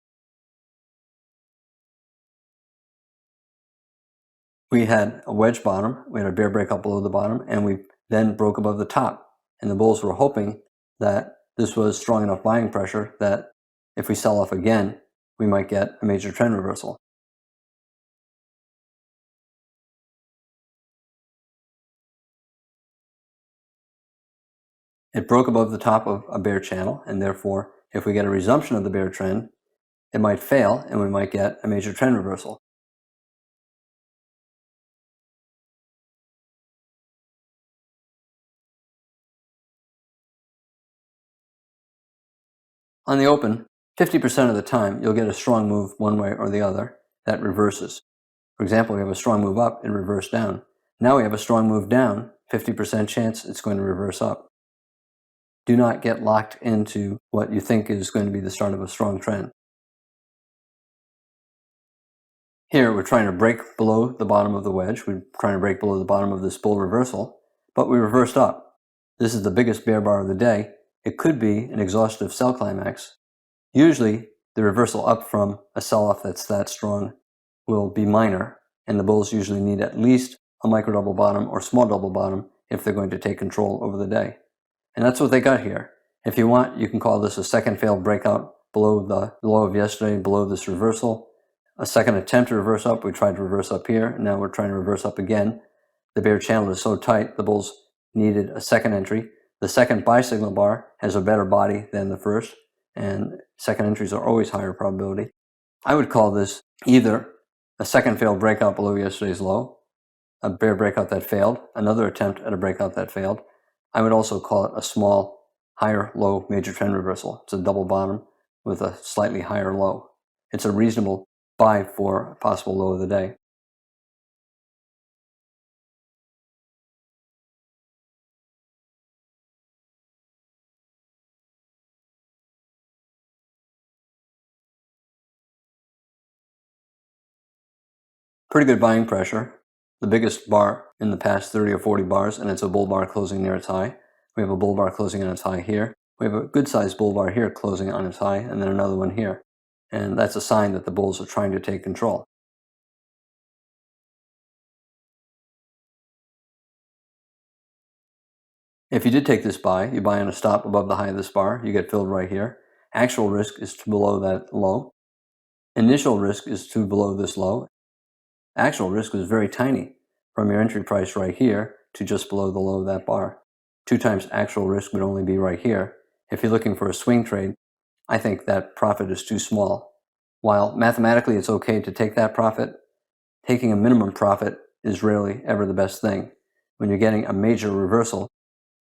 We had a wedge bottom, we had a bear breakout below the bottom, and we then broke above the top. And the bulls were hoping that this was strong enough buying pressure that if we sell off again, we might get a major trend reversal. It broke above the top of a bear channel, and therefore, if we get a resumption of the bear trend, it might fail, and we might get a major trend reversal. On the open, 50% of the time, you'll get a strong move one way or the other that reverses. For example, we have a strong move up and reverse down. Now we have a strong move down, 50% chance it's going to reverse up. Do not get locked into what you think is going to be the start of a strong trend. Here, we're trying to break below the bottom of the wedge. We're trying to break below the bottom of this bull reversal, but we reversed up. This is the biggest bear bar of the day. It could be an exhaustive sell climax. Usually, the reversal up from a sell-off that's that strong will be minor, and the bulls usually need at least a micro double bottom or small double bottom if they're going to take control over the day. And that's what they got here. If you want, you can call this a second failed breakout below the low of yesterday, below this reversal. A second attempt to reverse up. We tried to reverse up here, and now we're trying to reverse up again. The bear channel is so tight, the bulls needed a second entry. The second buy signal bar has a better body than the first, and second entries are always higher probability. I would call this either a second failed breakout below yesterday's low, a bear breakout that failed, another attempt at a breakout that failed. I would also call it a small, higher low major trend reversal. It's a double bottom with a slightly higher low. It's a reasonable buy for a possible low of the day. Pretty good buying pressure. The biggest bar in the past 30 or 40 bars, and it's a bull bar closing near its high. We have a bull bar closing on its high here. We have a good sized bull bar here closing on its high, and then another one here. And that's a sign that the bulls are trying to take control. If you did take this buy, you buy on a stop above the high of this bar, you get filled right here. Actual risk is to below that low. Initial risk is to below this low. Actual risk was very tiny from your entry price right here to just below the low of that bar. 2 times actual risk would only be right here. If you're looking for a swing trade, I think that profit is too small. While mathematically it's okay to take that profit, taking a minimum profit is rarely ever the best thing. When you're getting a major reversal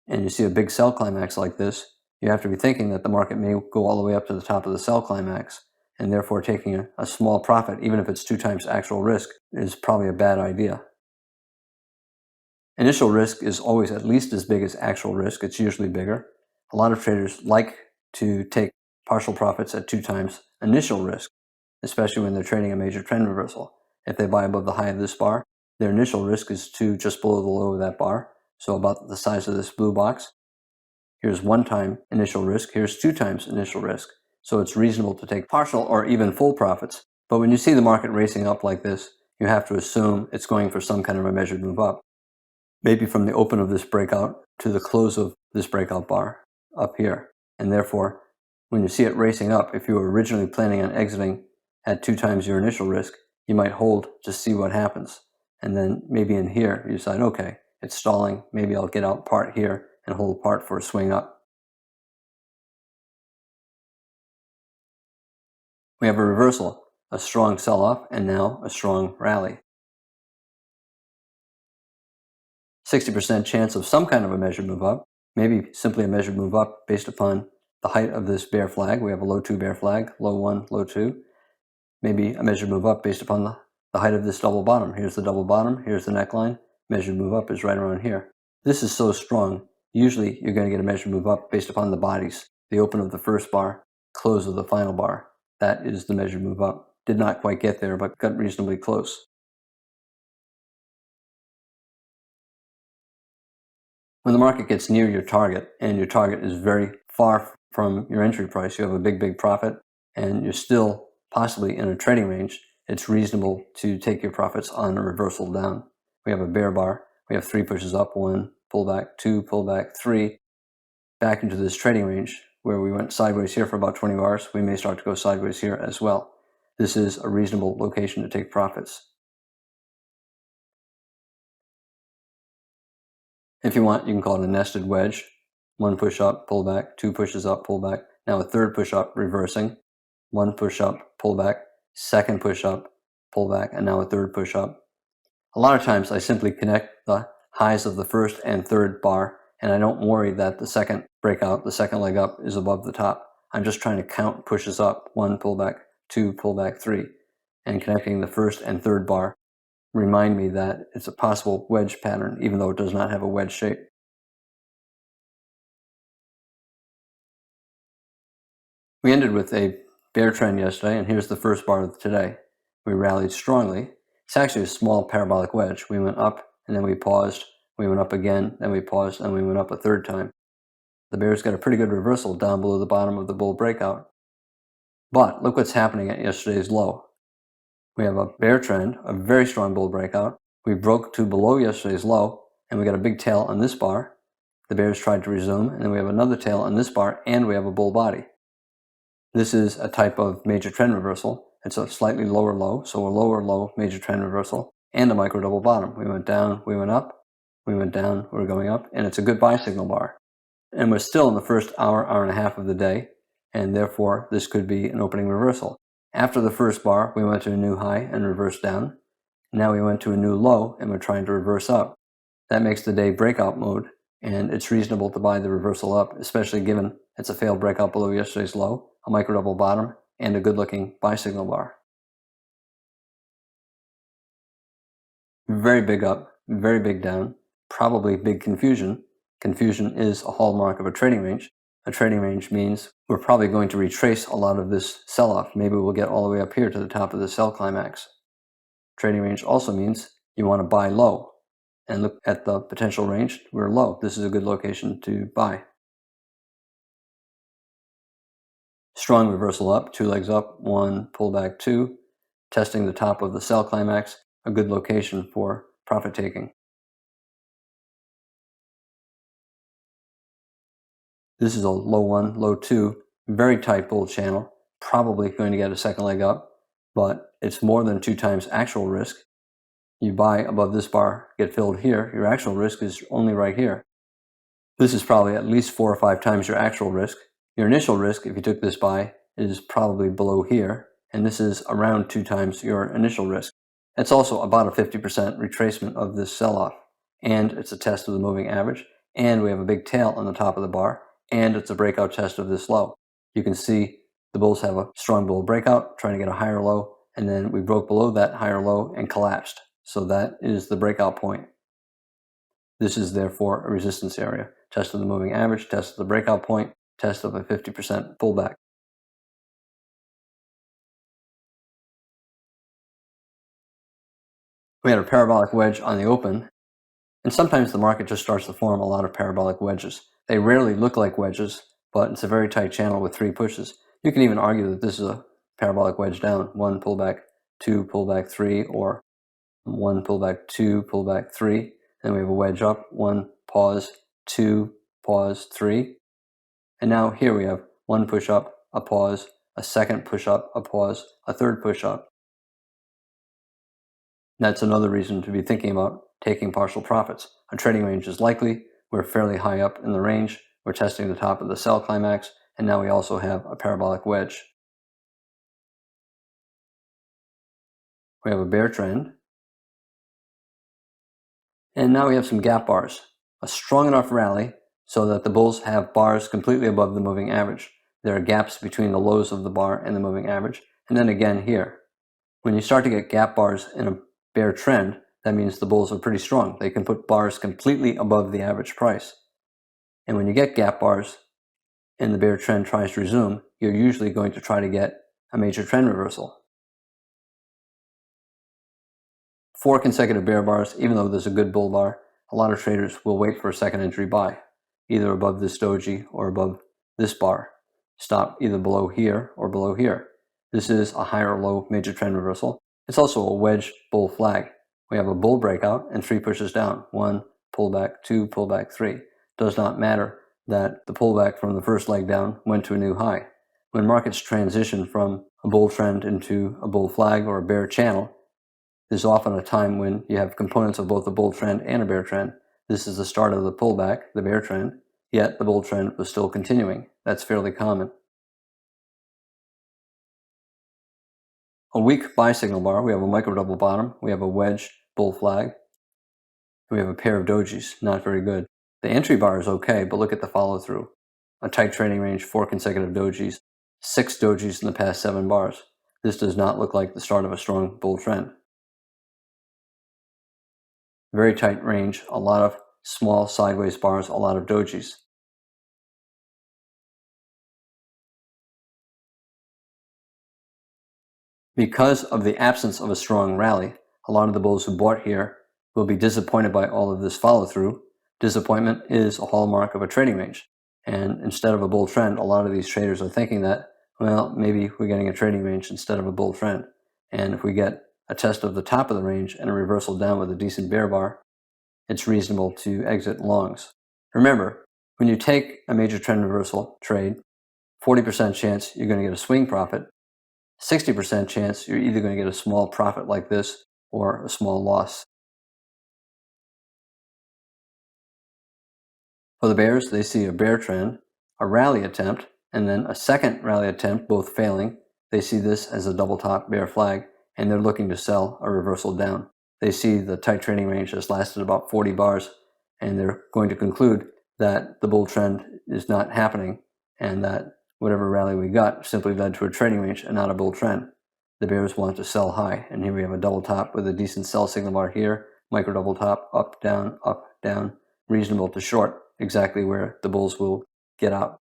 and you see a big sell climax like this, you have to be thinking that the market may go all the way up to the top of the sell climax, and therefore taking a small profit, even if it's 2 times actual risk, is probably a bad idea. Initial risk is always at least as big as actual risk. It's usually bigger. A lot of traders like to take partial profits at 2 times initial risk, especially when they're trading a major trend reversal. If they buy above the high of this bar, their initial risk is just below the low of that bar, so about the size of this blue box. Here's 1 time initial risk, here's 2 times initial risk. So it's reasonable to take partial or even full profits. But when you see the market racing up like this, you have to assume it's going for some kind of a measured move up. Maybe from the open of this breakout to the close of this breakout bar up here. And therefore, when you see it racing up, if you were originally planning on exiting at 2 times your initial risk, you might hold to see what happens. And then maybe in here, you decide, okay, it's stalling, maybe I'll get out part here and hold part for a swing up. We have a reversal, a strong sell-off, and now a strong rally. 60% chance of some kind of a measured move up, maybe simply a measured move up based upon the height of this bear flag. We have a low 2 bear flag, low 1, low 2. Maybe a measured move up based upon the height of this double bottom. Here's the double bottom, here's the neckline. Measured move up is right around here. This is so strong, usually you're going to get a measured move up based upon the bodies. The open of the first bar, close of the final bar. That is the measured move up. Did not quite get there, but got reasonably close. When the market gets near your target, and your target is very far from your entry price, you have a big profit, and you're still possibly in a trading range, it's reasonable to take your profits on a reversal down. We have a bear bar. We have 3 pushes up, 1, pullback, 2, pullback, 3, back into this trading range where we went sideways here for about 20 bars. We may start to go sideways here as well. This is a reasonable location to take profits. If you want, you can call it a nested wedge. 1 push up, pull back, 2 pushes up, pull back. Now a 3rd push up, reversing. 1 push up, pull back, 2nd push up, pull back, and now a 3rd push up. A lot of times I simply connect the highs of the 1st and 3rd bar, and I don't worry that the 2nd breakout, the 2nd leg up, is above the top. I'm just trying to count pushes up, 1 pullback, 2 pullback, 3, and connecting the 1st and 3rd bar remind me that it's a possible wedge pattern, even though it does not have a wedge shape. We ended with a bear trend yesterday, and here's the first bar of today. We rallied strongly. It's actually a small parabolic wedge. We went up, and then we paused. We went up again, then we paused, and we went up a 3rd time. The bears got a pretty good reversal down below the bottom of the bull breakout. But look what's happening at yesterday's low. We have a bear trend, a very strong bull breakout. We broke to below yesterday's low, and we got a big tail on this bar. The bears tried to resume, and then we have another tail on this bar, and we have a bull body. This is a type of major trend reversal. It's a slightly lower low, so a lower low major trend reversal, and a micro double bottom. We went down, we went up, we went down, we're going up, and it's a good buy signal bar. And we're still in the first hour and a half of the day, and therefore this could be an opening reversal. After the first bar, we went to a new high and reversed down. Now we went to a new low, and we're trying to reverse up. That makes the day breakout mode, and it's reasonable to buy the reversal up, especially given it's a failed breakout below yesterday's low, a micro double bottom, and a good-looking buy signal bar. Very big up, very big down, probably big confusion. Confusion is a hallmark of a trading range. A trading range means we're probably going to retrace a lot of this sell-off. Maybe we'll get all the way up here to the top of the sell climax. Trading range also means you want to buy low. And look at the potential range. We're low. This is a good location to buy. Strong reversal up, 2 legs up, 1, pullback 2, testing the top of the sell climax, a good location for profit taking. This is a low 1, low 2, very tight bull channel, probably going to get a 2nd leg up, but it's more than 2 times actual risk. You buy above this bar, get filled here, your actual risk is only right here. This is probably at least 4 or 5 times your actual risk. Your initial risk, if you took this buy, is probably below here. and this is around 2 times your initial risk. It's also about a 50% retracement of this sell-off, and it's a test of the moving average, and we have a big tail on the top of the bar, and it's a breakout test of this low. You can see the bulls have a strong bull breakout, trying to get a higher low, and then we broke below that higher low and collapsed. So that is the breakout point. This is therefore a resistance area. Test of the moving average, test of the breakout point, test of a 50% pullback. We had a parabolic wedge on the open, and sometimes the market just starts to form a lot of parabolic wedges. They rarely look like wedges, but it's a very tight channel with 3 pushes. You can even argue that this is a parabolic wedge down. 1 pullback, 2 pullback, 3, or 1 pullback, 2 pullback, 3. Then we have a wedge up, 1 pause, 2 pause, 3. And now here we have 1 push up, a pause, a second push up, a pause, a third push up. That's another reason to be thinking about taking partial profits. A trading range is likely. We're fairly high up in the range. We're testing the top of the sell climax, and now we also have a parabolic wedge. We have a bear trend. And now we have some gap bars. A strong enough rally so that the bulls have bars completely above the moving average. There are gaps between the lows of the bar and the moving average. And then again here. When you start to get gap bars in a bear trend, that means the bulls are pretty strong. They can put bars completely above the average price. And when you get gap bars and the bear trend tries to resume, you're usually going to try to get a major trend reversal. 4 consecutive bear bars, even though there's a good bull bar, a lot of traders will wait for a second entry buy, either above this doji or above this bar. Stop either below here or below here. This is a higher low major trend reversal. It's also a wedge bull flag. We have a bull breakout and 3 pushes down. 1 pullback, 2 pullback, 3. Does not matter that the pullback from the first leg down went to a new high. When markets transition from a bull trend into a bull flag or a bear channel, this is often a time when you have components of both a bull trend and a bear trend. This is the start of the pullback, the bear trend, yet the bull trend was still continuing. That's fairly common. A weak buy signal bar, we have a micro double bottom, we have a wedge bull flag, we have a pair of dojis, not very good. The entry bar is okay, but look at the follow through. A tight trading range, 4 consecutive dojis, 6 dojis in the past 7 bars. This does not look like the start of a strong bull trend. Very tight range, a lot of small sideways bars, a lot of dojis. Because of the absence of a strong rally, a lot of the bulls who bought here will be disappointed by all of this follow through. Disappointment is a hallmark of a trading range. And instead of a bull trend, a lot of these traders are thinking that, well, maybe we're getting a trading range instead of a bull trend. And if we get a test of the top of the range and a reversal down with a decent bear bar, it's reasonable to exit longs. Remember, when you take a major trend reversal trade, 40% chance you're going to get a swing profit, 60% chance you're either going to get a small profit like this or a small loss. For the bears, they see a bear trend, a rally attempt, and then a second rally attempt, both failing. They see this as a double top bear flag, and they're looking to sell a reversal down. They see the tight trading range has lasted about 40 bars, and they're going to conclude that the bull trend is not happening, and that whatever rally we got simply led to a trading range and not a bull trend. The bears want to sell high, and here we have a double top with a decent sell signal bar here, micro double top, up, down, reasonable to short, exactly where the bulls will get out.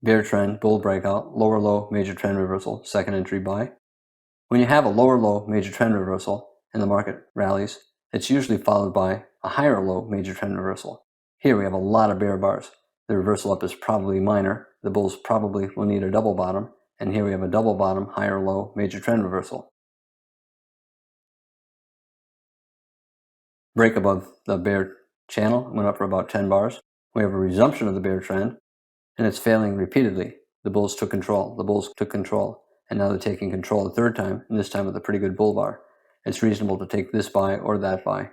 Bear trend, bull breakout, lower low, major trend reversal, second entry buy. When you have a lower low, major trend reversal and the market rallies, it's usually followed by a higher low, major trend reversal. Here we have a lot of bear bars. The reversal up is probably minor. The bulls probably will need a double bottom, and here we have a double bottom, higher low, major trend reversal. Break above the bear channel, went up for about 10 bars. We have a resumption of the bear trend, and it's failing repeatedly. The bulls took control, and now they're taking control a third time, and this time with a pretty good bull bar. It's reasonable to take this buy or that buy.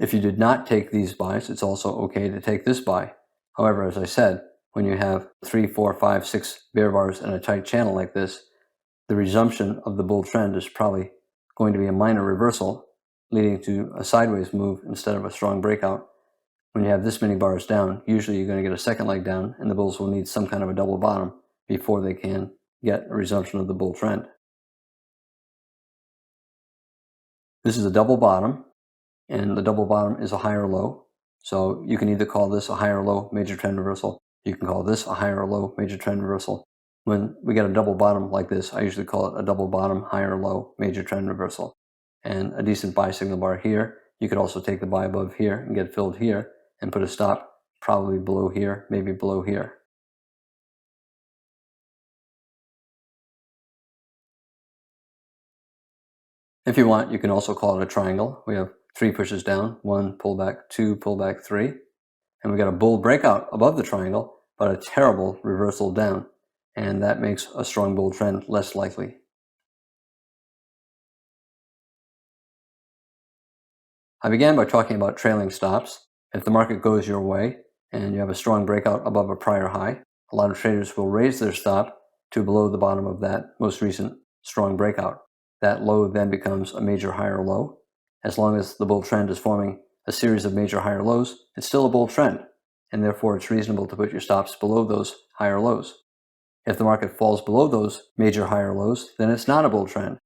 If you did not take these buys, it's also okay to take this buy. However, as I said, when you have 3, 4, 5, 6 bear bars in a tight channel like this, the resumption of the bull trend is probably going to be a minor reversal, leading to a sideways move instead of a strong breakout. When you have this many bars down, usually you're going to get a second leg down, and the bulls will need some kind of a double bottom before they can get a resumption of the bull trend. This is a double bottom, and the double bottom is a higher low. So you can either call this a higher low major trend reversal. You can call this a higher low major trend reversal. When we get a double bottom like this, I usually call it a double bottom, higher low major trend reversal. And a decent buy signal bar here. You could also take the buy above here and get filled here and put a stop probably below here, maybe below here. If you want, you can also call it a triangle. We have 3 pushes down, 1 pullback, 2 pullback, 3. And we got a bull breakout above the triangle, but a terrible reversal down. And that makes a strong bull trend less likely. I began by talking about trailing stops. If the market goes your way and you have a strong breakout above a prior high, a lot of traders will raise their stop to below the bottom of that most recent strong breakout. That low then becomes a major higher low. As long as the bull trend is forming a series of major higher lows, it's still a bull trend, and therefore it's reasonable to put your stops below those higher lows. If the market falls below those major higher lows, then it's not a bull trend.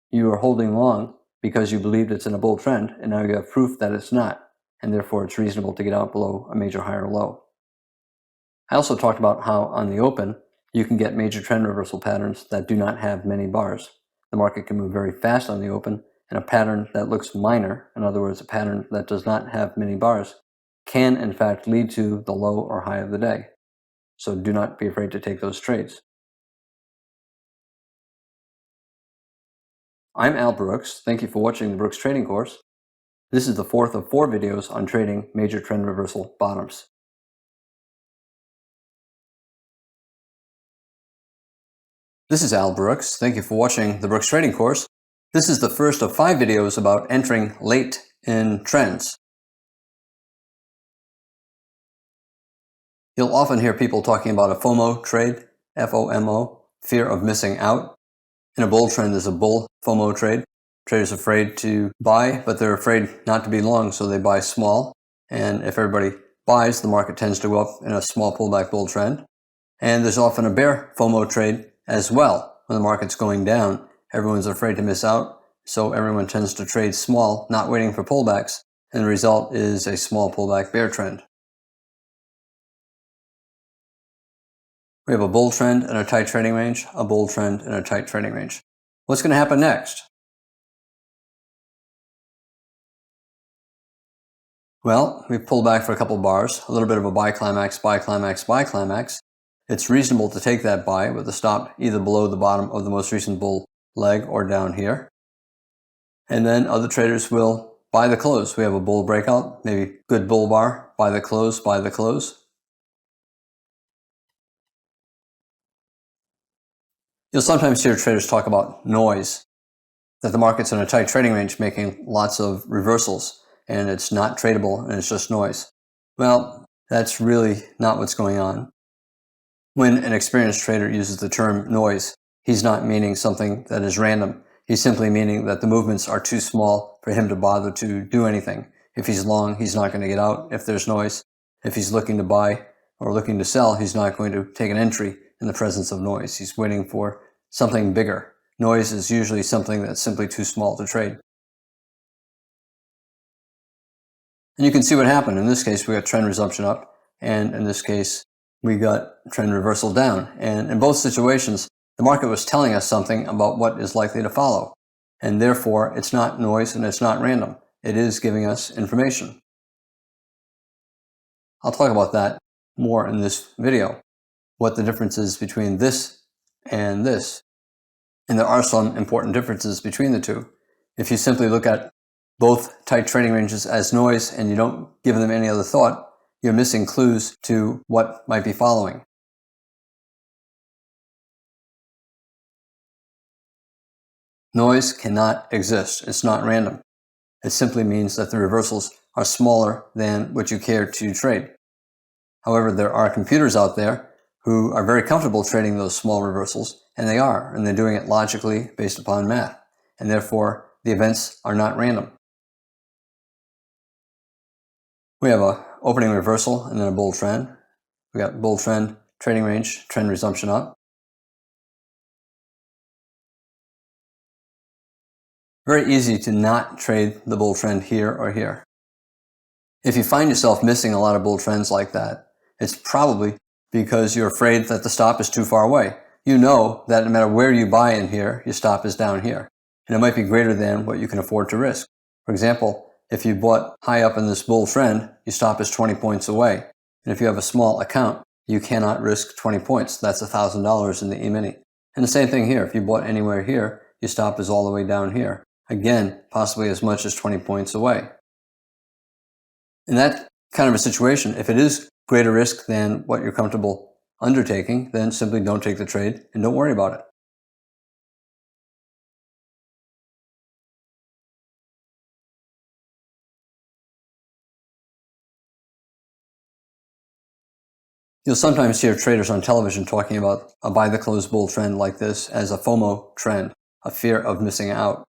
You are holding long because you believed it's in a bull trend, and now you have proof that it's not, and therefore it's reasonable to get out below a major higher low. I also talked about how on the open, you can get major trend reversal patterns that do not have many bars. The market can move very fast on the open, and a pattern that looks minor, in other words, a pattern that does not have many bars, can in fact lead to the low or high of the day. So do not be afraid to take those trades. I'm Al Brooks. Thank you for watching the Brooks Trading Course. This is the 4th of 4 videos on trading major trend reversal bottoms. This is Al Brooks. Thank you for watching the Brooks Trading Course. This is the first of 5 videos about entering late in trends. You'll often hear people talking about a FOMO trade, F-O-M-O, fear of missing out. In a bull trend, there's a bull FOMO trade. Traders are afraid to buy, but they're afraid not to be long, so they buy small. And if everybody buys, the market tends to go up in a small pullback bull trend. And there's often a bear FOMO trade as well. When the market's going down, everyone's afraid to miss out, so everyone tends to trade small, not waiting for pullbacks, and the result is a small pullback bear trend. We have a bull trend and a tight trading range, a bull trend and a tight trading range. What's going to happen next? Well, we've pulled back for a couple bars, a little bit of a buy climax, buy climax, buy climax. It's reasonable to take that buy with a stop either below the bottom of the most recent bull leg or down here. And then other traders will buy the close. We have a bull breakout, maybe good bull bar, buy the close, buy the close. You'll sometimes hear traders talk about noise, that the market's in a tight trading range making lots of reversals and it's not tradable and it's just noise. Well, that's really not what's going on. When an experienced trader uses the term noise, he's not meaning something that is random. He's simply meaning that the movements are too small for him to bother to do anything. If he's long, he's not going to get out if there's noise. If he's looking to buy or looking to sell, he's not going to take an entry in the presence of noise. He's waiting for something bigger. Noise is usually something that's simply too small to trade. And you can see what happened. In this case, we got trend resumption up, and in this case, we got trend reversal down. And in both situations, the market was telling us something about what is likely to follow. And therefore, it's not noise and it's not random. It is giving us information. I'll talk about that more in this video, what the difference is between this and this. And there are some important differences between the two. If you simply look at both tight trading ranges as noise and you don't give them any other thought, you're missing clues to what might be following. Noise cannot exist. It's not random. It simply means that the reversals are smaller than what you care to trade. However, there are computers out there who are very comfortable trading those small reversals, and they're doing it logically based upon math, and therefore the events are not random. We have an opening reversal and then a bull trend. We got bull trend, trading range, trend resumption up. Very easy to not trade the bull trend here or here. If you find yourself missing a lot of bull trends like that, it's probably because you're afraid that the stop is too far away. You know that no matter where you buy in here, your stop is down here, and it might be greater than what you can afford to risk. For example, if you bought high up in this bull trend, your stop is 20 points away. And if you have a small account, you cannot risk 20 points. That's $1,000 in the E-mini. And the same thing here. If you bought anywhere here, your stop is all the way down here. Again, possibly as much as 20 points away. In that kind of a situation, if it is greater risk than what you're comfortable undertaking, then simply don't take the trade and don't worry about it. You'll sometimes hear traders on television talking about a buy the close bull trend like this as a FOMO trend, a fear of missing out.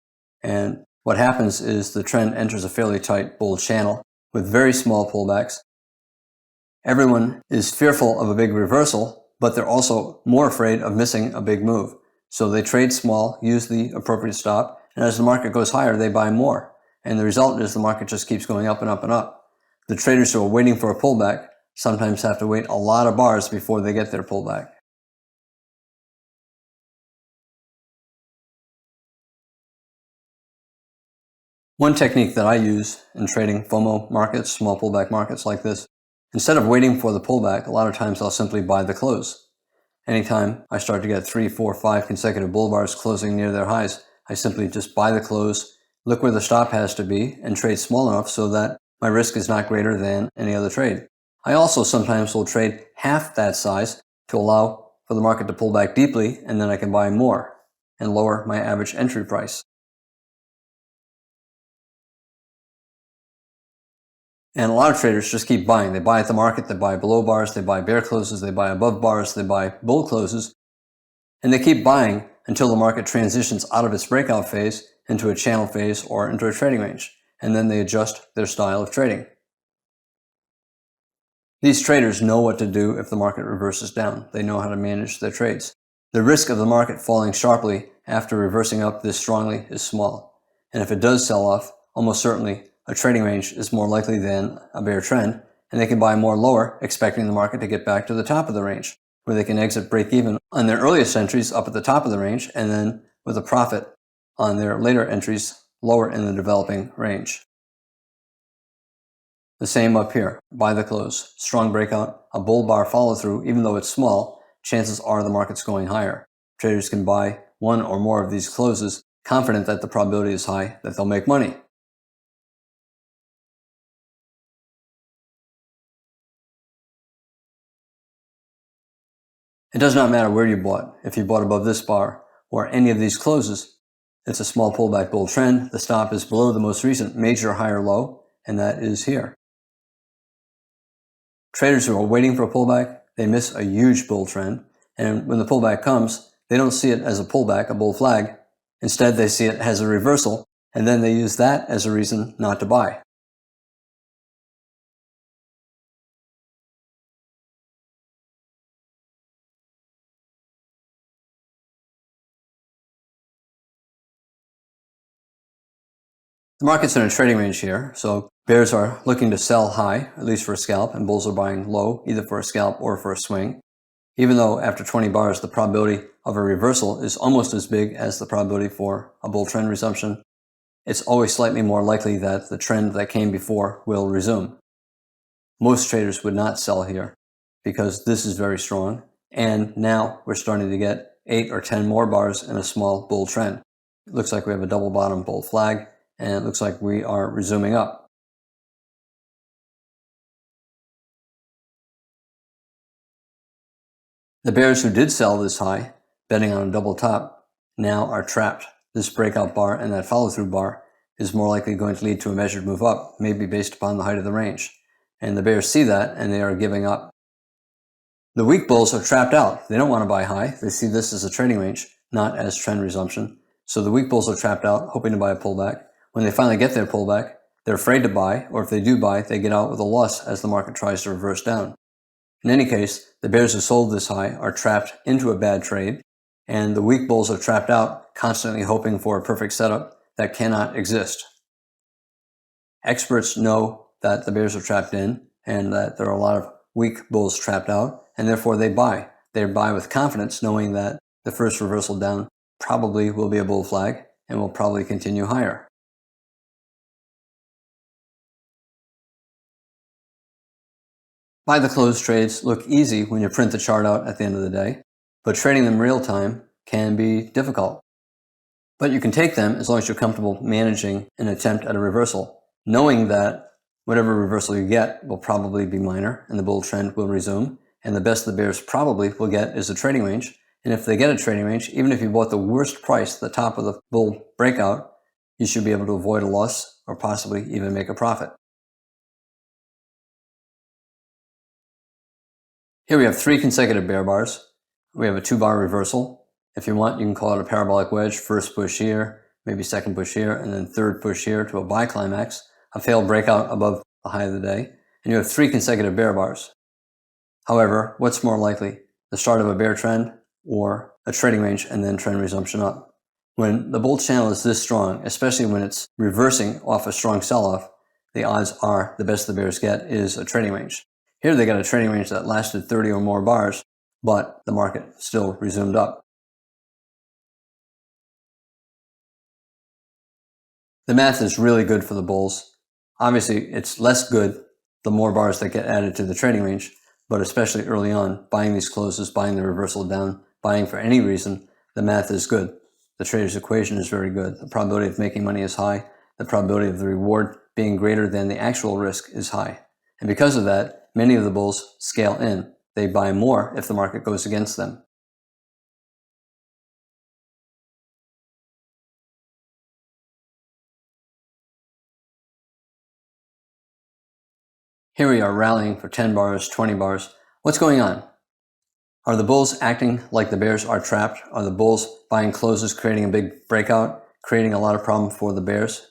And what happens is the trend enters a fairly tight bull channel with very small pullbacks. Everyone is fearful of a big reversal, but they're also more afraid of missing a big move. So they trade small, use the appropriate stop, and as the market goes higher, they buy more. And the result is the market just keeps going up and up and up. The traders who are waiting for a pullback sometimes have to wait a lot of bars before they get their pullback. One technique that I use in trading FOMO markets, small pullback markets like this, instead of waiting for the pullback, a lot of times I'll simply buy the close. Anytime I start to get 3, 4, 5 consecutive bull bars closing near their highs, I simply just buy the close, look where the stop has to be, and trade small enough so that my risk is not greater than any other trade. I also sometimes will trade half that size to allow for the market to pull back deeply, and then I can buy more and lower my average entry price. And a lot of traders just keep buying. They buy at the market, they buy below bars, they buy bear closes, they buy above bars, they buy bull closes, and they keep buying until the market transitions out of its breakout phase into a channel phase or into a trading range, and then they adjust their style of trading. These traders know what to do if the market reverses down. They know how to manage their trades. The risk of the market falling sharply after reversing up this strongly is small. And if it does sell off, almost certainly a trading range is more likely than a bear trend, and they can buy more lower, expecting the market to get back to the top of the range, where they can exit break even on their earliest entries up at the top of the range, and then with a profit on their later entries lower in the developing range. The same up here, buy the close, strong breakout, a bull bar follow through, even though it's small, chances are the market's going higher. Traders can buy one or more of these closes, confident that the probability is high that they'll make money. It does not matter where you bought. If you bought above this bar or any of these closes, it's a small pullback bull trend. The stop is below the most recent major higher low, and that is here. Traders who are waiting for a pullback, they miss a huge bull trend, and when the pullback comes, they don't see it as a pullback, a bull flag. Instead, they see it as a reversal, and then they use that as a reason not to buy. The market's in a trading range here, so bears are looking to sell high, at least for a scalp, and bulls are buying low, either for a scalp or for a swing. Even though after 20 bars, the probability of a reversal is almost as big as the probability for a bull trend resumption, it's always slightly more likely that the trend that came before will resume. Most traders would not sell here because this is very strong, and now we're starting to get 8 or 10 more bars in a small bull trend. It looks like we have a double bottom bull flag, and it looks like we are resuming up. The bears who did sell this high, betting on a double top, now are trapped. This breakout bar and that follow-through bar is more likely going to lead to a measured move up, maybe based upon the height of the range. And the bears see that and they are giving up. The weak bulls are trapped out. They don't want to buy high. They see this as a trading range, not as trend resumption. So the weak bulls are trapped out, hoping to buy a pullback. When they finally get their pullback, they're afraid to buy, or if they do buy, they get out with a loss as the market tries to reverse down. In any case, the bears who sold this high are trapped into a bad trade, and the weak bulls are trapped out, constantly hoping for a perfect setup that cannot exist. Experts know that the bears are trapped in and that there are a lot of weak bulls trapped out, and therefore they buy. They buy with confidence, knowing that the first reversal down probably will be a bull flag and will probably continue higher. Buy the close trades look easy when you print the chart out at the end of the day, but trading them real time can be difficult. But you can take them as long as you're comfortable managing an attempt at a reversal, knowing that whatever reversal you get will probably be minor and the bull trend will resume, and the best the bears probably will get is a trading range. And if they get a trading range, even if you bought the worst price, the top of the bull breakout, you should be able to avoid a loss or possibly even make a profit. Here we have 3 consecutive bear bars. We have a 2-bar reversal. If you want, you can call it a parabolic wedge. First push here, maybe second push here, and then third push here to a buy climax, a failed breakout above the high of the day, and you have 3 consecutive bear bars. However, what's more likely, the start of a bear trend or a trading range and then trend resumption up? When the bull channel is this strong, especially when it's reversing off a strong sell-off, the odds are the best the bears get is a trading range. Here they got a trading range that lasted 30 or more bars, but the market still resumed up. The math is really good for the bulls. Obviously, it's less good the more bars that get added to the trading range, but especially early on, buying these closes, buying the reversal down, buying for any reason, the math is good. The trader's equation is very good. The probability of making money is high. The probability of the reward being greater than the actual risk is high. And because of that, many of the bulls scale in. They buy more if the market goes against them. Here we are rallying for 10 bars, 20 bars. What's going on? Are the bulls acting like the bears are trapped? Are the bulls buying closes, creating a big breakout, creating a lot of problem for the bears?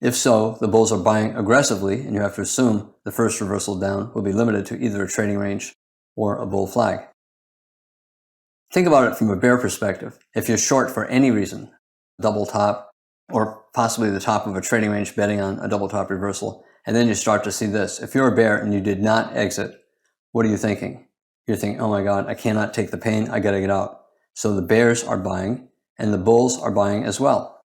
If so, the bulls are buying aggressively, and you have to assume the first reversal down will be limited to either a trading range or a bull flag. Think about it from a bear perspective. If you're short for any reason, double top, or possibly the top of a trading range betting on a double top reversal, and then you start to see this. If you're a bear and you did not exit, what are you thinking? You're thinking, oh my God, I cannot take the pain, I gotta get out. So the bears are buying, and the bulls are buying as well.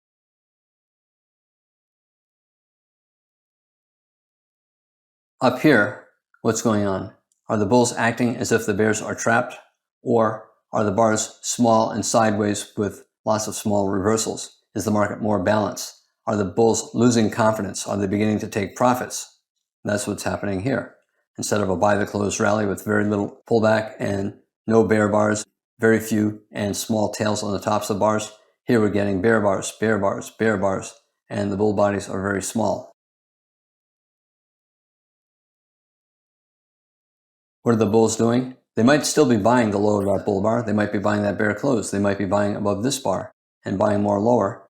Up here, what's going on? Are the bulls acting as if the bears are trapped, or are the bars small and sideways with lots of small reversals? Is the market more balanced? Are the bulls losing confidence? Are they beginning to take profits? That's what's happening here. Instead of a buy the close rally with very little pullback and no bear bars, very few and small tails on the tops of bars, here we're getting bear bars, bear bars, bear bars, and the bull bodies are very small. What are the bulls doing? They might still be buying the low of that bull bar. They might be buying that bear close. They might be buying above this bar and buying more lower.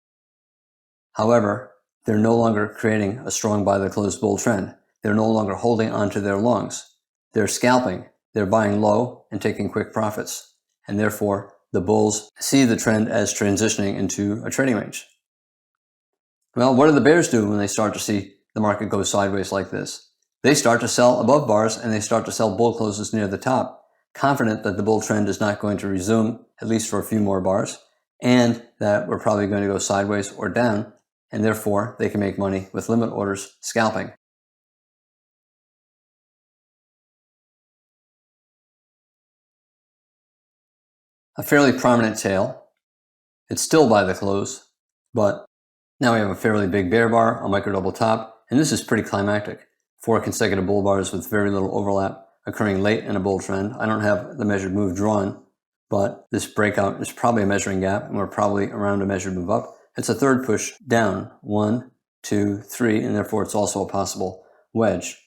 However, they're no longer creating a strong buy the close bull trend. They're no longer holding onto their longs. They're scalping. They're buying low and taking quick profits. And therefore, the bulls see the trend as transitioning into a trading range. Well, what do the bears do when they start to see the market go sideways like this? They start to sell above bars and they start to sell bull closes near the top, confident that the bull trend is not going to resume, at least for a few more bars, and that we're probably going to go sideways or down, and therefore they can make money with limit orders scalping. A fairly prominent tail. It's still by the close, but now we have a fairly big bear bar, a micro double top, and this is pretty climactic. 4 consecutive bull bars with very little overlap occurring late in a bull trend. I don't have the measured move drawn, but this breakout is probably a measuring gap, and we're probably around a measured move up. It's a third push down, 1, 2, 3, and therefore it's also a possible wedge.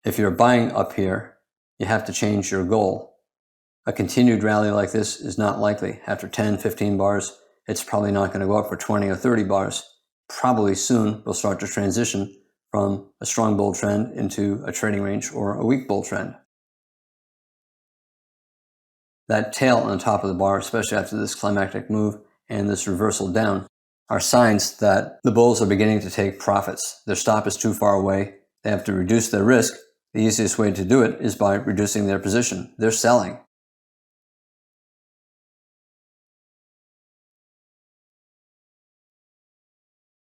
If you're buying up here, you have to change your goal. A continued rally like this is not likely. After 10, 15 bars, it's probably not going to go up for 20 or 30 bars. Probably soon we'll start to transition from a strong bull trend into a trading range or a weak bull trend. That tail on the top of the bar, especially after this climactic move and this reversal down, are signs that the bulls are beginning to take profits. Their stop is too far away. They have to reduce their risk. The easiest way to do it is by reducing their position. They're selling.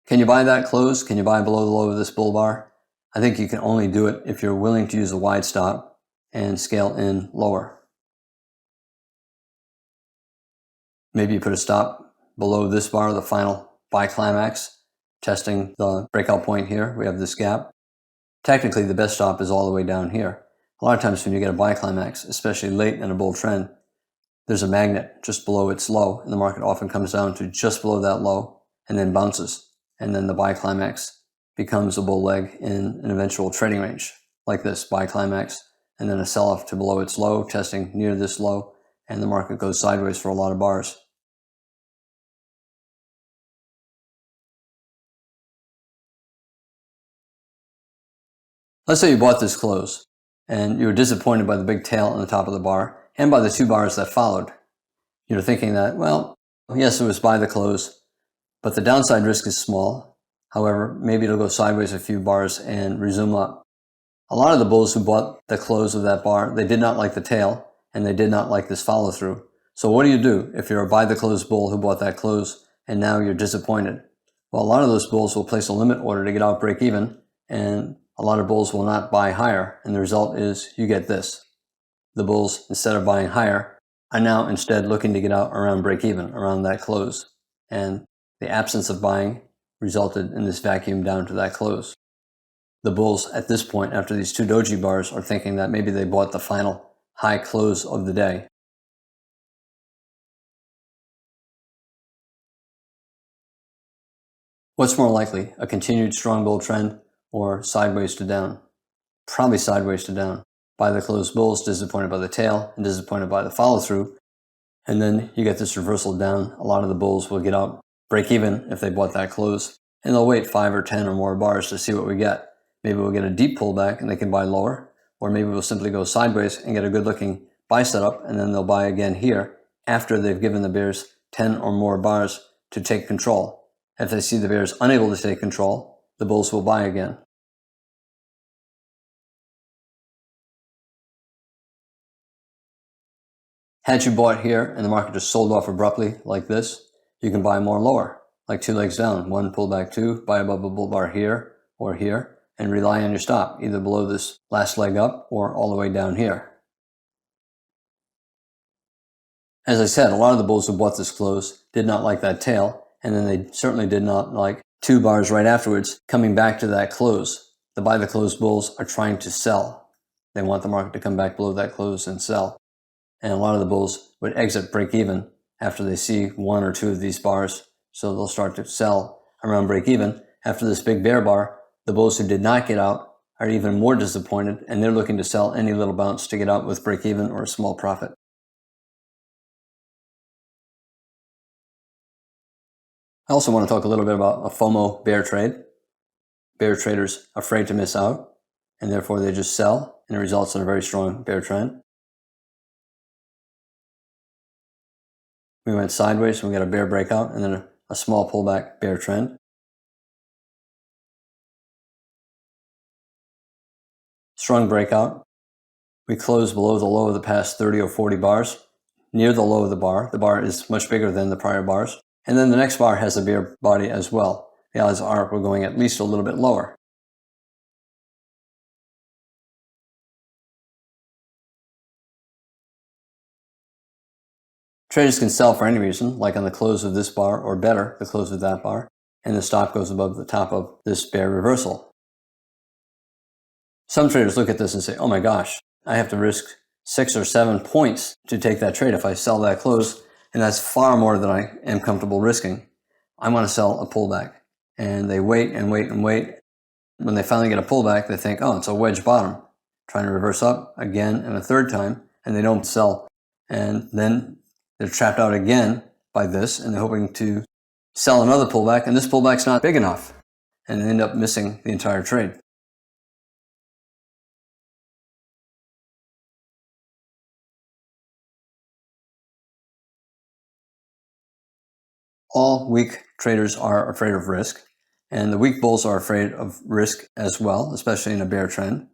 Can you buy that close? Can you buy below the low of this bull bar? I think you can only do it if you're willing to use a wide stop and scale in lower. Maybe you put a stop below this bar, the final buy climax, testing the breakout point here. We have this gap. Technically, the best stop is all the way down here. A lot of times when you get a buy climax, especially late in a bull trend, there's a magnet just below its low, and the market often comes down to just below that low and then bounces. And then the buy climax becomes a bull leg in an eventual trading range, like this buy climax, and then a sell-off to below its low, testing near this low, and the market goes sideways for a lot of bars. Let's say you bought this close, and you were disappointed by the big tail on the top of the bar, and by the 2 bars that followed. You're thinking that, well, yes, it was by the close, but the downside risk is small. However, maybe it'll go sideways a few bars and resume up. A lot of the bulls who bought the close of that bar, they did not like the tail, and they did not like this follow through. So what do you do if you're a buy the close bull who bought that close, and now you're disappointed? Well, a lot of those bulls will place a limit order to get out break even, and a lot of bulls will not buy higher, and the result is you get this. The bulls, instead of buying higher, are now instead looking to get out around break even, around that close. And the absence of buying resulted in this vacuum down to that close. The bulls at this point, after these 2 doji bars, are thinking that maybe they bought the final high close of the day. What's more likely, a continued strong bull trend or sideways to down? Probably sideways to down. Buy the close bulls, disappointed by the tail and disappointed by the follow through. And then you get this reversal down. A lot of the bulls will get out break even if they bought that close, and they'll wait 5 or 10 or more bars to see what we get. Maybe we'll get a deep pullback and they can buy lower, or maybe we'll simply go sideways and get a good looking buy setup, and then they'll buy again here after they've given the bears 10 or more bars to take control. If they see the bears unable to take control, the bulls will buy again. Had you bought here and the market just sold off abruptly like this, you can buy more lower, like 2 legs down, 1 pullback 2, buy above a bull bar here or here, and rely on your stop, either below this last leg up or all the way down here. As I said, a lot of the bulls who bought this close did not like that tail, and then they certainly did not like 2 bars right afterwards coming back to that close. The buy the close bulls are trying to sell. They want the market to come back below that close and sell. And a lot of the bulls would exit break even after they see 1 or 2 of these bars. So they'll start to sell around break even. After this big bear bar, the bulls who did not get out are even more disappointed, and they're looking to sell any little bounce to get out with break even or a small profit. I also want to talk a little bit about a FOMO bear trade. Bear traders afraid to miss out, and therefore they just sell, and it results in a very strong bear trend. We went sideways, and we got a bear breakout, and then a small pullback bear trend. Strong breakout. We closed below the low of the past 30 or 40 bars, near the low of the bar. The bar is much bigger than the prior bars. And then the next bar has a bear body as well. The odds are we're going at least a little bit lower. Traders can sell for any reason, like on the close of this bar or better, the close of that bar, and the stop goes above the top of this bear reversal. Some traders look at this and say, oh my gosh, I have to risk 6 or 7 points to take that trade if I sell that close, and that's far more than I am comfortable risking. I want to sell a pullback. And they wait and wait and wait. When they finally get a pullback, they think, oh, it's a wedge bottom. Trying to reverse up again and a third time, and they don't sell. And then they're trapped out again by this, and they're hoping to sell another pullback, and this pullback's not big enough. And they end up missing the entire trade. All weak traders are afraid of risk, and the weak bulls are afraid of risk as well, especially in a bear trend.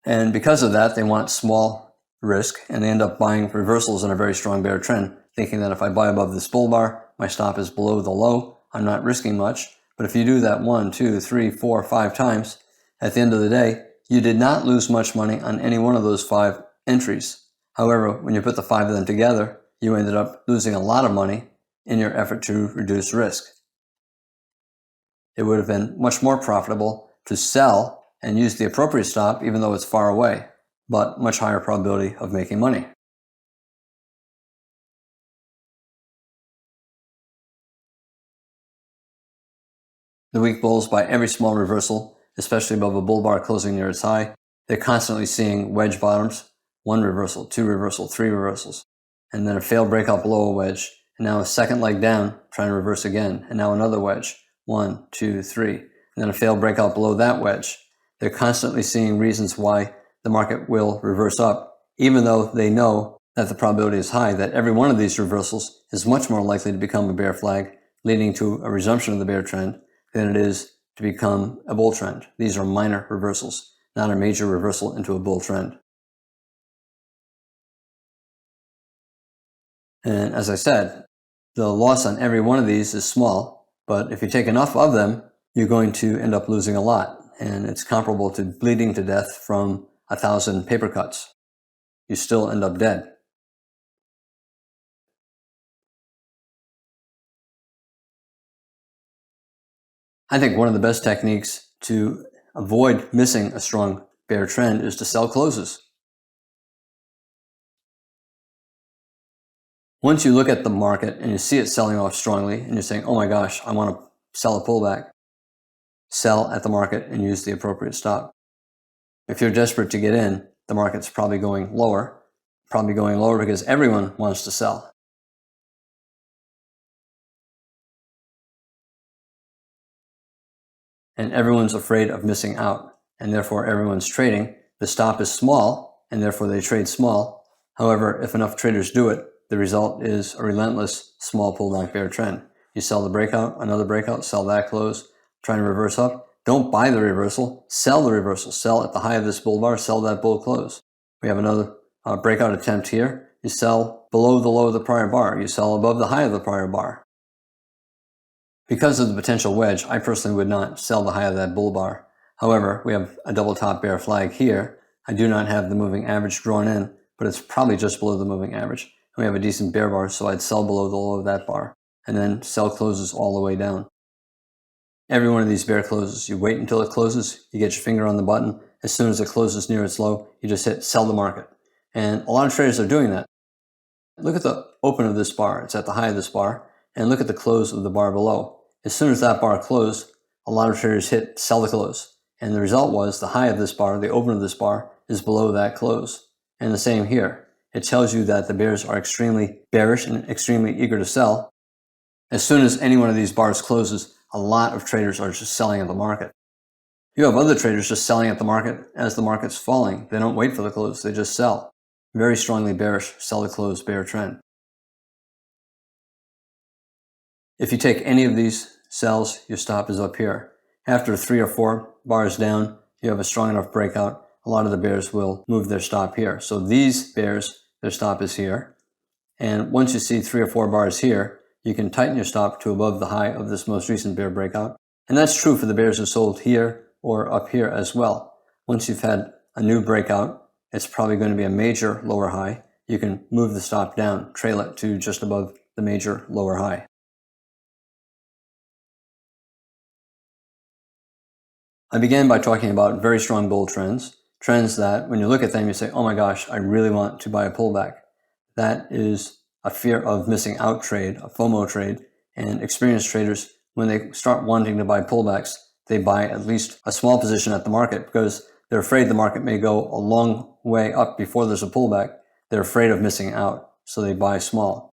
And because of that, they want small risk, and they end up buying reversals in a very strong bear trend, thinking that if I buy above this bull bar, my stop is below the low, I'm not risking much. But if you do that 1, 2, 3, 4, 5 times, at the end of the day, you did not lose much money on any one of those 5 entries. However, when you put the 5 of them together, you ended up losing a lot of money in your effort to reduce risk. It would have been much more profitable to sell and use the appropriate stop, even though it's far away, but much higher probability of making money. The weak bulls buy every small reversal, especially above a bull bar closing near its high. They're constantly seeing wedge bottoms, 1 reversal, 2 reversal, 3 reversals, and then a failed breakout below a wedge, and now a second leg down, trying to reverse again, and now another wedge, 1, 2, 3, and then a failed breakout below that wedge. They're constantly seeing reasons why the market will reverse up, even though they know that the probability is high that every one of these reversals is much more likely to become a bear flag, leading to a resumption of the bear trend, than it is to become a bull trend. These are minor reversals, not a major reversal into a bull trend. And as I said, the loss on every one of these is small, but if you take enough of them, you're going to end up losing a lot. And it's comparable to bleeding to death from 1,000 paper cuts. You still end up dead. I think one of the best techniques to avoid missing a strong bear trend is to sell closes. Once you look at the market and you see it selling off strongly and you're saying, oh my gosh, I want to sell a pullback, sell at the market and use the appropriate stop. If you're desperate to get in, the market's probably going lower because everyone wants to sell. And everyone's afraid of missing out, and therefore everyone's trading. The stop is small, and therefore they trade small. However, if enough traders do it, the result is a relentless small pullback bear trend. You sell the breakout, another breakout, sell that close, trying to reverse up. Don't buy the reversal, sell the reversal. Sell at the high of this bull bar, sell that bull close. We have another breakout attempt here. You sell below the low of the prior bar. You sell above the high of the prior bar. Because of the potential wedge, I personally would not sell the high of that bull bar. However, we have a double top bear flag here. I do not have the moving average drawn in, but it's probably just below the moving average. And we have a decent bear bar, so I'd sell below the low of that bar, and then sell closes all the way down. Every one of these bear closes, you wait until it closes, you get your finger on the button. As soon as it closes near its low, you just hit sell the market. And a lot of traders are doing that. Look at the open of this bar. It's at the high of this bar, and look at the close of the bar below. As soon as that bar closed, a lot of traders hit sell the close. And the result was the high of this bar, the open of this bar, is below that close. And the same here. It tells you that the bears are extremely bearish and extremely eager to sell. As soon as any one of these bars closes, a lot of traders are just selling at the market. You have other traders just selling at the market as the market's falling. They don't wait for the close, they just sell. Very strongly bearish, sell the close bear trend. If you take any of these sells, your stop is up here. After 3 or 4 bars down, you have a strong enough breakout. A lot of the bears will move their stop here. So these bears, their stop is here. And once you see 3 or 4 bars here, you can tighten your stop to above the high of this most recent bear breakout. And that's true for the bears who sold here or up here as well. Once you've had a new breakout, it's probably going to be a major lower high. You can move the stop down, trail it to just above the major lower high. I began by talking about very strong bull trends, trends that when you look at them, you say, oh my gosh, I really want to buy a pullback. That is a fear of missing out trade, a FOMO trade, And experienced traders, when they start wanting to buy pullbacks, they buy at least a small position at the market because they're afraid the market may go a long way up before there's a pullback. They're afraid of missing out, so they buy small.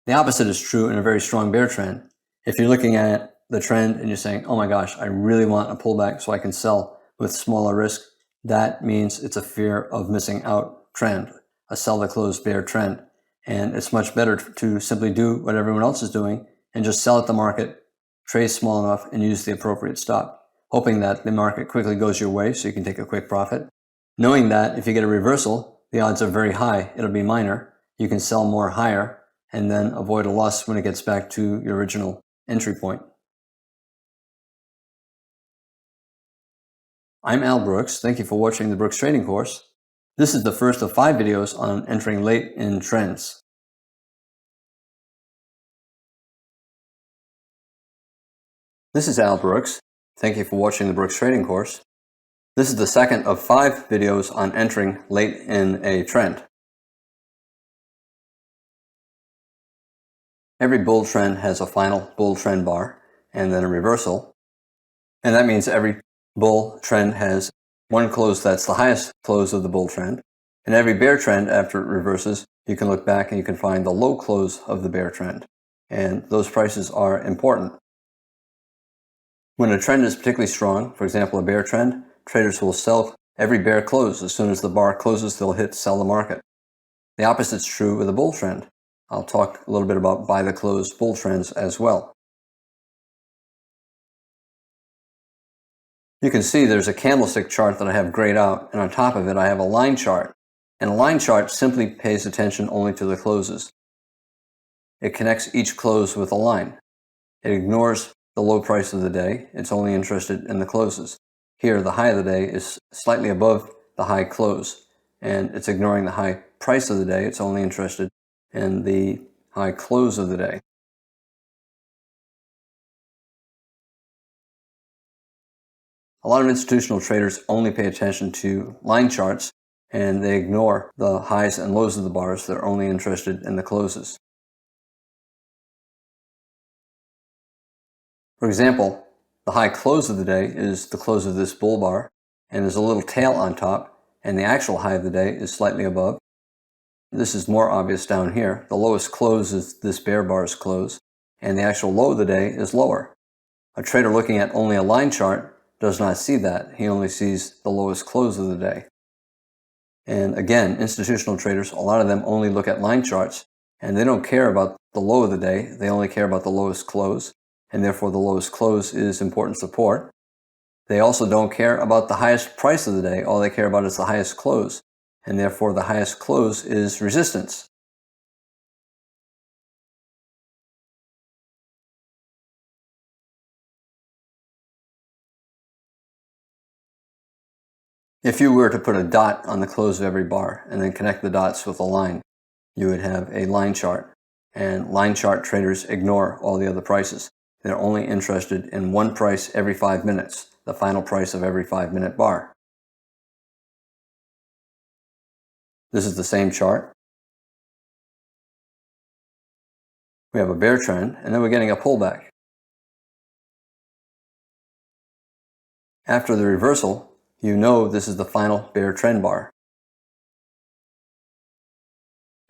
The opposite is true in a very strong bear trend. If you're looking at the trend and you're saying, oh my gosh, I really want a pullback so I can sell with smaller risk, that means it's a fear of missing out trend, a sell the close bear trend. And it's much better to simply do what everyone else is doing and just sell at the market, trade small enough, and use the appropriate stop, hoping that the market quickly goes your way so you can take a quick profit. Knowing that if you get a reversal, the odds are very high, it'll be minor, you can sell more higher and then avoid a loss when it gets back to your original entry point. I'm Al Brooks. Thank you for watching the Brooks Trading Course. This is the first of 5 videos on entering late in trends. This is Al Brooks. Thank you for watching the Brooks Trading Course. This is the second of 5 videos on entering late in a trend. Every bull trend has a final bull trend bar and then a reversal. And that means every bull trend has one close that's the highest close of the bull trend. And every bear trend, after it reverses, you can look back and you can find the low close of the bear trend. And those prices are important. When a trend is particularly strong, for example, a bear trend, traders will sell every bear close. As soon as the bar closes, they'll hit sell the market. The opposite is true with a bull trend. I'll talk a little bit about buy the close bull trends as well. You can see there's a candlestick chart that I have grayed out, and on top of it I have a line chart. And a line chart simply pays attention only to the closes. It connects each close with a line. It ignores the low price of the day. It's only interested in the closes. Here, the high of the day is slightly above the high close, and it's ignoring the high price of the day. It's only interested in the high close of the day. A lot of institutional traders only pay attention to line charts, and they ignore the highs and lows of the bars. They're only interested in the closes. For example, the high close of the day is the close of this bull bar, and there's a little tail on top, and the actual high of the day is slightly above. This is more obvious down here. The lowest close is this bear bar's close, and the actual low of the day is lower. A trader looking at only a line chart does not see that. He only sees the lowest close of the day. And again, institutional traders, a lot of them only look at line charts, and they don't care about the low of the day. They only care about the lowest close, and therefore the lowest close is important support. They also don't care about the highest price of the day. All they care about is the highest close, and therefore the highest close is resistance. If you were to put a dot on the close of every bar and then connect the dots with a line, you would have a line chart. And line chart traders ignore all the other prices. They're only interested in one price every 5 minutes, the final price of every 5-minute bar. This is the same chart. We have a bear trend, and then we're getting a pullback. After the reversal, you know this is the final bear trend bar.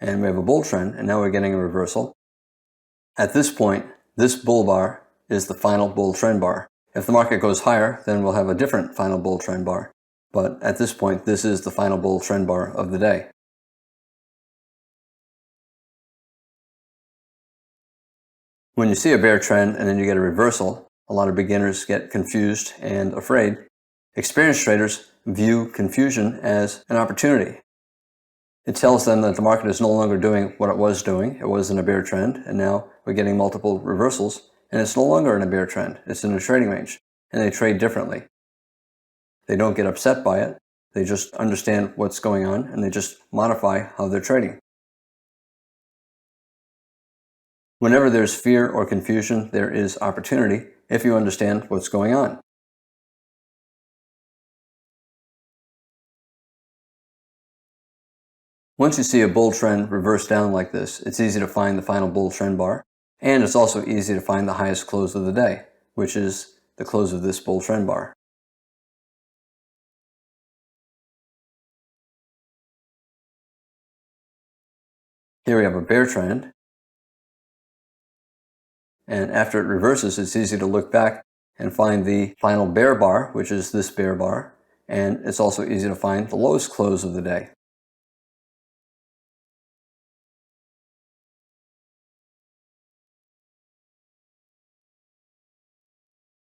And we have a bull trend, and now we're getting a reversal. At this point, this bull bar is the final bull trend bar. If the market goes higher, then we'll have a different final bull trend bar. But at this point, this is the final bull trend bar of the day. When you see a bear trend and then you get a reversal, a lot of beginners get confused and afraid. Experienced traders view confusion as an opportunity. It tells them that the market is no longer doing what it was doing. It was in a bear trend, and now we're getting multiple reversals, and it's no longer in a bear trend. It's in a trading range, and they trade differently. They don't get upset by it. They just understand what's going on, and they just modify how they're trading. Whenever there's fear or confusion, there is opportunity if you understand what's going on. Once you see a bull trend reverse down like this, it's easy to find the final bull trend bar. And it's also easy to find the highest close of the day, which is the close of this bull trend bar. Here we have a bear trend, and after it reverses, it's easy to look back and find the final bear bar, which is this bear bar, and it's also easy to find the lowest close of the day.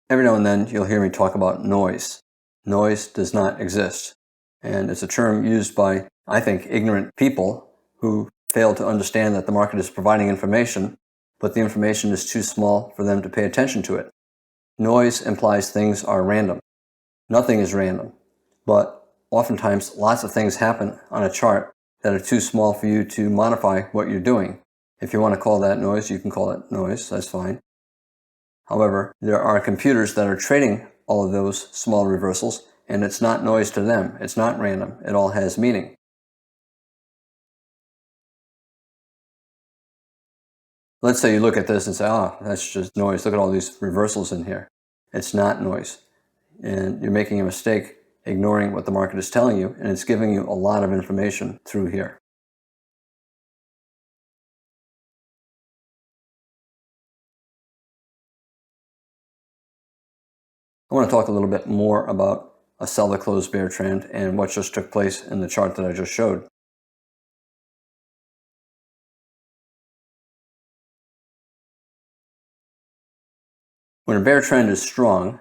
Every now and then you'll hear me talk about noise. Noise does not exist, and it's a term used by, I think, ignorant people who fail to understand that the market is providing information, but the information is too small for them to pay attention to it. Noise implies things are random. Nothing is random, but oftentimes lots of things happen on a chart that are too small for you to modify what you're doing. If you want to call that noise, you can call it noise, that's fine. However, there are computers that are trading all of those small reversals, and it's not noise to them. It's not random. It all has meaning. Let's say you look at this and say, oh, that's just noise. Look at all these reversals in here. It's not noise. And you're making a mistake ignoring what the market is telling you, and it's giving you a lot of information through here. I want to talk a little bit more about a sell the close bear trend and what just took place in the chart that I just showed. When a bear trend is strong,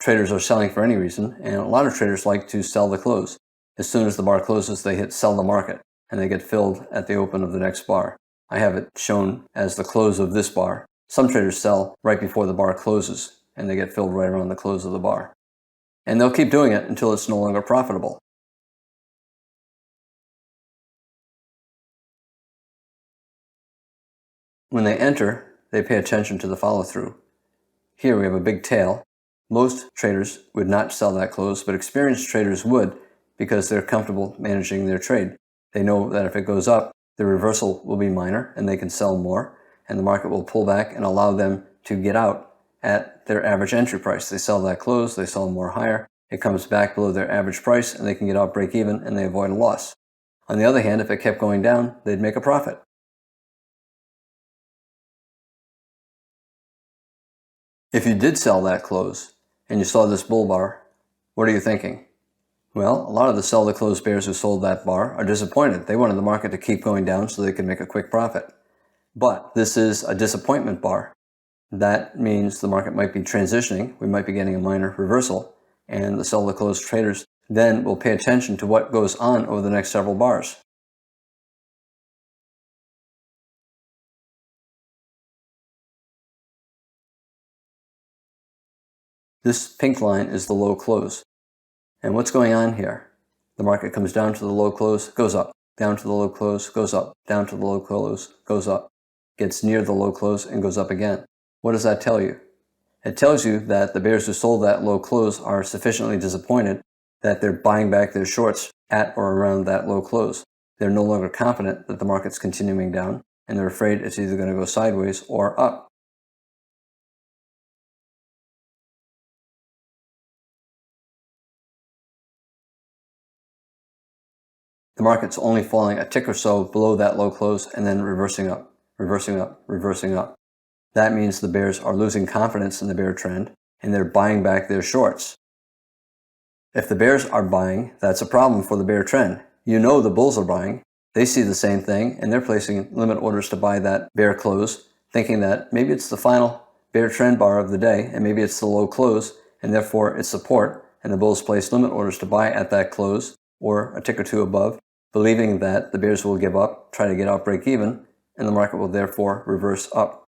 traders are selling for any reason, and a lot of traders like to sell the close. As soon as the bar closes, they hit sell the market, and they get filled at the open of the next bar. I have it shown as the close of this bar. Some traders sell right before the bar closes, and they get filled right around the close of the bar. And they'll keep doing it until it's no longer profitable. When they enter, they pay attention to the follow-through. Here we have a big tail. Most traders would not sell that close, but experienced traders would because they're comfortable managing their trade. They know that if it goes up, the reversal will be minor and they can sell more, and the market will pull back and allow them to get out at their average entry price. They sell that close, they sell more higher, it comes back below their average price, and they can get out break even and they avoid a loss. On the other hand, if it kept going down, they'd make a profit. If you did sell that close and you saw this bull bar, what are you thinking? Well, a lot of the sell the close bears who sold that bar are disappointed. They wanted the market to keep going down so they could make a quick profit. But this is a disappointment bar. That means the market might be transitioning. We might be getting a minor reversal, and the sell the close traders then will pay attention to what goes on over the next several bars. This pink line is the low close. And what's going on here? The market comes down to the low close, goes up, down to the low close, goes up, down to the low close, goes up, gets near the low close and goes up again. What does that tell you? It tells you that the bears who sold that low close are sufficiently disappointed that they're buying back their shorts at or around that low close. They're no longer confident that the market's continuing down, and they're afraid it's either going to go sideways or up. The market's only falling a tick or so below that low close and then reversing up, reversing up, reversing up. That means the bears are losing confidence in the bear trend and they're buying back their shorts. If the bears are buying, that's a problem for the bear trend. You know the bulls are buying. They see the same thing and they're placing limit orders to buy that bear close, thinking that maybe it's the final bear trend bar of the day and maybe it's the low close and therefore it's support, and the bulls place limit orders to buy at that close or a tick or two above, believing that the bears will give up, try to get out break even, and the market will therefore reverse up.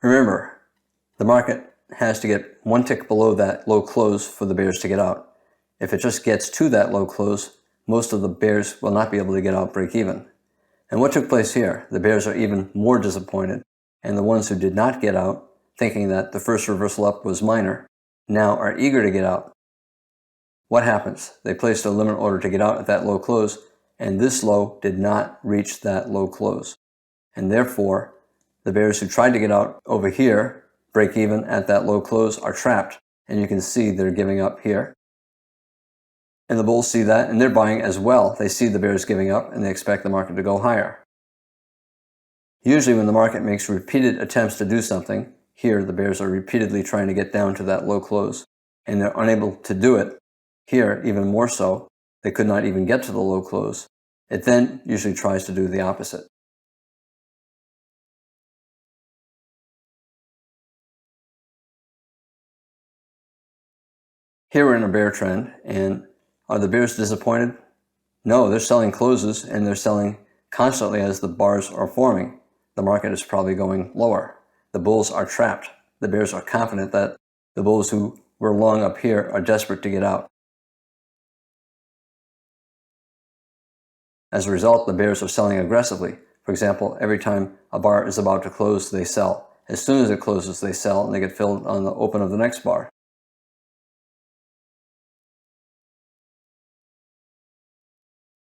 Remember, the market has to get one tick below that low close for the bears to get out. If it just gets to that low close, most of the bears will not be able to get out break even. And what took place here? The bears are even more disappointed, and the ones who did not get out, thinking that the first reversal up was minor, now are eager to get out. What happens? They placed a limit order to get out at that low close, and this low did not reach that low close. And therefore, the bears who tried to get out over here, break even at that low close, are trapped, and you can see they're giving up here. And the bulls see that, and they're buying as well. They see the bears giving up, and they expect the market to go higher. Usually when the market makes repeated attempts to do something, here the bears are repeatedly trying to get down to that low close, and they're unable to do it. Here, even more so, they could not even get to the low close. It then usually tries to do the opposite. Here we're in a bear trend, and are the bears disappointed? No, they're selling closes, and they're selling constantly as the bars are forming. The market is probably going lower. The bulls are trapped. The bears are confident that the bulls who were long up here are desperate to get out. As a result, the bears are selling aggressively. For example, every time a bar is about to close, they sell. As soon as it closes, they sell, and they get filled on the open of the next bar.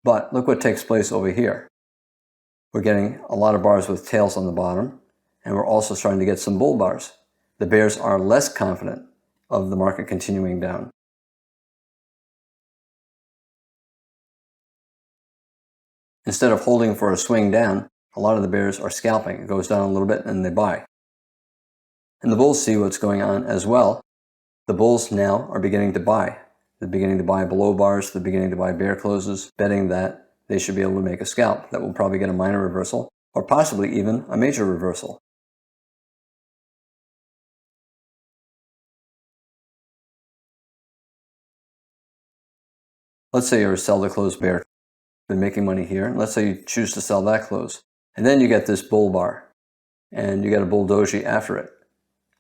But look what takes place over here. We're getting a lot of bars with tails on the bottom, and we're also starting to get some bull bars. The bears are less confident of the market continuing down. Instead of holding for a swing down, a lot of the bears are scalping. It goes down a little bit and they buy. And the bulls see what's going on as well. The bulls now are beginning to buy. They're beginning to buy below bars. They're beginning to buy bear closes, betting that they should be able to make a scalp that will probably get a minor reversal or possibly even a major reversal. Let's say you're a sell to close bear, been making money here, and let's say you choose to sell that close. And then you get this bull bar, and you get a bull doji after it.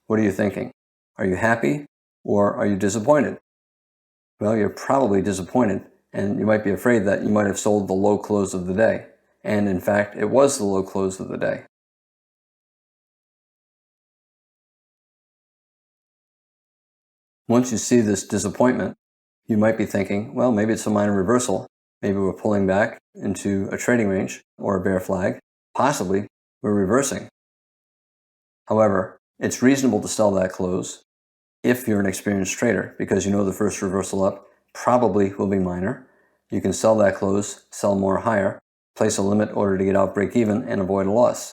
What are you thinking? Are you happy or are you disappointed? Well, you're probably disappointed, and you might be afraid that you might have sold the low close of the day. And in fact, it was the low close of the day. Once you see this disappointment, you might be thinking, well, maybe it's a minor reversal. Maybe we're pulling back into a trading range or a bear flag. Possibly we're reversing. However, it's reasonable to sell that close if you're an experienced trader, because you know the first reversal up probably will be minor. You can sell that close, sell more higher, place a limit order to get out break even and avoid a loss.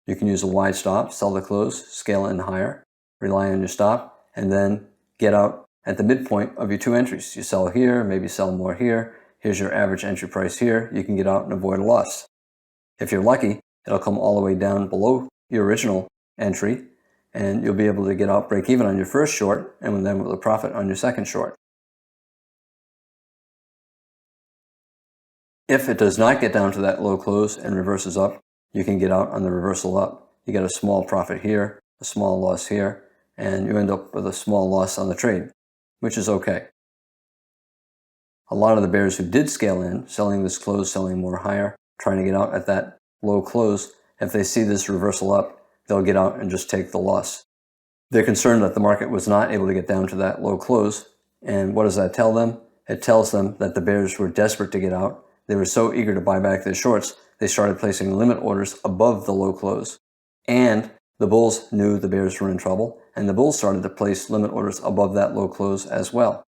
You can use a wide stop, sell the close, scale in higher, rely on your stop, and then get out at the midpoint of your two entries. You sell here, maybe sell more here. Here's your average entry price here. You can get out and avoid a loss. If you're lucky, it'll come all the way down below your original entry, and you'll be able to get out break even on your first short, and then with a profit on your second short. If it does not get down to that low close and reverses up, you can get out on the reversal up. You get a small profit here, a small loss here, and you end up with a small loss on the trade, which is okay. A lot of the bears who did scale in, selling this close, selling more higher, trying to get out at that low close, if they see this reversal up, they'll get out and just take the loss. They're concerned that the market was not able to get down to that low close, and what does that tell them? It tells them that the bears were desperate to get out. They were so eager to buy back their shorts, they started placing limit orders above the low close. And the bulls knew the bears were in trouble, and the bulls started to place limit orders above that low close as well.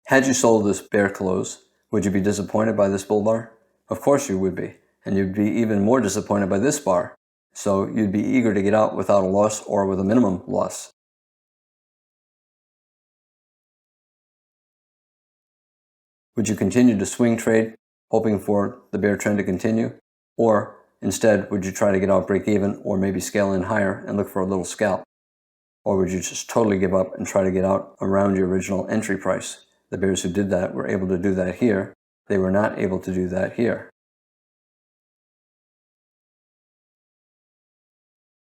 Had you sold this bear close, would you be disappointed by this bull bar? Of course you would be, and you'd be even more disappointed by this bar. So you'd be eager to get out without a loss or with a minimum loss. Would you continue to swing trade, hoping for the bear trend to continue? Or instead, would you try to get out break even or maybe scale in higher and look for a little scalp? Or would you just totally give up and try to get out around your original entry price? The bears who did that were able to do that here. They were not able to do that here.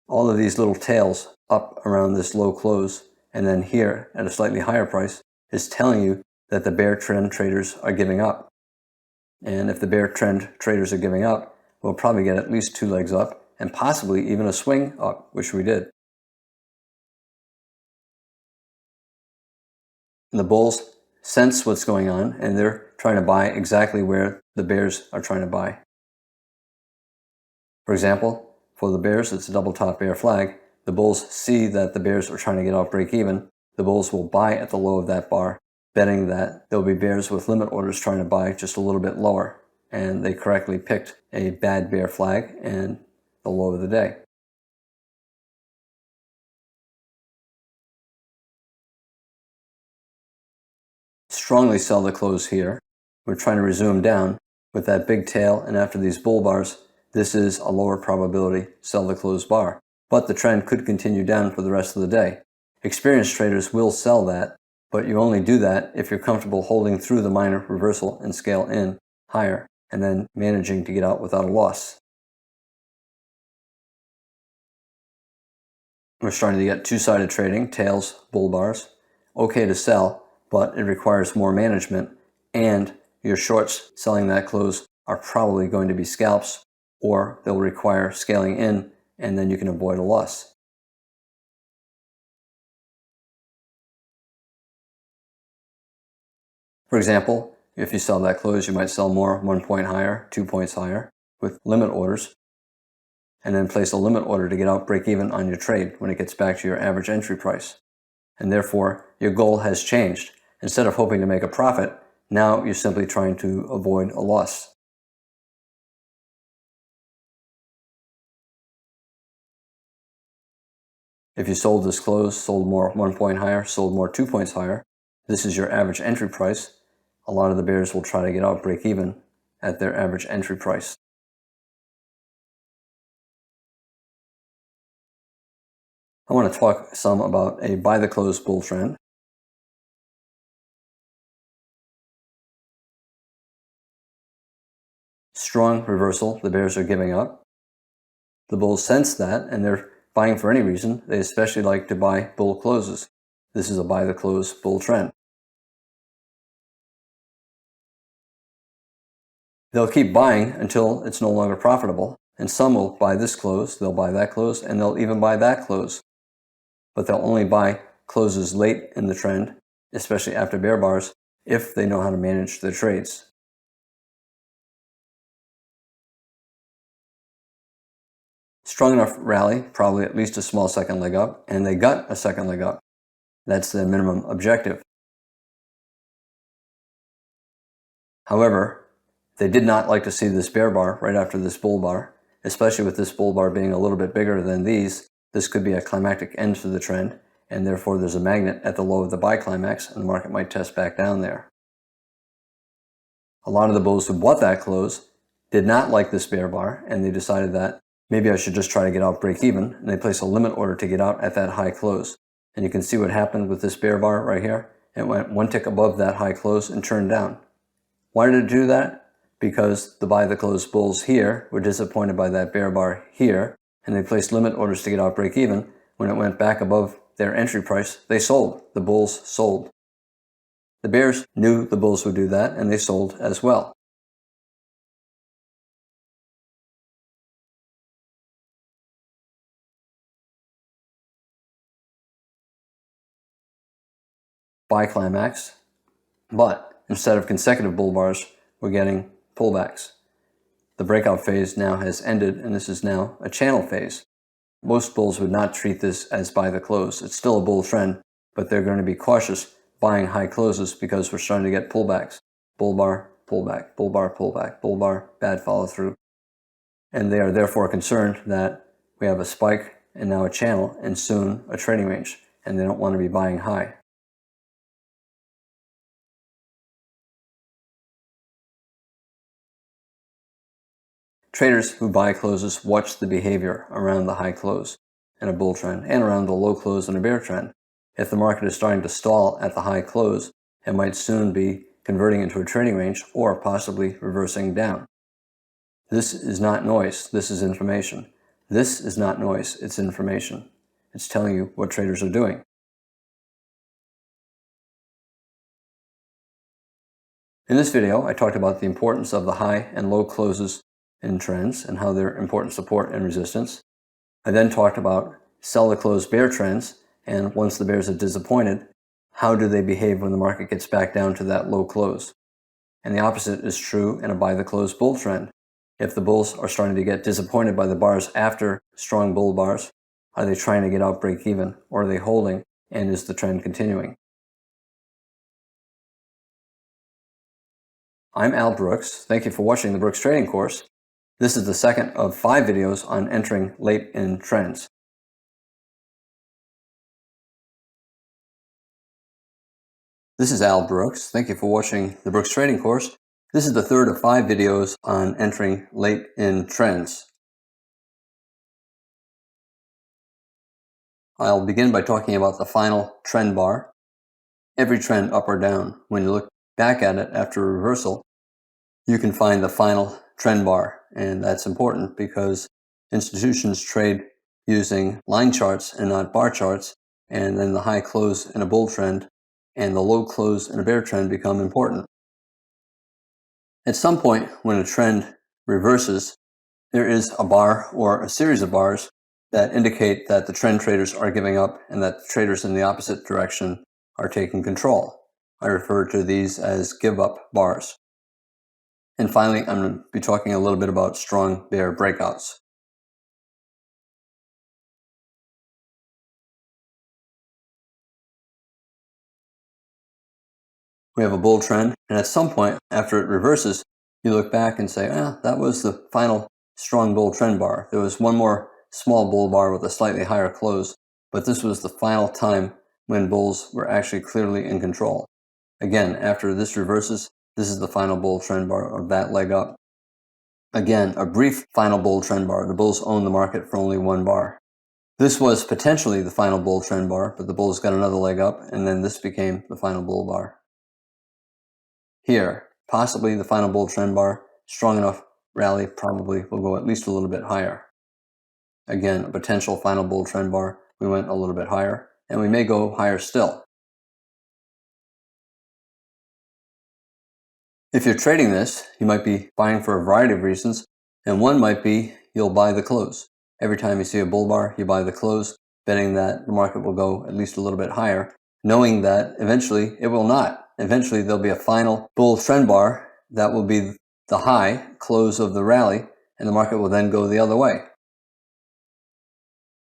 All of these little tails up around this low close and then here at a slightly higher price is telling you that the bear trend traders are giving up. And if the bear trend traders are giving up, we'll probably get at least 2 legs up and possibly even a swing up, which we did. And the bulls sense what's going on, and they're trying to buy exactly where the bears are trying to buy. For example, for the bears, it's a double top bear flag. The bulls see that the bears are trying to get out break even. The bulls will buy at the low of that bar, betting that there'll be bears with limit orders trying to buy just a little bit lower. And they correctly picked a bad bear flag and the low of the day. Strongly sell the close here. We're trying to resume down with that big tail, and after these bull bars, this is a lower probability sell the close bar. But the trend could continue down for the rest of the day. Experienced traders will sell that, but you only do that if you're comfortable holding through the minor reversal and scale in higher, and then managing to get out without a loss. We're starting to get two-sided trading, tails, bull bars. Okay to sell, but it requires more management, and your shorts selling that close are probably going to be scalps, or they'll require scaling in, and then you can avoid a loss. For example, if you sell that close, you might sell more 1 point higher, 2 points higher with limit orders, and then place a limit order to get out break even on your trade when it gets back to your average entry price. And therefore, your goal has changed. Instead of hoping to make a profit, now you're simply trying to avoid a loss. If you sold this close, sold more 1 point higher, sold more 2 points higher, this is your average entry price. A lot of the bears will try to get out break even at their average entry price. I want to talk some about a buy the close bull trend. Strong reversal, the bears are giving up. The bulls sense that, and they're buying for any reason. They especially like to buy bull closes. This is a buy the close bull trend. They'll keep buying until it's no longer profitable, and some will buy this close, they'll buy that close, and they'll even buy that close. But they'll only buy closes late in the trend, especially after bear bars, if they know how to manage their trades. Strong enough rally, probably at least a small second leg up, and they got a second leg up. That's the minimum objective. However, they did not like to see this bear bar right after this bull bar, especially with this bull bar being a little bit bigger than these. This could be a climactic end to the trend, and therefore there's a magnet at the low of the buy climax, and the market might test back down there. A lot of the bulls who bought that close did not like this bear bar, and they decided that maybe I should just try to get out break even, and they placed a limit order to get out at that high close. And you can see what happened with this bear bar right here. It went one tick above that high close and turned down. Why did it do that? Because the buy the close bulls here were disappointed by that bear bar here, and they placed limit orders to get out break even. When it went back above their entry price, they sold. The bulls sold. The bears knew the bulls would do that, and they sold as well. Buy climax, but instead of consecutive bull bars, we're getting pullbacks. The breakout phase now has ended, and this is now a channel phase. Most bulls would not treat this as buy the close. It's still a bull trend, but they're going to be cautious buying high closes because we're starting to get pullbacks. Bull bar, pullback, bull bar, pullback, bull bar, bad follow through. And they are therefore concerned that we have a spike and now a channel and soon a trading range, and they don't want to be buying high. Traders who buy closes watch the behavior around the high close in a bull trend and around the low close in a bear trend. If the market is starting to stall at the high close, it might soon be converting into a trading range or possibly reversing down. This is not noise, this is information. This is not noise, it's information. It's telling you what traders are doing. In this video, I talked about the importance of the high and low closes in trends and how they're important support and resistance. I then talked about sell the close bear trends, and once the bears are disappointed, how do they behave when the market gets back down to that low close? And the opposite is true in a buy the close bull trend. If the bulls are starting to get disappointed by the bars after strong bull bars, are they trying to get out break even, or are they holding, and is the trend continuing? I'm Al Brooks. Thank you for watching the Brooks Trading Course. This is the second of 5 videos on entering late in trends. This is Al Brooks. Thank you for watching the Brooks Trading Course. This is the third of 5 videos on entering late in trends. I'll begin by talking about the final trend bar. Every trend up or down, when you look back at it after a reversal, you can find the final trend bar, and that's important because institutions trade using line charts and not bar charts, and then the high close in a bull trend and the low close in a bear trend become important. At some point when a trend reverses, there is a bar or a series of bars that indicate that the trend traders are giving up and that the traders in the opposite direction are taking control. I refer to these as give up bars. And finally, I'm going to be talking a little bit about strong bear breakouts. We have a bull trend, and at some point after it reverses, you look back and say, that was the final strong bull trend bar. There was one more small bull bar with a slightly higher close, but this was the final time when bulls were actually clearly in control. Again, after this reverses, this is the final bull trend bar of that leg up. Again, a brief final bull trend bar. The bulls own the market for only one bar. This was potentially the final bull trend bar, but the bulls got another leg up, and then this became the final bull bar. Here, possibly the final bull trend bar, strong enough rally probably will go at least a little bit higher. Again, a potential final bull trend bar, we went a little bit higher, and we may go higher still. If you're trading this, you might be buying for a variety of reasons, and one might be you'll buy the close. Every time you see a bull bar, you buy the close, betting that the market will go at least a little bit higher, knowing that eventually it will not. Eventually there'll be a final bull trend bar that will be the high close of the rally, and the market will then go the other way.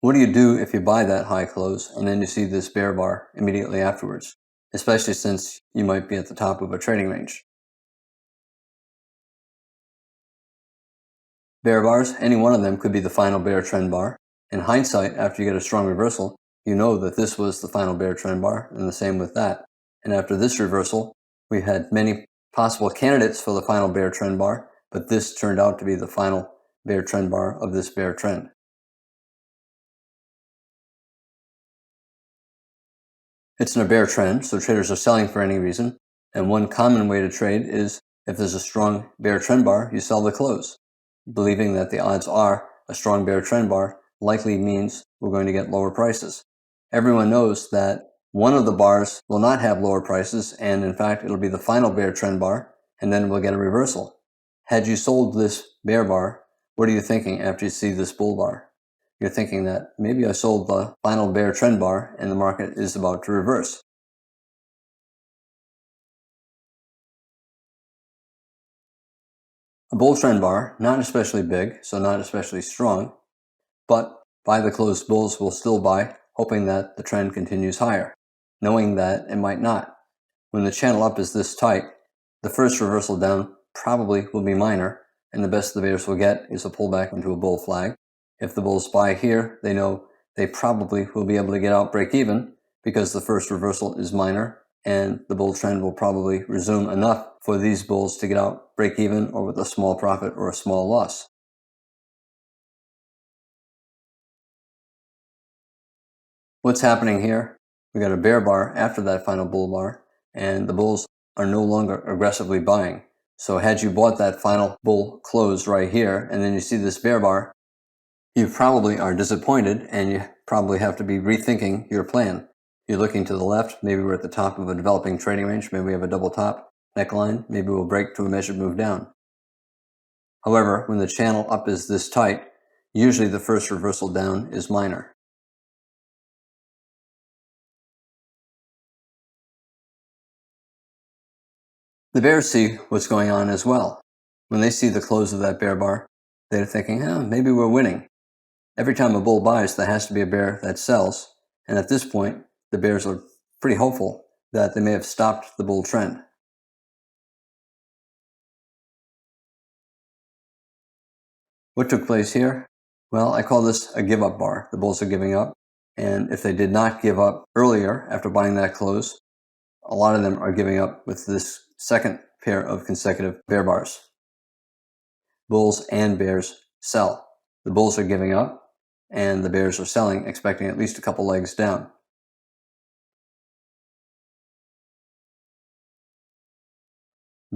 What do you do if you buy that high close and then you see this bear bar immediately afterwards, especially since you might be at the top of a trading range? Bear bars, any one of them could be the final bear trend bar. In hindsight, after you get a strong reversal, you know that this was the final bear trend bar, and the same with that. And after this reversal, we had many possible candidates for the final bear trend bar, but this turned out to be the final bear trend bar of this bear trend. It's in a bear trend, so traders are selling for any reason, and one common way to trade is if there's a strong bear trend bar, you sell the close, believing that the odds are a strong bear trend bar likely means we're going to get lower prices. Everyone knows that one of the bars will not have lower prices, and in fact it'll be the final bear trend bar, and then we'll get a reversal. Had you sold this bear bar, what are you thinking after you see this bull bar? You're thinking that maybe I sold the final bear trend bar and the market is about to reverse. A bull trend bar, not especially big, so not especially strong, but buy the closed bulls will still buy, hoping that the trend continues higher, knowing that it might not. When the channel up is this tight, the first reversal down probably will be minor, and the best the bears will get is a pullback into a bull flag. If the bulls buy here, they know they probably will be able to get out break even because the first reversal is minor, and the bull trend will probably resume enough for these bulls to get out break even or with a small profit or a small loss. What's happening here? We got a bear bar after that final bull bar, and the bulls are no longer aggressively buying. So had you bought that final bull close right here, and then you see this bear bar, you probably are disappointed, and you probably have to be rethinking your plan. You're looking to the left, maybe we're at the top of a developing trading range, maybe we have a double top, neckline, maybe we'll break to a measured move down. However, when the channel up is this tight, usually the first reversal down is minor. The bears see what's going on as well. When they see the close of that bear bar, they're thinking, maybe we're winning. Every time a bull buys, there has to be a bear that sells. And at this point, the bears are pretty hopeful that they may have stopped the bull trend. What took place here? Well, I call this a give-up bar. The bulls are giving up. And if they did not give up earlier after buying that close, a lot of them are giving up with this second pair of consecutive bear bars. Bulls and bears sell. The bulls are giving up, and the bears are selling, expecting at least a couple legs down.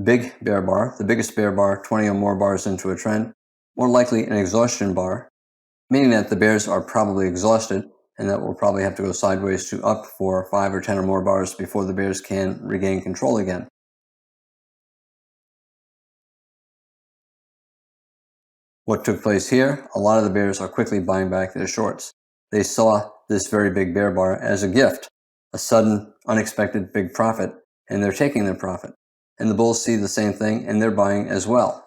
Big bear bar, the biggest bear bar, 20 or more bars into a trend, more likely an exhaustion bar, meaning that the bears are probably exhausted and that will probably have to go sideways to up for 5 or 10 or more bars before the bears can regain control again. What took place here? A lot of the bears are quickly buying back their shorts. They saw this very big bear bar as a gift, a sudden, unexpected big profit, and they're taking their profit. And the bulls see the same thing, and they're buying as well.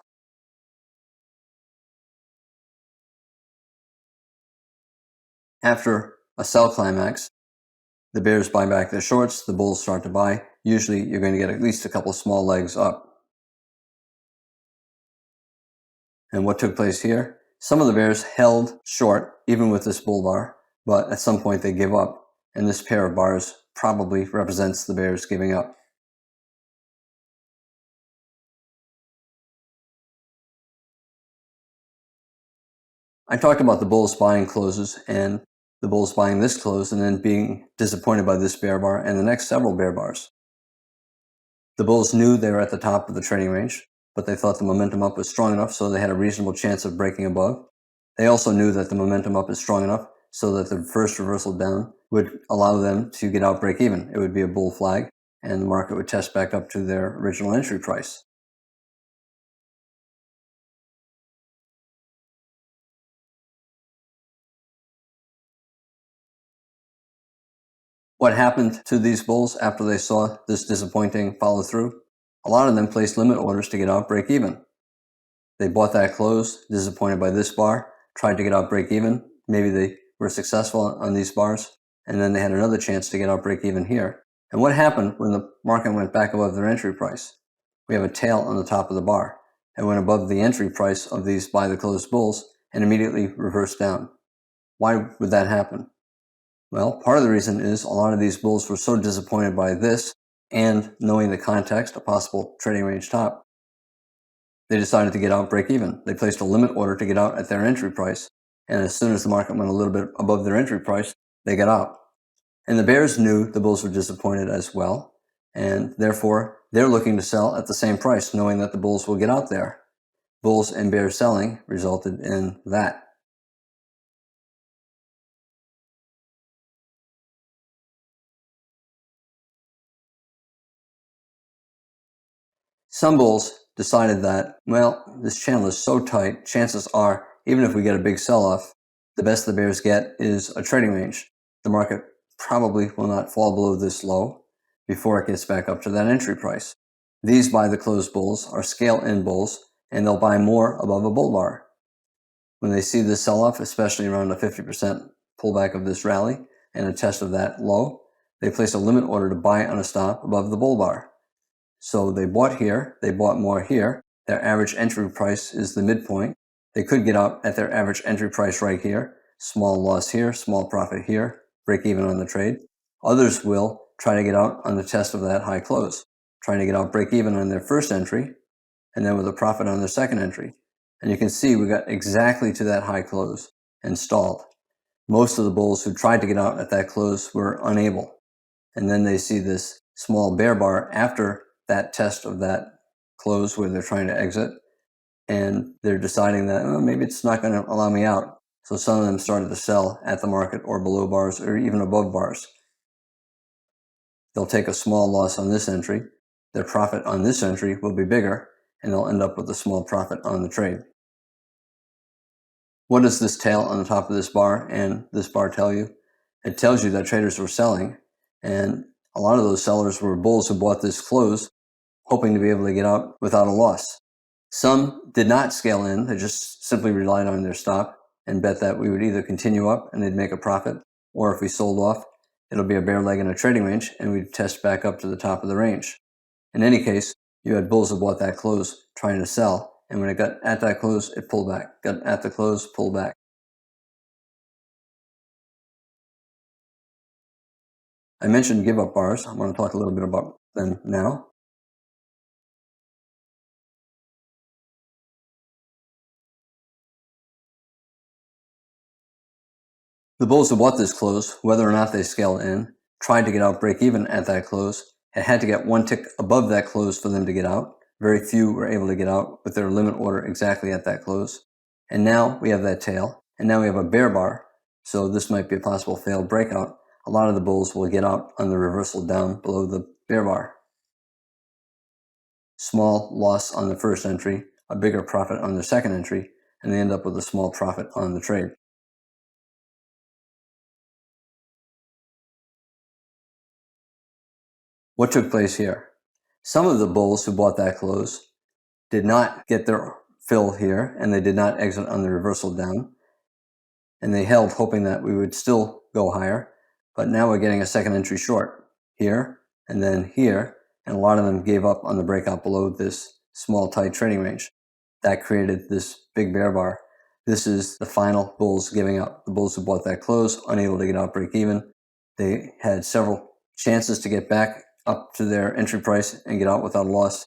After a sell climax, the bears buy back their shorts, the bulls start to buy. Usually you're going to get at least a couple small legs up. And what took place here? Some of the bears held short, even with this bull bar, but at some point they give up, and this pair of bars probably represents the bears giving up. I talked about the bulls buying closes and the bulls buying this close and then being disappointed by this bear bar and the next several bear bars. The bulls knew they were at the top of the trading range, but they thought the momentum up was strong enough so they had a reasonable chance of breaking above. They also knew that the momentum up is strong enough so that the first reversal down would allow them to get out break even. It would be a bull flag, and the market would test back up to their original entry price. What happened to these bulls after they saw this disappointing follow through? A lot of them placed limit orders to get out break even. They bought that close, disappointed by this bar, tried to get out break even. Maybe they were successful on these bars, and then they had another chance to get out break even here. And what happened when the market went back above their entry price? We have a tail on the top of the bar. It went above the entry price of these buy the close bulls and immediately reversed down. Why would that happen? Well, part of the reason is a lot of these bulls were so disappointed by this and knowing the context, a possible trading range top, they decided to get out break even. They placed a limit order to get out at their entry price. And as soon as the market went a little bit above their entry price, they got out. And the bears knew the bulls were disappointed as well. And therefore, they're looking to sell at the same price, knowing that the bulls will get out there. Bulls and bears selling resulted in that. Some bulls decided that, well, this channel is so tight, chances are, even if we get a big sell-off, the best the bears get is a trading range. The market probably will not fall below this low before it gets back up to that entry price. These buy the close bulls are scale-in bulls, and they'll buy more above a bull bar. When they see this sell-off, especially around a 50% pullback of this rally and a test of that low, they place a limit order to buy on a stop above the bull bar. So they bought here, they bought more here. Their average entry price is the midpoint. They could get out at their average entry price right here. Small loss here, small profit here, break even on the trade. Others will try to get out on the test of that high close, trying to get out break even on their first entry, and then with a profit on their second entry. And you can see we got exactly to that high close and stalled. Most of the bulls who tried to get out at that close were unable. And then they see this small bear bar after that test of that close where they're trying to exit, and they're deciding that maybe it's not going to allow me out. So some of them started to sell at the market or below bars or even above bars. They'll take a small loss on this entry, their profit on this entry will be bigger, and they'll end up with a small profit on the trade. What does this tail on the top of this bar and this bar tell you? It tells you that traders were selling, and a lot of those sellers were bulls who bought this close, hoping to be able to get out without a loss. Some did not scale in, they just simply relied on their stop and bet that we would either continue up and they'd make a profit, or if we sold off, it'll be a bear leg in a trading range and we'd test back up to the top of the range. In any case, you had bulls who bought that close trying to sell, and when it got at that close, it pulled back. Got at the close, pulled back. I mentioned give up bars. I want to talk a little bit about them now. The bulls who bought this close, whether or not they scaled in, tried to get out break even at that close. It had to get one tick above that close for them to get out. Very few were able to get out with their limit order exactly at that close. And now we have that tail, and now we have a bear bar, so this might be a possible failed breakout. A lot of the bulls will get out on the reversal down below the bear bar. Small loss on the first entry, a bigger profit on the second entry, and they end up with a small profit on the trade. What took place here? Some of the bulls who bought that close did not get their fill here, and they did not exit on the reversal down, and they held hoping that we would still go higher, but now we're getting a second entry short here and then here, and a lot of them gave up on the breakout below this small tight trading range. That created this big bear bar. This is the final bulls giving up. The bulls who bought that close, unable to get out break even. They had several chances to get back up to their entry price and get out without a loss,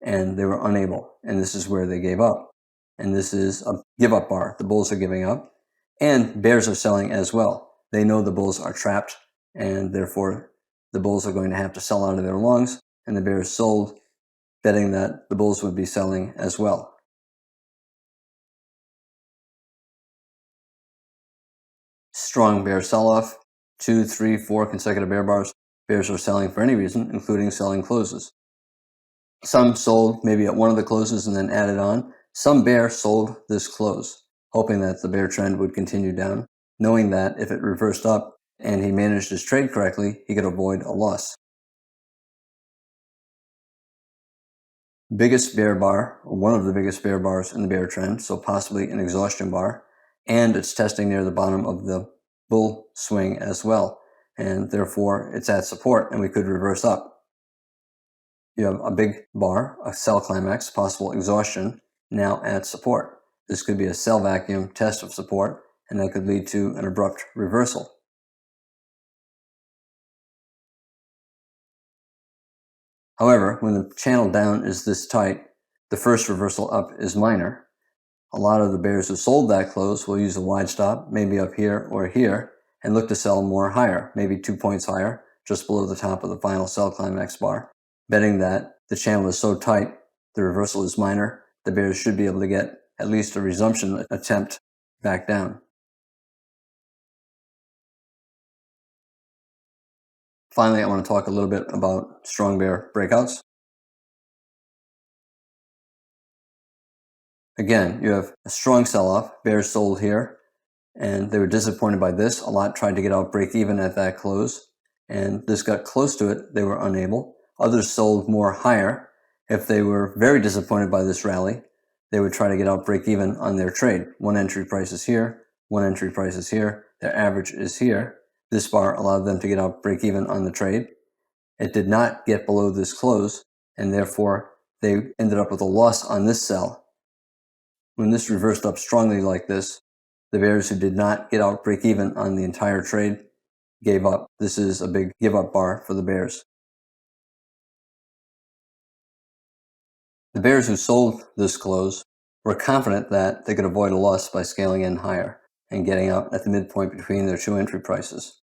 and they were unable, and this is where they gave up. And this is a give up bar. The bulls are giving up, and bears are selling as well. They know the bulls are trapped, and therefore the bulls are going to have to sell out of their longs, and the bears sold, betting that the bulls would be selling as well. Strong bear sell-off, 2, 3, 4 consecutive bear bars. Bears are selling for any reason, including selling closes. Some sold maybe at one of the closes and then added on. Some bear sold this close, hoping that the bear trend would continue down, knowing that if it reversed up and he managed his trade correctly, he could avoid a loss. Biggest bear bar, or one of the biggest bear bars in the bear trend, so possibly an exhaustion bar, and it's testing near the bottom of the bull swing as well, and therefore it's at support and we could reverse up. You have a big bar, a sell climax, possible exhaustion, now at support. This could be a sell vacuum test of support, and that could lead to an abrupt reversal. However, when the channel down is this tight, the first reversal up is minor. A lot of the bears who sold that close will use a wide stop, maybe up here or here, and look to sell more higher, maybe 2 points higher, just below the top of the final sell climax bar, betting that the channel is so tight, the reversal is minor, the bears should be able to get at least a resumption attempt back down. Finally, I want to talk a little bit about strong bear breakouts. Again, you have a strong sell-off. Bears sold here, and they were disappointed by this. A lot tried to get out break even at that close, and this got close to it. They were unable. Others sold more higher. If they were very disappointed by this rally, they would try to get out break even on their trade. One entry price is here, one entry price is here, their average is here. This bar allowed them to get out break even on the trade. It did not get below this close, and therefore they ended up with a loss on this sell. When this reversed up strongly like this, the bears who did not get out break even on the entire trade gave up. This is a big give up bar for the bears. The bears who sold this close were confident that they could avoid a loss by scaling in higher and getting out at the midpoint between their two entry prices.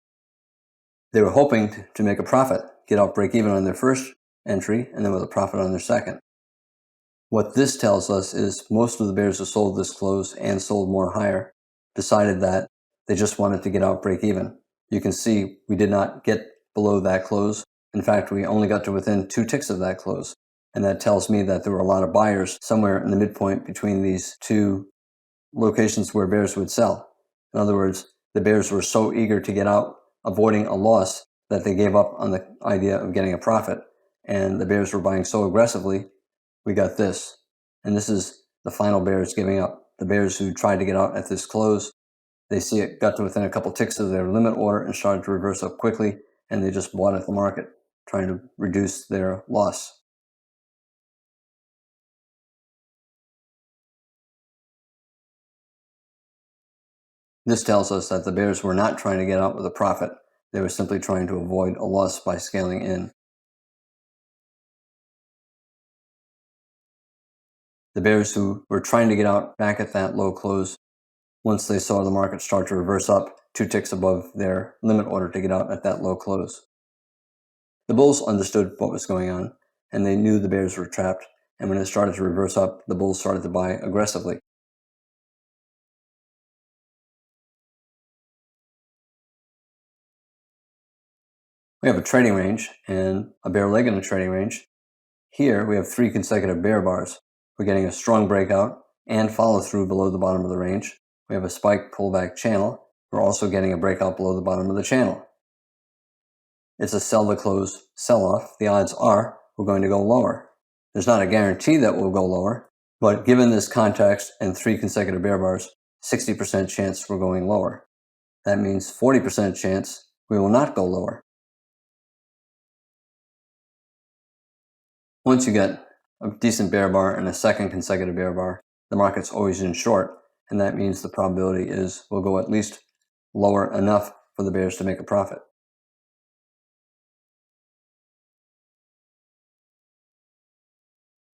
They were hoping to make a profit, get out break even on their first entry, and then with a profit on their second. What this tells us is most of the bears who sold this close and sold more higher decided that they just wanted to get out break even. You can see we did not get below that close. In fact, we only got to within 2 ticks of that close. And that tells me that there were a lot of buyers somewhere in the midpoint between these two locations where bears would sell. In other words, the bears were so eager to get out, avoiding a loss, that they gave up on the idea of getting a profit. And the bears were buying so aggressively, we got this. And this is the final bears giving up. The bears who tried to get out at this close, they see it got to within a couple ticks of their limit order and started to reverse up quickly, and they just bought at the market, trying to reduce their loss. This tells us that the bears were not trying to get out with a profit. They were simply trying to avoid a loss by scaling in. The bears who were trying to get out back at that low close, once they saw the market start to reverse up 2 ticks above their limit order to get out at that low close. The bulls understood what was going on, and they knew the bears were trapped, and when it started to reverse up, the bulls started to buy aggressively. We have a trading range and a bear leg in a trading range. Here we have 3 consecutive bear bars. We're getting a strong breakout and follow through below the bottom of the range. We have a spike pullback channel. We're also getting a breakout below the bottom of the channel. It's a sell to close sell-off. The odds are we're going to go lower. There's not a guarantee that we'll go lower, but given this context and 3 consecutive bear bars, 60% chance we're going lower. That means 40% chance we will not go lower. Once you get a decent bear bar and a second consecutive bear bar, the market's always in short, and that means the probability is we'll go at least lower enough for the bears to make a profit.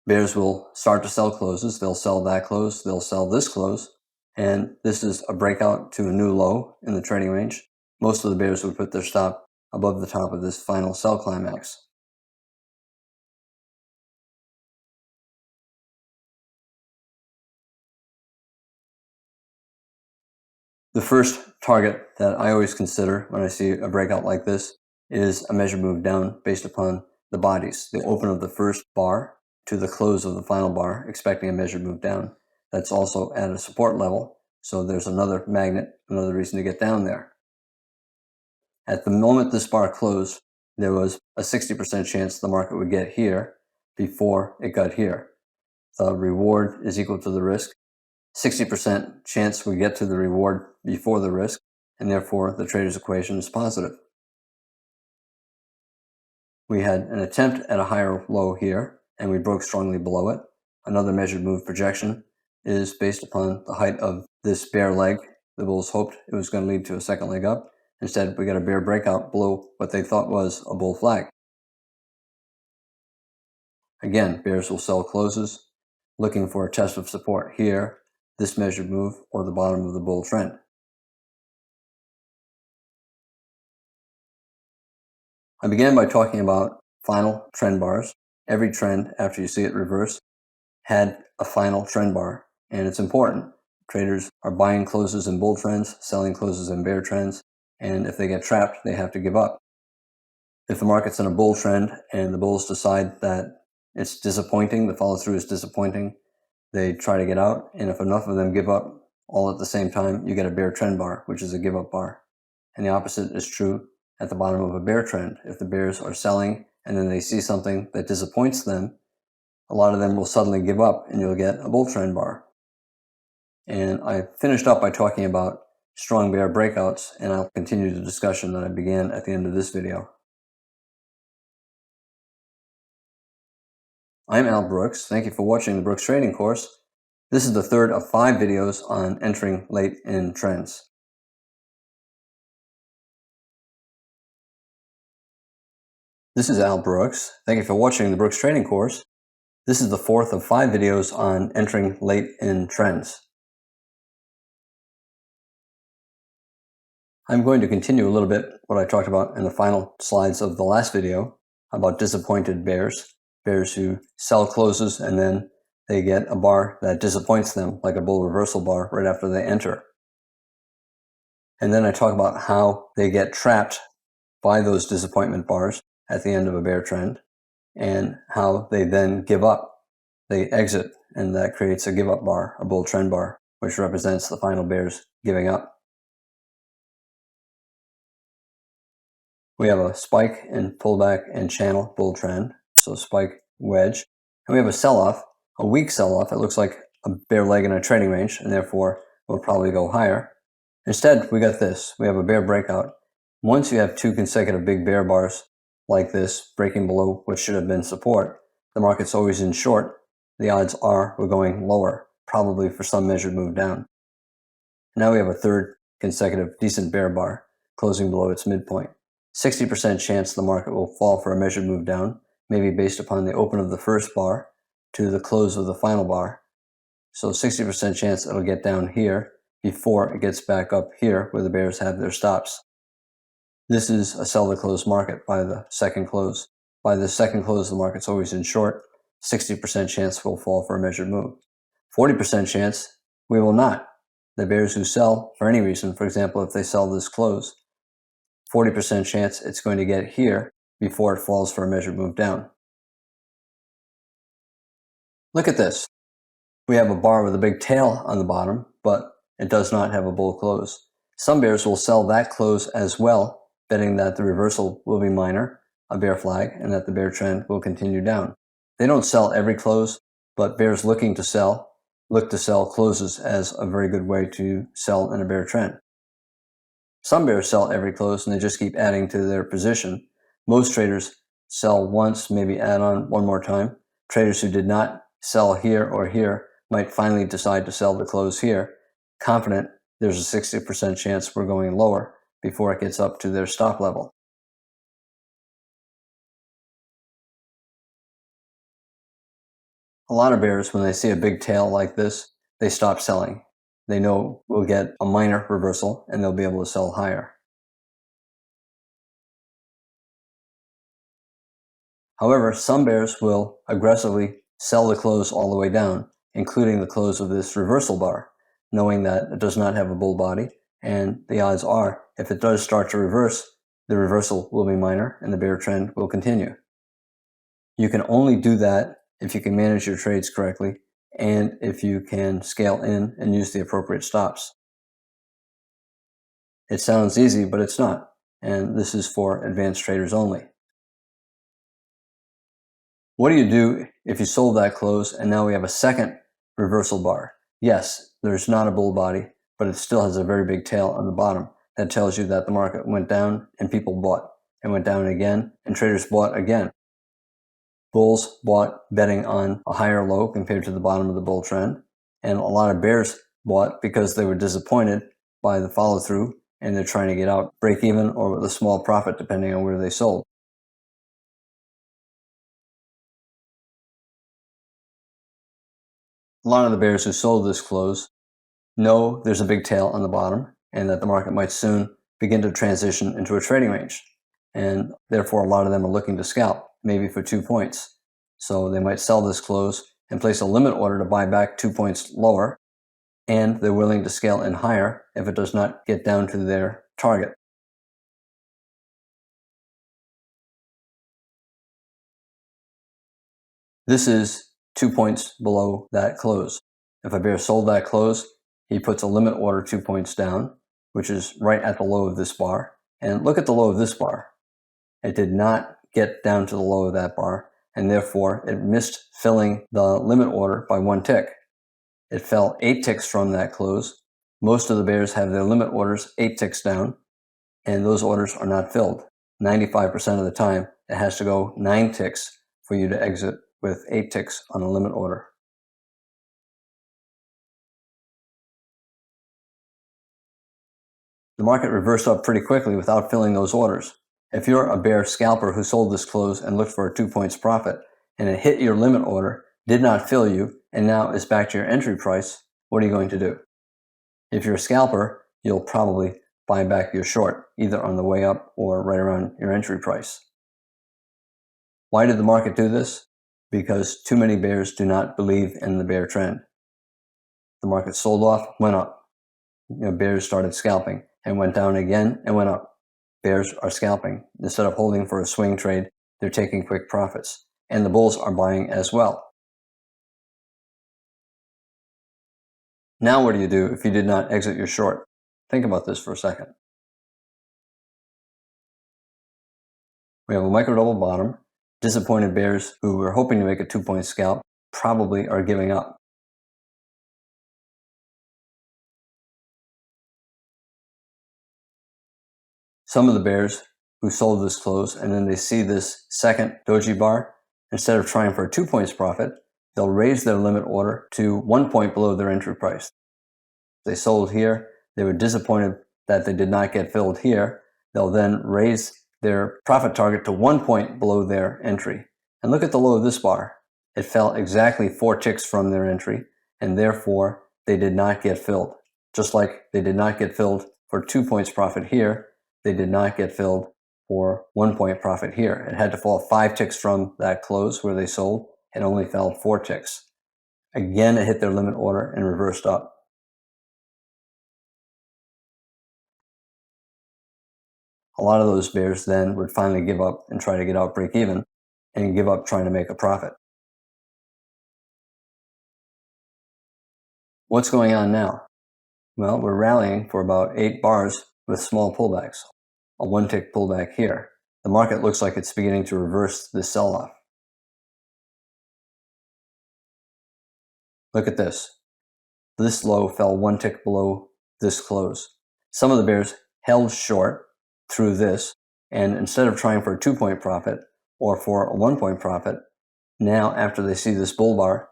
Bears will start to sell closes. They'll sell that close, they'll sell this close, and this is a breakout to a new low in the trading range. Most of the bears would put their stop above the top of this final sell climax. The first target that I always consider when I see a breakout like this is a measured move down based upon the bodies. The open of the first bar to the close of the final bar, expecting a measured move down. That's also at a support level, so there's another magnet, another reason to get down there. At the moment this bar closed, there was a 60% chance the market would get here before it got here. The reward is equal to the risk. 60% chance we get to the reward before the risk, and therefore the trader's equation is positive. We had an attempt at a higher low here, and we broke strongly below it. Another measured move projection is based upon the height of this bear leg. The bulls hoped it was going to lead to a second leg up. Instead, we got a bear breakout below what they thought was a bull flag. Again, bears will sell closes, looking for a test of support here, this measured move, or the bottom of the bull trend. I began by talking about final trend bars. Every trend, after you see it reverse, had a final trend bar, and it's important. Traders are buying closes in bull trends, selling closes in bear trends, and if they get trapped, they have to give up. If the market's in a bull trend and the bulls decide that it's disappointing, the follow through is disappointing, they try to get out, and if enough of them give up all at the same time, you get a bear trend bar, which is a give up bar. And the opposite is true at the bottom of a bear trend. If the bears are selling and then they see something that disappoints them, a lot of them will suddenly give up and you'll get a bull trend bar. And I finished up by talking about strong bear breakouts, and I'll continue the discussion that I began at the end of this video. I'm Al Brooks. Thank you for watching the Brooks Trading Course. This is the third of 5 videos on entering late in trends. This is Al Brooks. Thank you for watching the Brooks Trading Course. This is the 4th of 5 videos on entering late in trends. I'm going to continue a little bit what I talked about in the final slides of the last video about disappointed bears. Bears who sell closes and then they get a bar that disappoints them, like a bull reversal bar right after they enter. And then I talk about how they get trapped by those disappointment bars, at the end of a bear trend and how they then give up. They exit, and that creates a give up bar, a bull trend bar, which represents the final bears giving up. We have a spike and pullback and channel bull trend, so spike, wedge, and we have a sell-off, a weak sell-off. It looks like a bear leg in a trading range, and therefore will probably go higher. Instead, we got this. We have a bear breakout. Once you have 2 consecutive big bear bars like this, breaking below what should have been support, the market's always in short. The odds are we're going lower, probably for some measured move down. Now we have a 3rd consecutive decent bear bar, closing below its midpoint. 60% chance the market will fall for a measured move down, maybe based upon the open of the first bar to the close of the final bar. So 60% chance it'll get down here before it gets back up here where the bears have their stops. This is a sell to close market by the second close. By the second close, the market's always in short. 60% chance we'll fall for a measured move. 40% chance we will not. The bears who sell for any reason, for example, if they sell this close, 40% chance it's going to get here before it falls for a measured move down. Look at this. We have a bar with a big tail on the bottom, but it does not have a bull close. Some bears will sell that close as well, betting that the reversal will be minor, a bear flag, and that the bear trend will continue down. They don't sell every close, but bears looking to sell look to sell closes as a very good way to sell in a bear trend. Some bears sell every close and they just keep adding to their position. Most traders sell once, maybe add on one more time. Traders who did not sell here or here might finally decide to sell the close here, confident there's a 60% chance we're going lower before it gets up to their stop level. A lot of bears, when they see a big tail like this, they stop selling. They know we'll get a minor reversal and they'll be able to sell higher. However, some bears will aggressively sell the close all the way down, including the close of this reversal bar, knowing that it does not have a bull body, and the odds are, if it does start to reverse, the reversal will be minor and the bear trend will continue. You can only do that if you can manage your trades correctly and if you can scale in and use the appropriate stops. It sounds easy, but it's not, and this is for advanced traders only. What do you do if you sold that close and now we have a second reversal bar? Yes, there's not a bull body, but it still has a very big tail on the bottom. That tells you that the market went down and people bought, and went down again and traders bought again. Bulls bought betting on a higher low compared to the bottom of the bull trend, and a lot of bears bought because they were disappointed by the follow through and they're trying to get out break even or with a small profit depending on where they sold. A lot of the bears who sold this close know there's a big tail on the bottom and that the market might soon begin to transition into a trading range. And therefore, a lot of them are looking to scalp, maybe for 2 points. So they might sell this close and place a limit order to buy back 2 points lower, and they're willing to scale in higher if it does not get down to their target. This is 2 points below that close. If a bear sold that close, he puts a limit order 2 points down, which is right at the low of this bar. And look at the low of this bar. It did not get down to the low of that bar, and therefore it missed filling the limit order by 1 tick. It fell 8 ticks from that close. Most of the bears have their limit orders 8 ticks down, and those orders are not filled. 95% of the time, it has to go 9 ticks for you to exit with 8 ticks on a limit order. The market reversed up pretty quickly without filling those orders. If you're a bear scalper who sold this close and looked for a 2 points profit, and it hit your limit order, did not fill you, and now is back to your entry price, what are you going to do? If you're a scalper, you'll probably buy back your short, either on the way up or right around your entry price. Why did the market do this? Because too many bears do not believe in the bear trend. The market sold off, went up. Bears started scalping and went down again and went up. bears are scalping. Instead of holding for a swing trade, they're taking quick profits. And the bulls are buying as well. Now what do you do if you did not exit your short? Think about this for a second. We have a micro double bottom. Disappointed bears who were hoping to make a 2-point scalp probably are giving up. Some of the bears who sold this close and then they see this second doji bar, instead of trying for a 2 points profit, they'll raise their limit order to 1 point below their entry price. They sold here, they were disappointed that they did not get filled here. They'll then raise their profit target to 1 point below their entry. And look at the low of this bar. It fell exactly 4 ticks from their entry, and therefore they did not get filled. Just like they did not get filled for 2 points profit here, they did not get filled for 1 point profit here. It had to fall 5 ticks from that close where they sold. It only fell 4 ticks. Again, it hit their limit order and reversed up. A lot of those bears then would finally give up and try to get out break even and give up trying to make a profit. What's going on now? Well, we're rallying for about 8 bars with small pullbacks. A 1-tick pullback here. The market looks like it's beginning to reverse this sell-off. Look at this. This low fell 1 tick below this close. Some of the bears held short through this, and instead of trying for a 2-point profit or for a 1-point profit, now after they see this bull bar,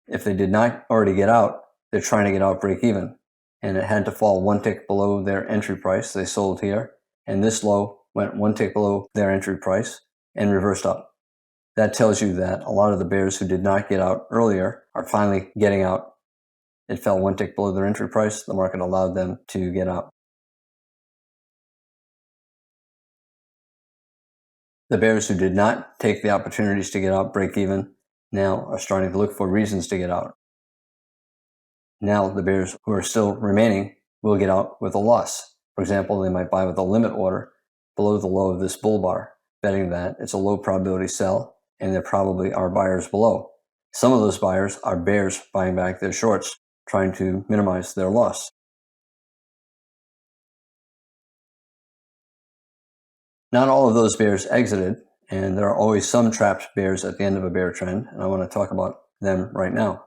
if they did not already get out, they're trying to get out break even. And it had to fall 1 tick below their entry price. They sold here, and this low went 1 tick below their entry price and reversed up. That tells you that a lot of the bears who did not get out earlier are finally getting out. It fell 1 tick below their entry price. The market allowed them to get out. The bears who did not take the opportunities to get out break even now are starting to look for reasons to get out. Now the bears who are still remaining will get out with a loss. For example, they might buy with a limit order below the low of this bull bar, betting that it's a low probability sell and there probably are buyers below. Some of those buyers are bears buying back their shorts, trying to minimize their loss. Not all of those bears exited, and there are always some trapped bears at the end of a bear trend, and I want to talk about them right now.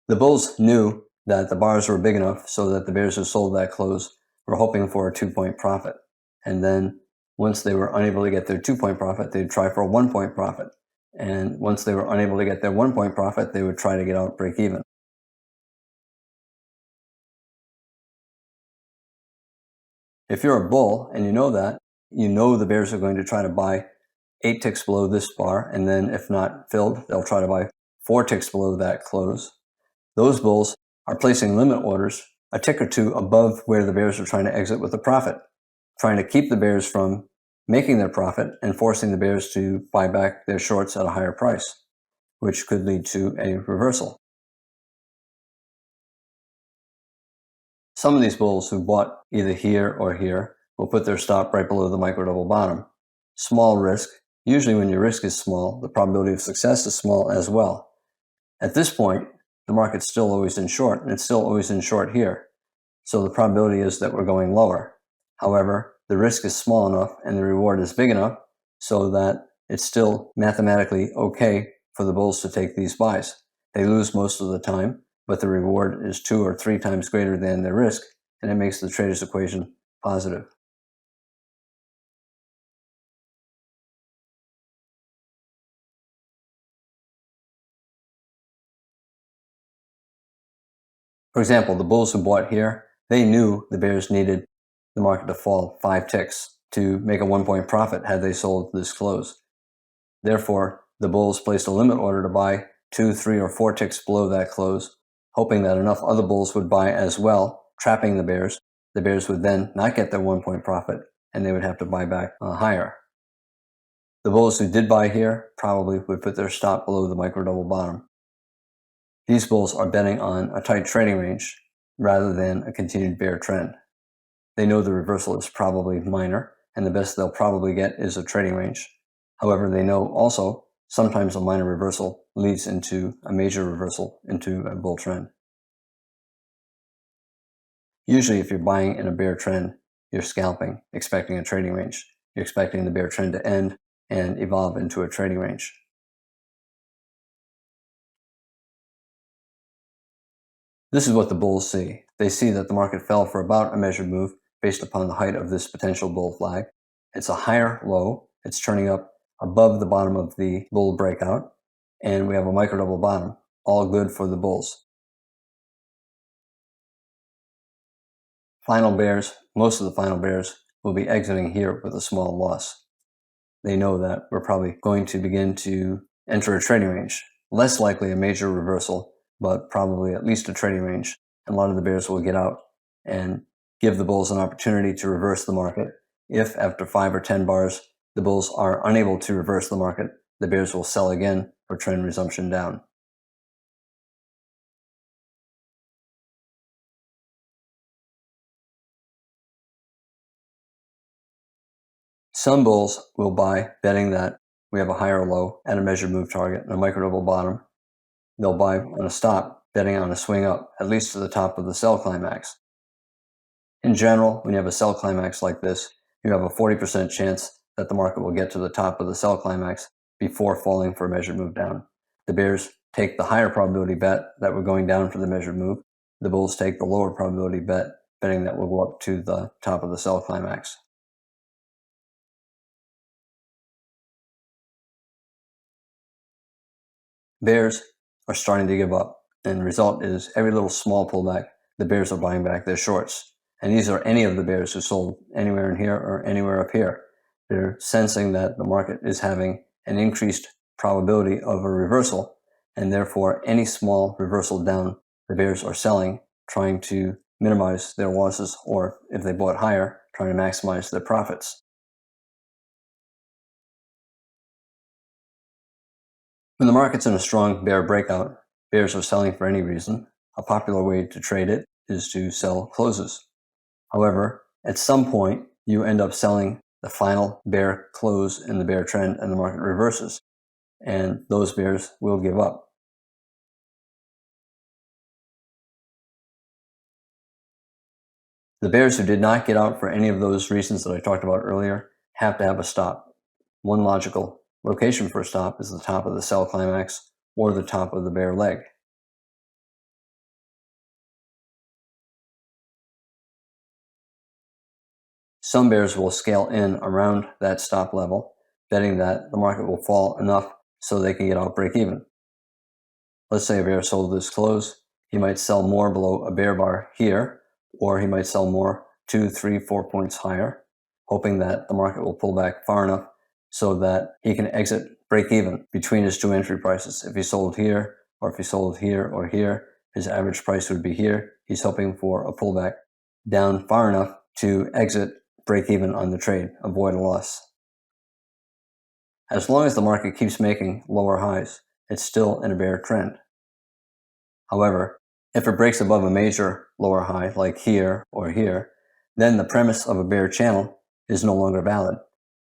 The bulls knew that the bars were big enough so that the bears who sold that close were hoping for a 2-point profit. And then once they were unable to get their 2-point profit, they'd try for a 1-point profit. And once they were unable to get their 1-point profit, they would try to get out break even. If you're a bull and you know that, you know the bears are going to try to buy 8 ticks below this bar, and then if not filled, they'll try to buy 4 ticks below that close. Those bulls are placing limit orders a tick or two above where the bears are trying to exit with a profit, trying to keep the bears from making their profit and forcing the bears to buy back their shorts at a higher price, which could lead to a reversal. Some of these bulls who bought either here or here will put their stop right below the micro double bottom. Small risk. Usually when your risk is small, the probability of success is small as well. At this point, the market's still always in short, and it's still always in short here. So the probability is that we're going lower. However, the risk is small enough and the reward is big enough so that it's still mathematically okay for the bulls to take these buys. They lose most of the time, but the reward is 2 or 3 times greater than their risk, and it makes the trader's equation positive. For example, the bulls who bought here, they knew the bears needed the market to fall 5 ticks to make a 1-point profit had they sold this close. Therefore, the bulls placed a limit order to buy 2, 3, or 4 ticks below that close, hoping that enough other bulls would buy as well, trapping the bears. The bears would then not get their 1-point profit, and they would have to buy back higher. The bulls who did buy here probably would put their stop below the micro double bottom. These bulls are betting on a tight trading range rather than a continued bear trend. They know the reversal is probably minor, and the best they'll probably get is a trading range. However, they know also sometimes a minor reversal leads into a major reversal into a bull trend. Usually, if you're buying in a bear trend, you're scalping, expecting a trading range. You're expecting the bear trend to end and evolve into a trading range. This is what the bulls see. They see that the market fell for about a measured move based upon the height of this potential bull flag. It's a higher low. It's turning up above the bottom of the bull breakout, and we have a micro double bottom, all good for the bulls. Final bears, most of the final bears, will be exiting here with a small loss. They know that we're probably going to begin to enter a trading range. Less likely a major reversal, but probably at least a trading range. And a lot of the bears will get out and give the bulls an opportunity to reverse the market. If after 5 or 10 bars, the bulls are unable to reverse the market, the bears will sell again for trend resumption down. Some bulls will buy betting that we have a higher low at a measured move target and a micro double bottom. They'll buy on a stop, betting on a swing up, at least to the top of the sell climax. In general, when you have a sell climax like this, you have a 40% chance that the market will get to the top of the sell climax before falling for a measured move down. The bears take the higher probability bet that we're going down for the measured move. The bulls take the lower probability bet, betting that we'll go up to the top of the sell climax. Bears are starting to give up, and the result is every little small pullback, the bears are buying back their shorts. And these are any of the bears who sold anywhere in here or anywhere up here. They're sensing that the market is having an increased probability of a reversal, and therefore any small reversal down, the bears are selling, trying to minimize their losses, or if they bought higher, trying to maximize their profits. When the market's in a strong bear breakout, bears are selling for any reason. A popular way to trade it is to sell closes. However, at some point, you end up selling the final bear close in the bear trend and the market reverses, and those bears will give up. The bears who did not get out for any of those reasons that I talked about earlier have to have a stop. One logical location for a stop is the top of the sell climax or the top of the bear leg. Some bears will scale in around that stop level, betting that the market will fall enough so they can get out break even. Let's say a bear sold this close. He might sell more below a bear bar here, or he might sell more 2, 3, 4 points higher, hoping that the market will pull back far enough so that he can exit break even between his two entry prices. If he sold here, or if he sold here or here, his average price would be here. He's hoping for a pullback down far enough to exit break even on the trade, avoid a loss. As long as the market keeps making lower highs, it's still in a bear trend. However, if it breaks above a major lower high, like here or here, then the premise of a bear channel is no longer valid.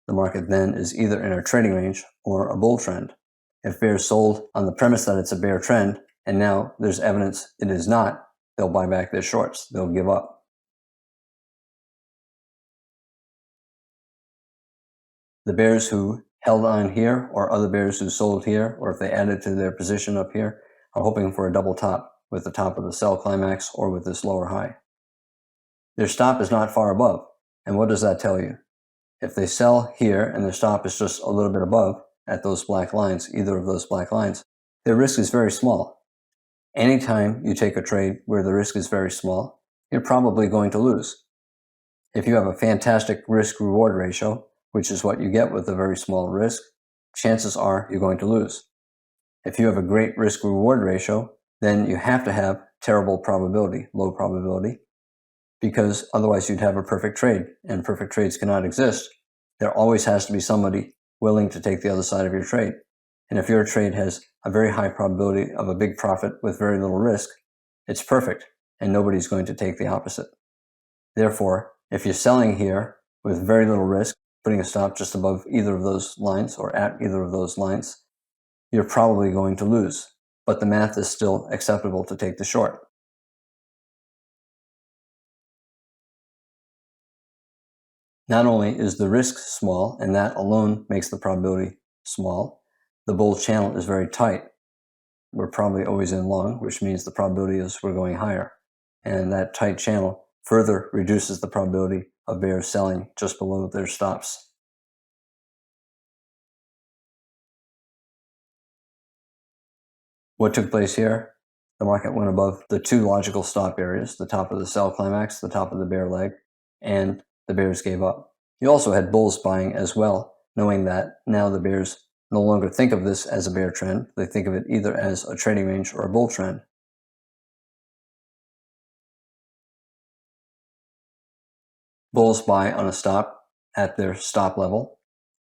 The market then is either in a trading range or a bull trend. If bears sold on the premise that it's a bear trend, and now there's evidence it is not, they'll buy back their shorts. They'll give up. The bears who held on here, or other bears who sold here, or if they added to their position up here, are hoping for a double top with the top of the sell climax or with this lower high. Their stop is not far above. And what does that tell you? If they sell here and their stop is just a little bit above at those black lines, either of those black lines, their risk is very small. Anytime you take a trade where the risk is very small, you're probably going to lose. If you have a fantastic risk-reward ratio, which is what you get with a very small risk, chances are you're going to lose. If you have a great risk-reward ratio, then you have to have terrible probability, low probability, because otherwise you'd have a perfect trade, and perfect trades cannot exist. There always has to be somebody willing to take the other side of your trade. And if your trade has a very high probability of a big profit with very little risk, it's perfect, and nobody's going to take the opposite. Therefore, if you're selling here with very little risk, putting a stop just above either of those lines or at either of those lines, you're probably going to lose, but the math is still acceptable to take the short. Not only is the risk small, and that alone makes the probability small, the bull channel is very tight. We're probably always in long, which means the probability is we're going higher. And that tight channel further reduces the probability of bears selling just below their stops. What took place here? The market went above the two logical stop areas, the top of the sell climax, the top of the bear leg, and the bears gave up. You also had bulls buying as well, knowing that now the bears no longer think of this as a bear trend. They think of it either as a trading range or a bull trend. Bulls buy on a stop at their stop level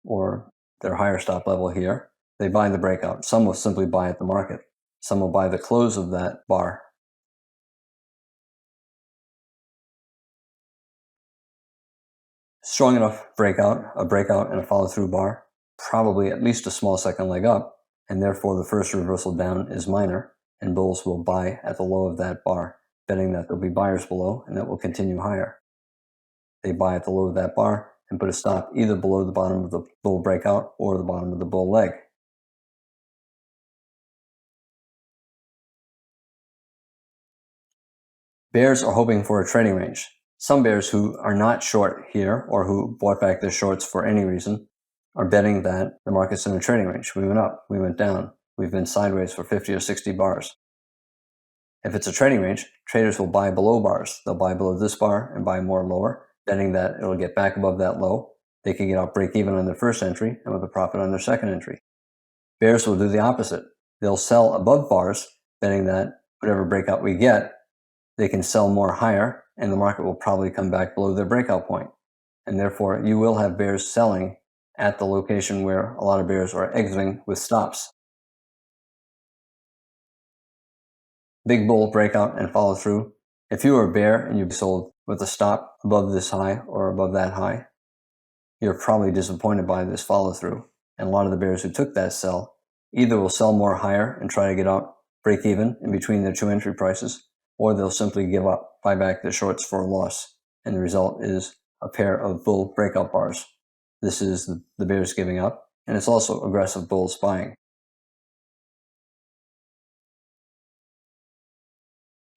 or their higher stop level here. They buy the breakout. Some will simply buy at the market. Some will buy the close of that bar. Strong enough breakout, a breakout and a follow-through bar, probably at least a small second leg up, and therefore the first reversal down is minor, and bulls will buy at the low of that bar, betting that there'll be buyers below and that will continue higher. They buy at the low of that bar and put a stop either below the bottom of the bull breakout or the bottom of the bull leg. Bears are hoping for a trading range. Some bears who are not short here or who bought back their shorts for any reason are betting that the market's in a trading range. We went up, we went down, we've been sideways for 50 or 60 bars. If it's a trading range, traders will buy below bars. They'll buy below this bar and buy more lower, betting that it'll get back above that low. They can get out break even on their first entry and with a profit on their second entry. Bears will do the opposite. They'll sell above bars, betting that whatever breakout we get, they can sell more higher, and the market will probably come back below their breakout point. And therefore, you will have bears selling at the location where a lot of bears are exiting with stops. Big bull breakout and follow through. If you were a bear and you sold with a stop above this high or above that high, you're probably disappointed by this follow through. And a lot of the bears who took that sell either will sell more higher and try to get out break even in between their two entry prices, or they'll simply give up, buy back their shorts for a loss. And the result is a pair of bull breakout bars. This is the bears giving up, and it's also aggressive bulls buying.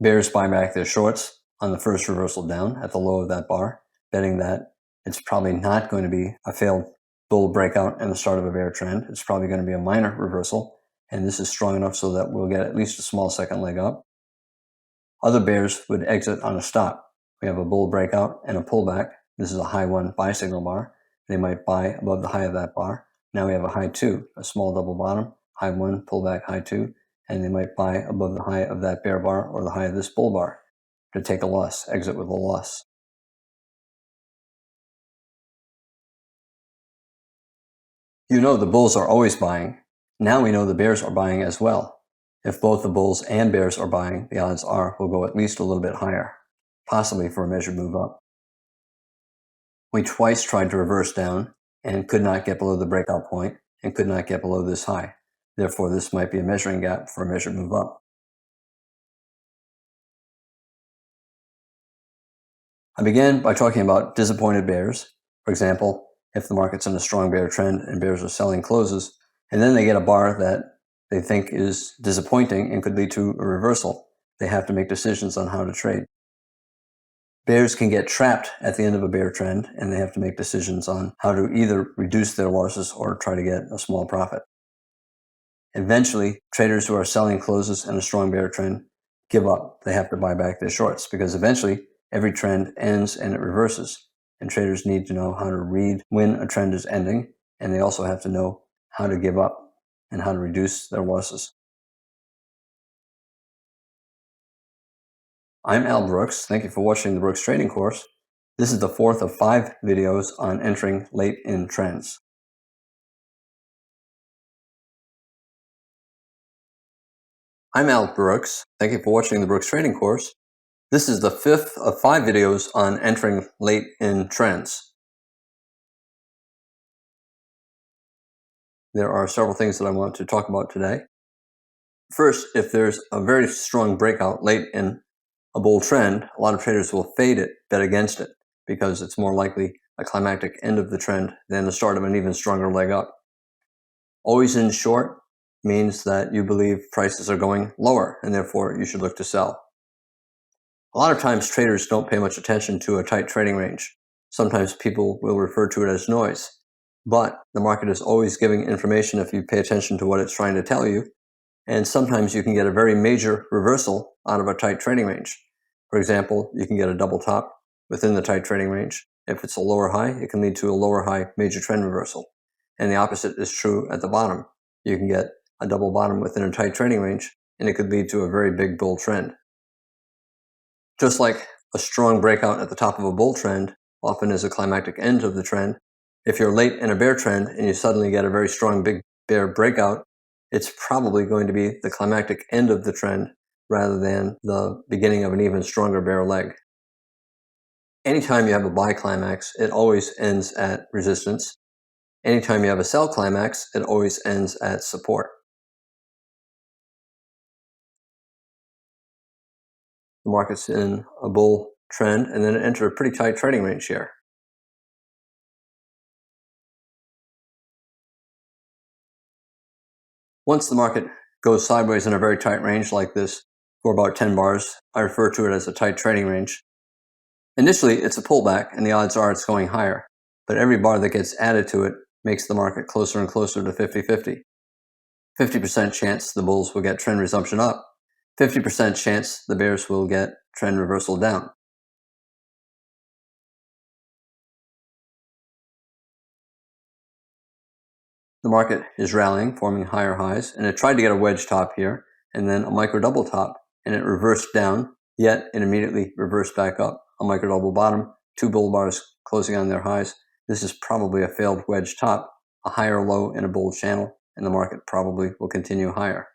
Bears buy back their shorts on the first reversal down at the low of that bar, betting that it's probably not going to be a failed bull breakout and the start of a bear trend. It's probably going to be a minor reversal, and this is strong enough so that we'll get at least a small second leg up. Other bears would exit on a stop. We have a bull breakout and a pullback. This is a high 1 buy signal bar. They might buy above the high of that bar. Now we have a high 2, a small double bottom, high 1, pullback, high 2, and they might buy above the high of that bear bar or the high of this bull bar to take a loss, exit with a loss. You know the bulls are always buying. Now we know the bears are buying as well. If both the bulls and bears are buying, the odds are we'll go at least a little bit higher, possibly for a measured move up. We twice tried to reverse down and could not get below the breakout point and could not get below this high. Therefore, this might be a measuring gap for a measured move up. I began by talking about disappointed bears. For example, if the market's in a strong bear trend and bears are selling closes, and then they get a bar that they think is disappointing and could lead to a reversal, they have to make decisions on how to trade. Bears can get trapped at the end of a bear trend, and they have to make decisions on how to either reduce their losses or try to get a small profit. Eventually, traders who are selling closes in a strong bear trend give up. They have to buy back their shorts because eventually every trend ends and it reverses. And traders need to know how to read when a trend is ending, and they also have to know how to give up and how to reduce their losses. I'm Al Brooks. Thank you for watching the Brooks Trading Course. This is the fourth of 5 videos on entering late in trends. I'm Al Brooks. Thank you for watching the Brooks Trading Course. This is the 5th of 5 videos on entering late in trends. There are several things that I want to talk about today. First, if there's a very strong breakout late in a bull trend, a lot of traders will fade it, bet against it, because it's more likely a climactic end of the trend than the start of an even stronger leg up. Always in short means that you believe prices are going lower and therefore you should look to sell. A lot of times traders don't pay much attention to a tight trading range. Sometimes people will refer to it as noise, but the market is always giving information if you pay attention to what it's trying to tell you. And sometimes you can get a very major reversal out of a tight trading range. For example, you can get a double top within the tight trading range. If it's a lower high, it can lead to a lower high major trend reversal. And the opposite is true at the bottom. You can get a double bottom within a tight trading range, and it could lead to a very big bull trend. Just like a strong breakout at the top of a bull trend often is a climactic end of the trend, if you're late in a bear trend and you suddenly get a very strong big bear breakout, it's probably going to be the climactic end of the trend rather than the beginning of an even stronger bear leg. Anytime you have a buy climax, it always ends at resistance. Anytime you have a sell climax, it always ends at support. The market's in a bull trend and then it entered a pretty tight trading range here. Once the market goes sideways in a very tight range like this for about 10 bars, I refer to it as a tight trading range. Initially, it's a pullback and the odds are it's going higher, but every bar that gets added to it makes the market closer and closer to 50-50. 50% chance the bulls will get trend resumption up, 50% chance the bears will get trend reversal down. The market is rallying, forming higher highs, and it tried to get a wedge top here, and then a micro double top, and it reversed down, yet it immediately reversed back up. A micro double bottom, 2 bull bars closing on their highs. This is probably a failed wedge top, a higher low in a bull channel, and the market probably will continue higher.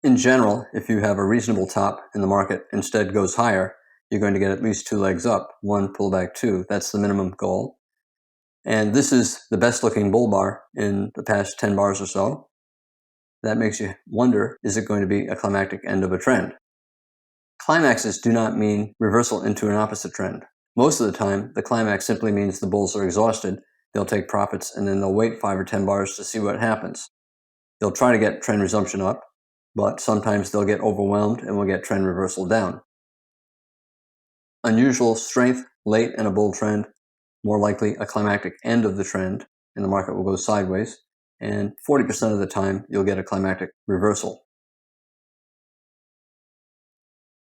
In general, if you have a reasonable top and the market instead goes higher, you're going to get at least 2 legs up, 1 pullback 2. That's the minimum goal. And this is the best looking bull bar in the past 10 bars or so. That makes you wonder, is it going to be a climactic end of a trend? Climaxes do not mean reversal into an opposite trend. Most of the time, the climax simply means the bulls are exhausted, they'll take profits, and then they'll wait 5 or 10 bars to see what happens. They'll try to get trend resumption up, but sometimes they'll get overwhelmed and will get trend reversal down. Unusual strength late in a bull trend, more likely a climactic end of the trend, and the market will go sideways. And 40% of the time, you'll get a climactic reversal.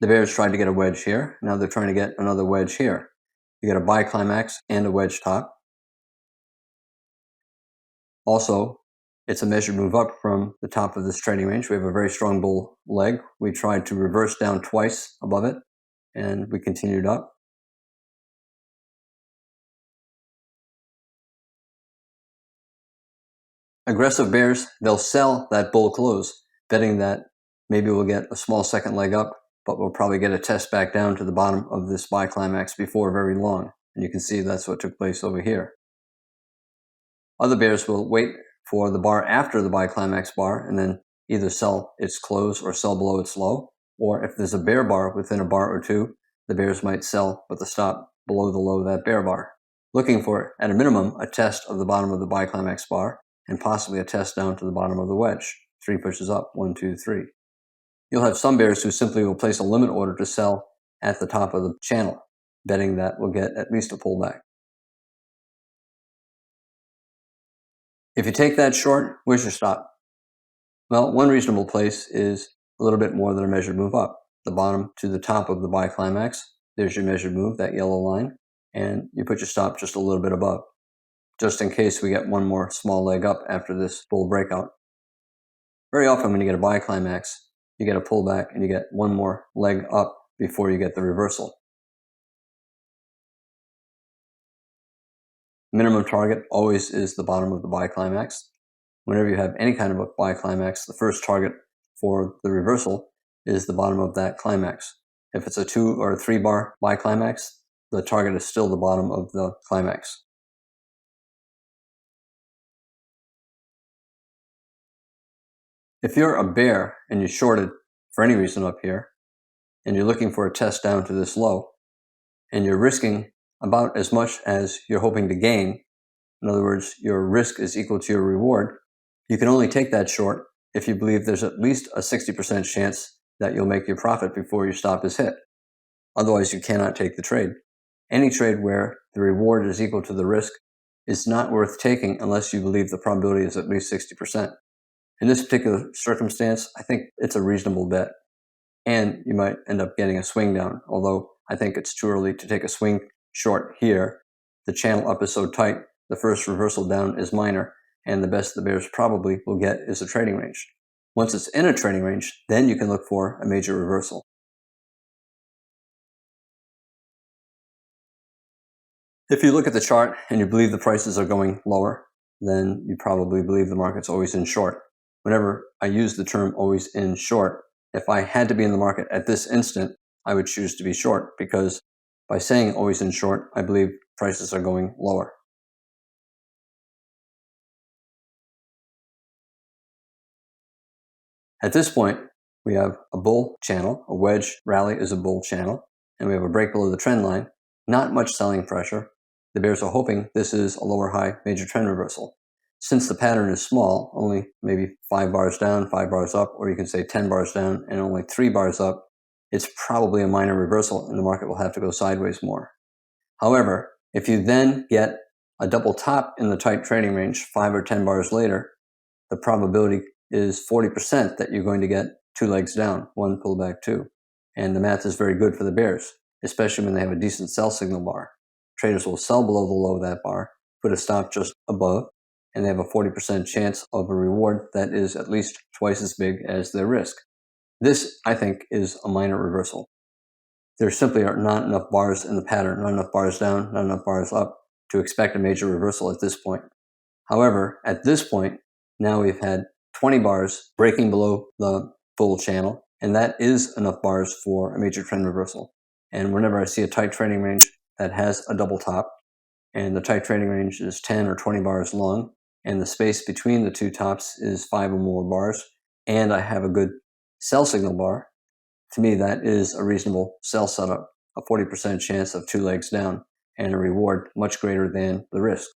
The bears tried to get a wedge here. Now they're trying to get another wedge here. You get a buy climax and a wedge top. Also, it's a measured move up from the top of this trading range. We have a very strong bull leg. We tried to reverse down twice above it, and we continued up. Aggressive bears, they'll sell that bull close, betting that maybe we'll get a small second leg up, but we'll probably get a test back down to the bottom of this buy climax before very long. And you can see that's what took place over here. Other bears will wait for the bar after the buy climax bar and then either sell its close or sell below its low. Or if there's a bear bar within a bar or two, the bears might sell with a stop below the low of that bear bar, looking for, at a minimum, a test of the bottom of the buy climax bar and possibly a test down to the bottom of the wedge. 3 pushes up, 1, 2, 3. You'll have some bears who simply will place a limit order to sell at the top of the channel, betting that we'll get at least a pullback. If you take that short, where's your stop? Well, one reasonable place is a little bit more than a measured move up. The bottom to the top of the buy climax, there's your measured move, that yellow line, and you put your stop just a little bit above, just in case we get one more small leg up after this bull breakout. Very often when you get a buy climax, you get a pullback and you get one more leg up before you get the reversal. minimum target always is the bottom of the buy climax. Whenever you have any kind of a buy climax, the first target for the reversal is the bottom of that climax. If it's a 2 or a 3 bar buy climax, the target is still the bottom of the climax. If you're a bear and you shorted for any reason up here, and you're looking for a test down to this low, and you're risking about as much as you're hoping to gain, in other words, your risk is equal to your reward, you can only take that short if you believe there's at least a 60% chance that you'll make your profit before your stop is hit. Otherwise, you cannot take the trade. Any trade where the reward is equal to the risk is not worth taking unless you believe the probability is at least 60%. In this particular circumstance, I think it's a reasonable bet. And you might end up getting a swing down, although I think it's too early to take a swing short here. The channel up is so tight, the first reversal down is minor, and the best the bears probably will get is a trading range. Once it's in a trading range, then you can look for a major reversal. If you look at the chart and you believe the prices are going lower, then you probably believe the market's always in short. Whenever I use the term always in short, if I had to be in the market at this instant, I would choose to be short, because by saying always in short, I believe prices are going lower. At this point, we have a bull channel. A wedge rally is a bull channel, and we have a break below the trend line. Not much selling pressure. The bears are hoping this is a lower high major trend reversal. Since the pattern is small, only maybe 5 bars down, 5 bars up, or you can say 10 bars down and only 3 bars up, it's probably a minor reversal and the market will have to go sideways more. However, if you then get a double top in the tight trading range 5 or 10 bars later, the probability is 40% that you're going to get 2 legs down, 1 pullback 2. And the math is very good for the bears, especially when they have a decent sell signal bar. Traders will sell below the low of that bar, put a stop just above, and they have a 40% chance of a reward that is at least twice as big as their risk. This, I think, is a minor reversal. There simply are not enough bars in the pattern, not enough bars down, not enough bars up to expect a major reversal at this point. However, at this point, now we've had 20 bars breaking below the bull channel, and that is enough bars for a major trend reversal. And whenever I see a tight trading range that has a double top, and the tight trading range is 10 or 20 bars long, and the space between the two tops is 5 or more bars, and I have a good sell signal bar, to me that is a reasonable sell setup, a 40% chance of 2 legs down, and a reward much greater than the risk.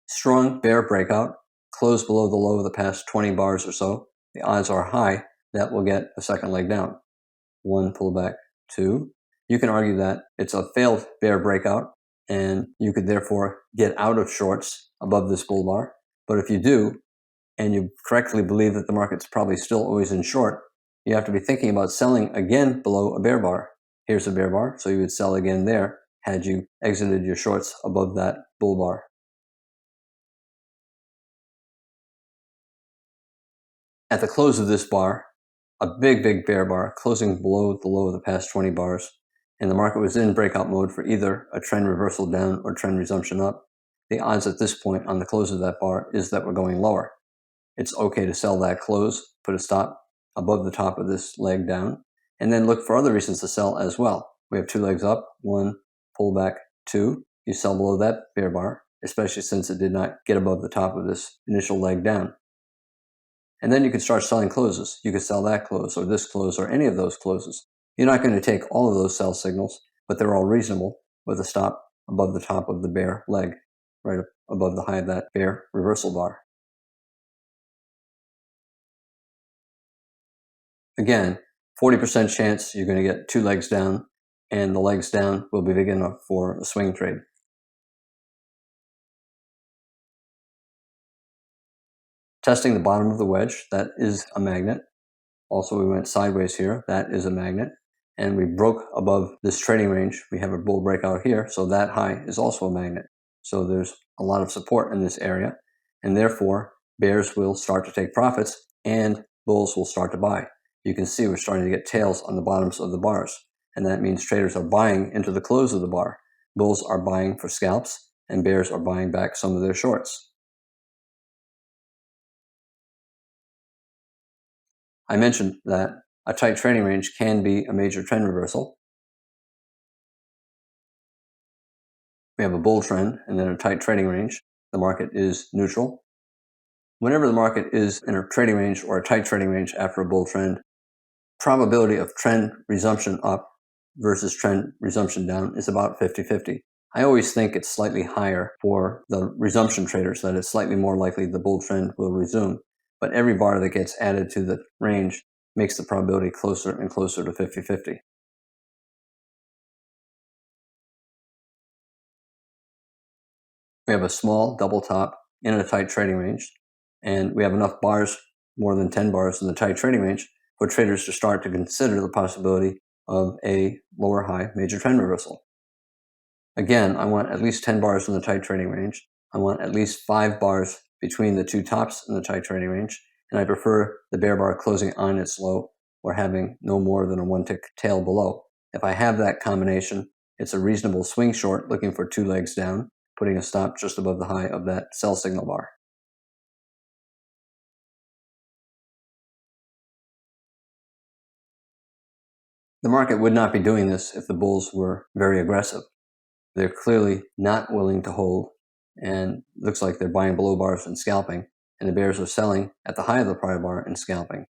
Strong bear breakout, close below the low of the past 20 bars or so. The odds are high that we'll get a second leg down. 1 pullback, 2. You can argue that it's a failed bear breakout, and you could therefore get out of shorts above this bull bar. But if you do, and you correctly believe that the market's probably still always in short, you have to be thinking about selling again below a bear bar. Here's a bear bar, so you would sell again there had you exited your shorts above that bull bar. At the close of this bar, a big bear bar closing below the low of the past 20 bars, and the market was in breakout mode for either a trend reversal down or trend resumption up, the odds at this point on the close of that bar is that we're going lower. It's okay to sell that close, put a stop above the top of this leg down, and then look for other reasons to sell as well. We have 2 legs up, 1 pullback, 2. You sell below that bear bar, especially since it did not get above the top of this initial leg down. And then you can start selling closes. You could sell that close or this close or any of those closes. You're not going to take all of those sell signals, but they're all reasonable with a stop above the top of the bear leg, right above the high of that bear reversal bar. Again, 40% chance you're going to get 2 legs down, and the legs down will be big enough for a swing trade. Testing the bottom of the wedge, that is a magnet. Also, we went sideways here, that is a magnet. And we broke above this trading range. We have a bull breakout here, so that high is also a magnet. So there's a lot of support in this area, and therefore bears will start to take profits and bulls will start to buy. You can see we're starting to get tails on the bottoms of the bars, and that means traders are buying into the close of the bar. Bulls are buying for scalps, and bears are buying back some of their shorts. I mentioned that a tight trading range can be a major trend reversal. We have a bull trend and then a tight trading range. The market is neutral. Whenever the market is in a trading range or a tight trading range after a bull trend, probability of trend resumption up versus trend resumption down is about 50-50. I always think it's slightly higher for the resumption traders, that it's slightly more likely the bull trend will resume. But every bar that gets added to the range makes the probability closer and closer to 50-50. We have a small double top in a tight trading range, and we have enough bars, more than 10 bars in the tight trading range, for traders to start to consider the possibility of a lower high major trend reversal. Again, I want at least 10 bars in the tight trading range. I want at least 5 bars between the two tops in the tight trading range, and I prefer the bear bar closing on its low or having no more than a 1-tick tail below. If I have that combination, it's a reasonable swing short looking for 2 legs down, putting a stop just above the high of that sell signal bar. The market would not be doing this if the bulls were very aggressive. They're clearly not willing to hold, and looks like they're buying below bars and scalping, and the bears are selling at the high of the prior bar and scalping.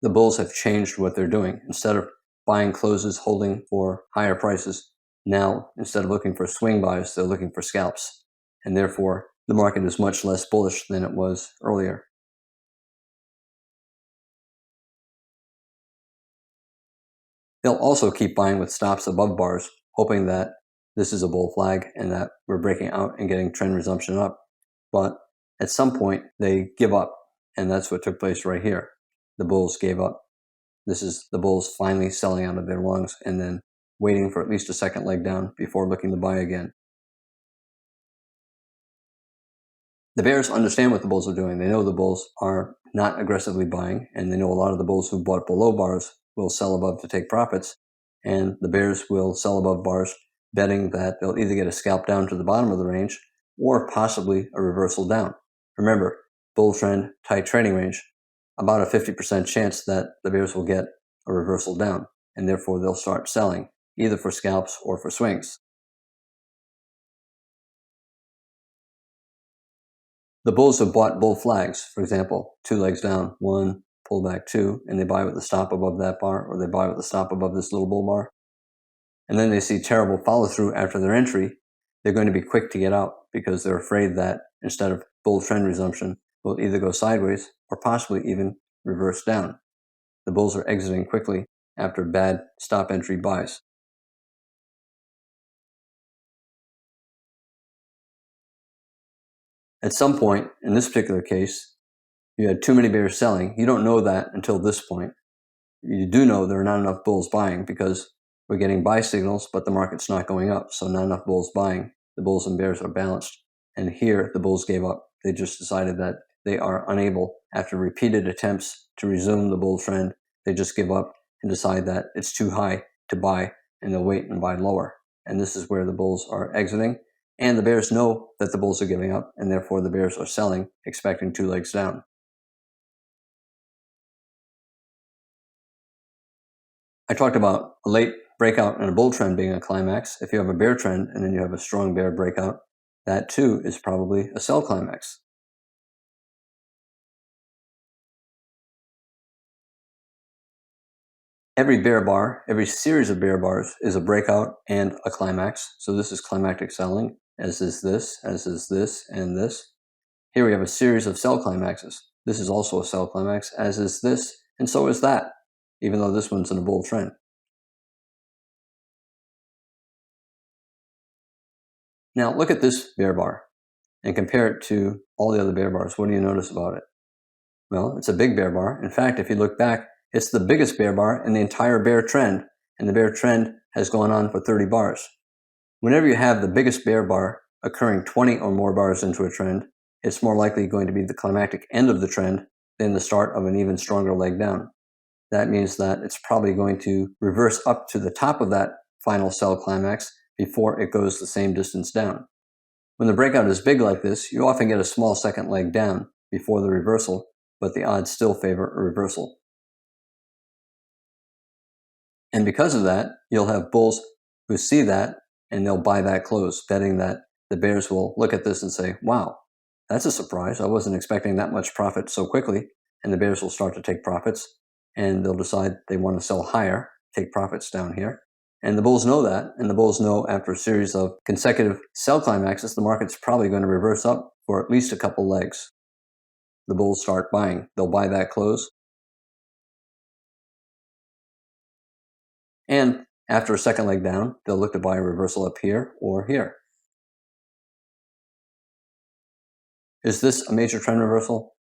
The bulls have changed what they're doing. Instead of buying closes, holding for higher prices, now instead of looking for swing buys, they're looking for scalps, and therefore the market is much less bullish than it was earlier. They'll also keep buying with stops above bars, hoping that this is a bull flag and that we're breaking out and getting trend resumption up. But at some point, they give up, and that's what took place right here. The bulls gave up. This is the bulls finally selling out of their lungs and then waiting for at least a second leg down before looking to buy again. The bears understand what the bulls are doing. They know the bulls are not aggressively buying, and they know a lot of the bulls who bought below bars will sell above to take profits, and the bears will sell above bars, betting that they'll either get a scalp down to the bottom of the range or possibly a reversal down. Remember, bull trend, tight trading range, about a 50% chance that the bears will get a reversal down, and therefore they'll start selling, either for scalps or for swings. The bulls have bought bull flags, for example, 2 legs down, 1, pull back 2, and they buy with the stop above that bar, or they buy with the stop above this little bull bar. And then they see terrible follow through after their entry. They're going to be quick to get out because they're afraid that instead of bull trend resumption, will either go sideways or possibly even reverse down. The bulls are exiting quickly after bad stop entry buys. At some point, in this particular case, you had too many bears selling. You don't know that until this point. You do know there are not enough bulls buying because we're getting buy signals, but the market's not going up, so not enough bulls buying. The bulls and bears are balanced. And here, the bulls gave up. They just decided that they are unable, after repeated attempts to resume the bull trend, they just give up and decide that it's too high to buy, and they'll wait and buy lower. And this is where the bulls are exiting. And the bears know that the bulls are giving up, and therefore the bears are selling, expecting 2 legs down. I talked about a late breakout and a bull trend being a climax. If you have a bear trend and then you have a strong bear breakout, that too is probably a sell climax. Every bear bar, every series of bear bars is a breakout and a climax. So this is climactic selling, as is this, and this. Here we have a series of sell climaxes. This is also a sell climax, as is this, and so is that, even though this one's in a bull trend. Now look at this bear bar and compare it to all the other bear bars. What do you notice about it? Well, it's a big bear bar. In fact, if you look back, it's the biggest bear bar in the entire bear trend, and the bear trend has gone on for 30 bars. Whenever you have the biggest bear bar occurring 20 or more bars into a trend, it's more likely going to be the climactic end of the trend than the start of an even stronger leg down. that means that it's probably going to reverse up to the top of that final sell climax before it goes the same distance down. When the breakout is big like this, you often get a small second leg down before the reversal, but the odds still favor a reversal. And because of that, you'll have bulls who see that and they'll buy that close, betting that the bears will look at this and say, wow, that's a surprise. I wasn't expecting that much profit so quickly. And the bears will start to take profits and they'll decide they want to sell higher, take profits down here. And the bulls know that. And the bulls know after a series of consecutive sell climaxes, the market's probably going to reverse up for at least a couple legs. The bulls start buying. They'll buy that close. And after a second leg down, they'll look to buy a reversal up here or here. Is this a major trend reversal?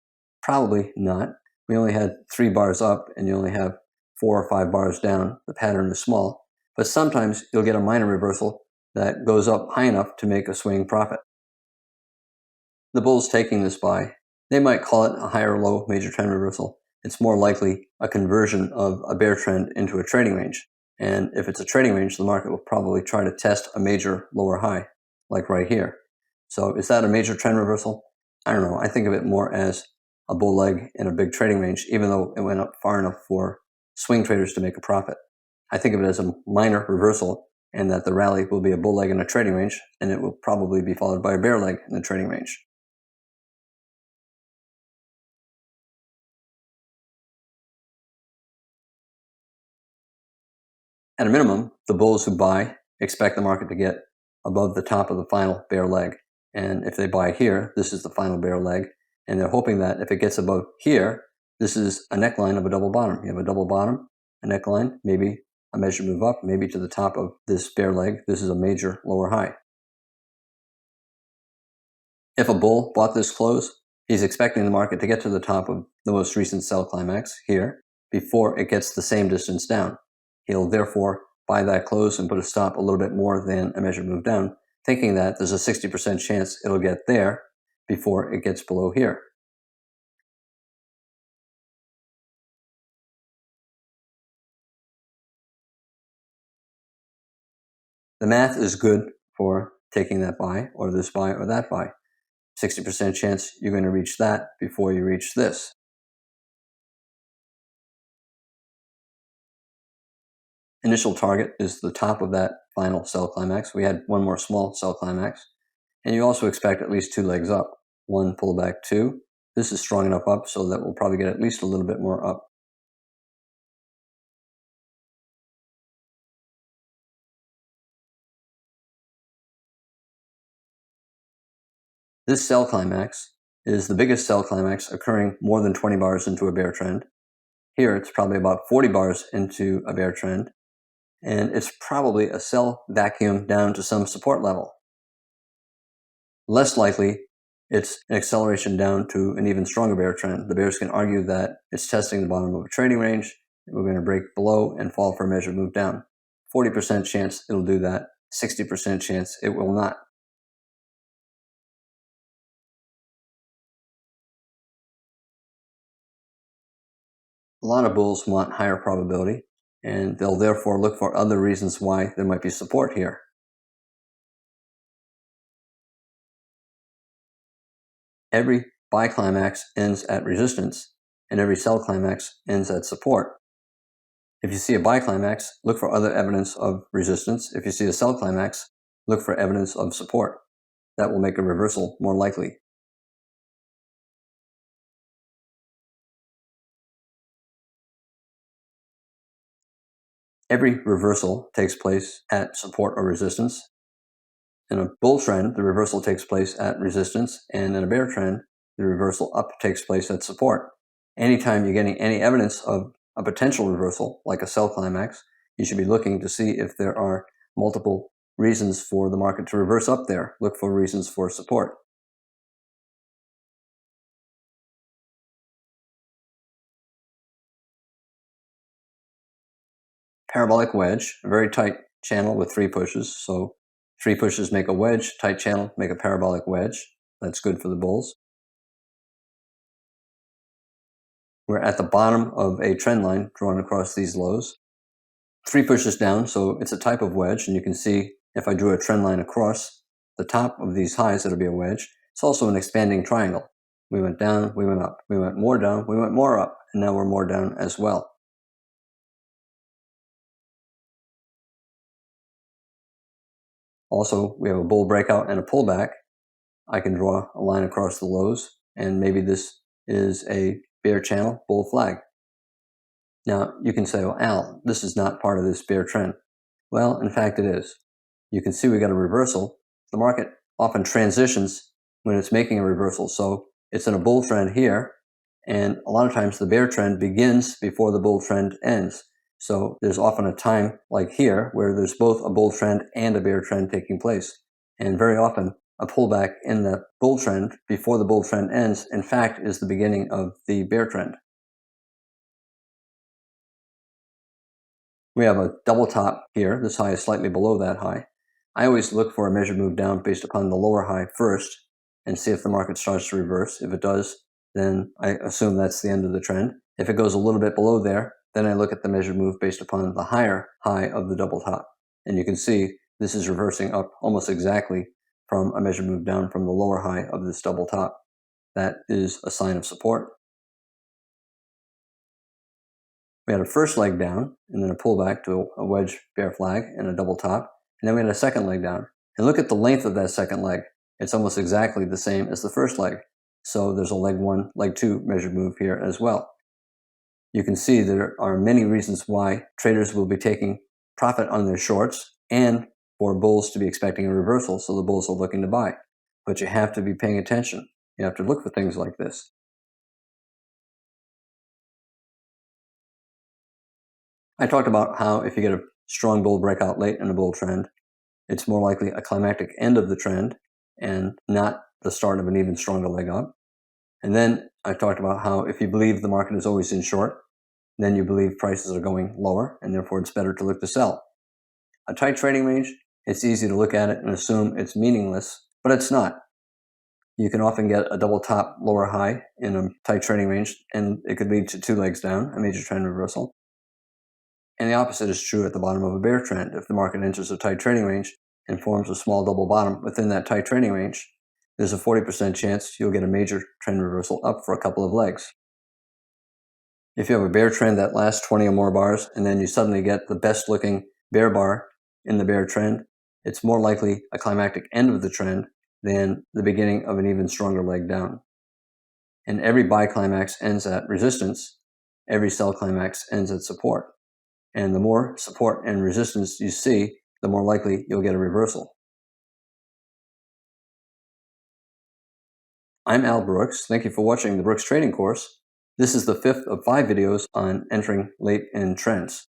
Probably not. We only had 3 bars up and you only have 4 or 5 bars down. The pattern is small. But sometimes you'll get a minor reversal that goes up high enough to make a swing profit. The bulls taking this buy, they might call it a high or low major trend reversal. It's more likely a conversion of a bear trend into a trading range. And if it's a trading range, the market will probably try to test a major lower high, like right here. So is that a major trend reversal? I don't know. I think of it more as a bull leg in a big trading range, even though it went up far enough for swing traders to make a profit. I think of it as a minor reversal, and that the rally will be a bull leg in a trading range, and it will probably be followed by a bear leg in the trading range. At a minimum, the bulls who buy expect the market to get above the top of the final bear leg. And if they buy here, this is the final bear leg. And they're hoping that if it gets above here, this is a neckline of a double bottom. You have a double bottom, a neckline, maybe a measure move up, maybe to the top of this bear leg. This is a major lower high. If a bull bought this close, he's expecting the market to get to the top of the most recent sell climax here before it gets the same distance down. He'll therefore buy that close and put a stop a little bit more than a measure move down, thinking that there's a 60% chance it'll get there before it gets below here. The math is good for taking that buy or this buy or that buy. 60% chance you're going to reach that before you reach this. Initial target is the top of that final sell climax. We had one more small sell climax. And you also expect at least 2 legs up. 1 pullback, 2. This is strong enough up so that we'll probably get at least a little bit more up. This sell climax is the biggest sell climax occurring more than 20 bars into a bear trend. Here it's probably about 40 bars into a bear trend. And it's probably a sell vacuum down to some support level. Less likely, it's an acceleration down to an even stronger bear trend. The bears can argue that it's testing the bottom of a trading range. We're going to break below and fall for a measured move down. 40% chance it'll do that. 60% chance it will not. A lot of bulls want higher probability, and they'll therefore look for other reasons why there might be support here. Every buy climax ends at resistance, and every sell climax ends at support. If you see a buy climax, look for other evidence of resistance. If you see a sell climax, look for evidence of support. That will make a reversal more likely. Every reversal takes place at support or resistance. In a bull trend, the reversal takes place at resistance, and in a bear trend, the reversal up takes place at support. Anytime you're getting any evidence of a potential reversal, like a sell climax, you should be looking to see if there are multiple reasons for the market to reverse up there. Look for reasons for support. Parabolic wedge, a very tight channel with 3 pushes. So 3 pushes make a wedge, tight channel make a parabolic wedge. That's good for the bulls. We're at the bottom of a trend line drawn across these lows. 3 pushes down, so it's a type of wedge, and you can see if I drew a trend line across the top of these highs, it'll be a wedge. It's also an expanding triangle. We went down, we went up, we went more down, we went more up, and now we're more down as well. Also, we have a bull breakout and a pullback. I can draw a line across the lows, and maybe this is a bear channel, bull flag. Now, you can say, well, Al, this is not part of this bear trend. Well, in fact, it is. You can see we got a reversal. The market often transitions when it's making a reversal. So it's in a bull trend here, and a lot of times the bear trend begins before the bull trend ends. So there's often a time like here where there's both a bull trend and a bear trend taking place. And very often a pullback in the bull trend before the bull trend ends, in fact, is the beginning of the bear trend. We have a double top here. This high is slightly below that high. I always look for a measured move down based upon the lower high first and see if the market starts to reverse. If it does, then I assume that's the end of the trend. If it goes a little bit below there, then I look at the measured move based upon the higher high of the double top. And you can see this is reversing up almost exactly from a measured move down from the lower high of this double top. That is a sign of support. We had a first leg down and then a pullback to a wedge bear flag and a double top. And then we had a second leg down. And look at the length of that second leg. It's almost exactly the same as the first leg. So there's a leg 1, leg 2 measured move here as well. You can see there are many reasons why traders will be taking profit on their shorts and for bulls to be expecting a reversal. So the bulls are looking to buy. But you have to be paying attention. You have to look for things like this. I talked about how if you get a strong bull breakout late in a bull trend, it's more likely a climactic end of the trend and not the start of an even stronger leg up. And then I talked about how if you believe the market is always in short, then you believe prices are going lower, and therefore it's better to look to sell. A tight trading range, it's easy to look at it and assume it's meaningless, but it's not. You can often get a double top lower high in a tight trading range, and it could lead to 2 legs down, a major trend reversal. And the opposite is true at the bottom of a bear trend. If the market enters a tight trading range and forms a small double bottom within that tight trading range, there's a 40% chance you'll get a major trend reversal up for a couple of legs. If you have a bear trend that lasts 20 or more bars, and then you suddenly get the best looking bear bar in the bear trend, it's more likely a climactic end of the trend than the beginning of an even stronger leg down. And every buy climax ends at resistance. Every sell climax ends at support. And the more support and resistance you see, the more likely you'll get a reversal. I'm Al Brooks. Thank you for watching the Brooks Trading Course. This is the 5th of 5 videos on entering late in trends.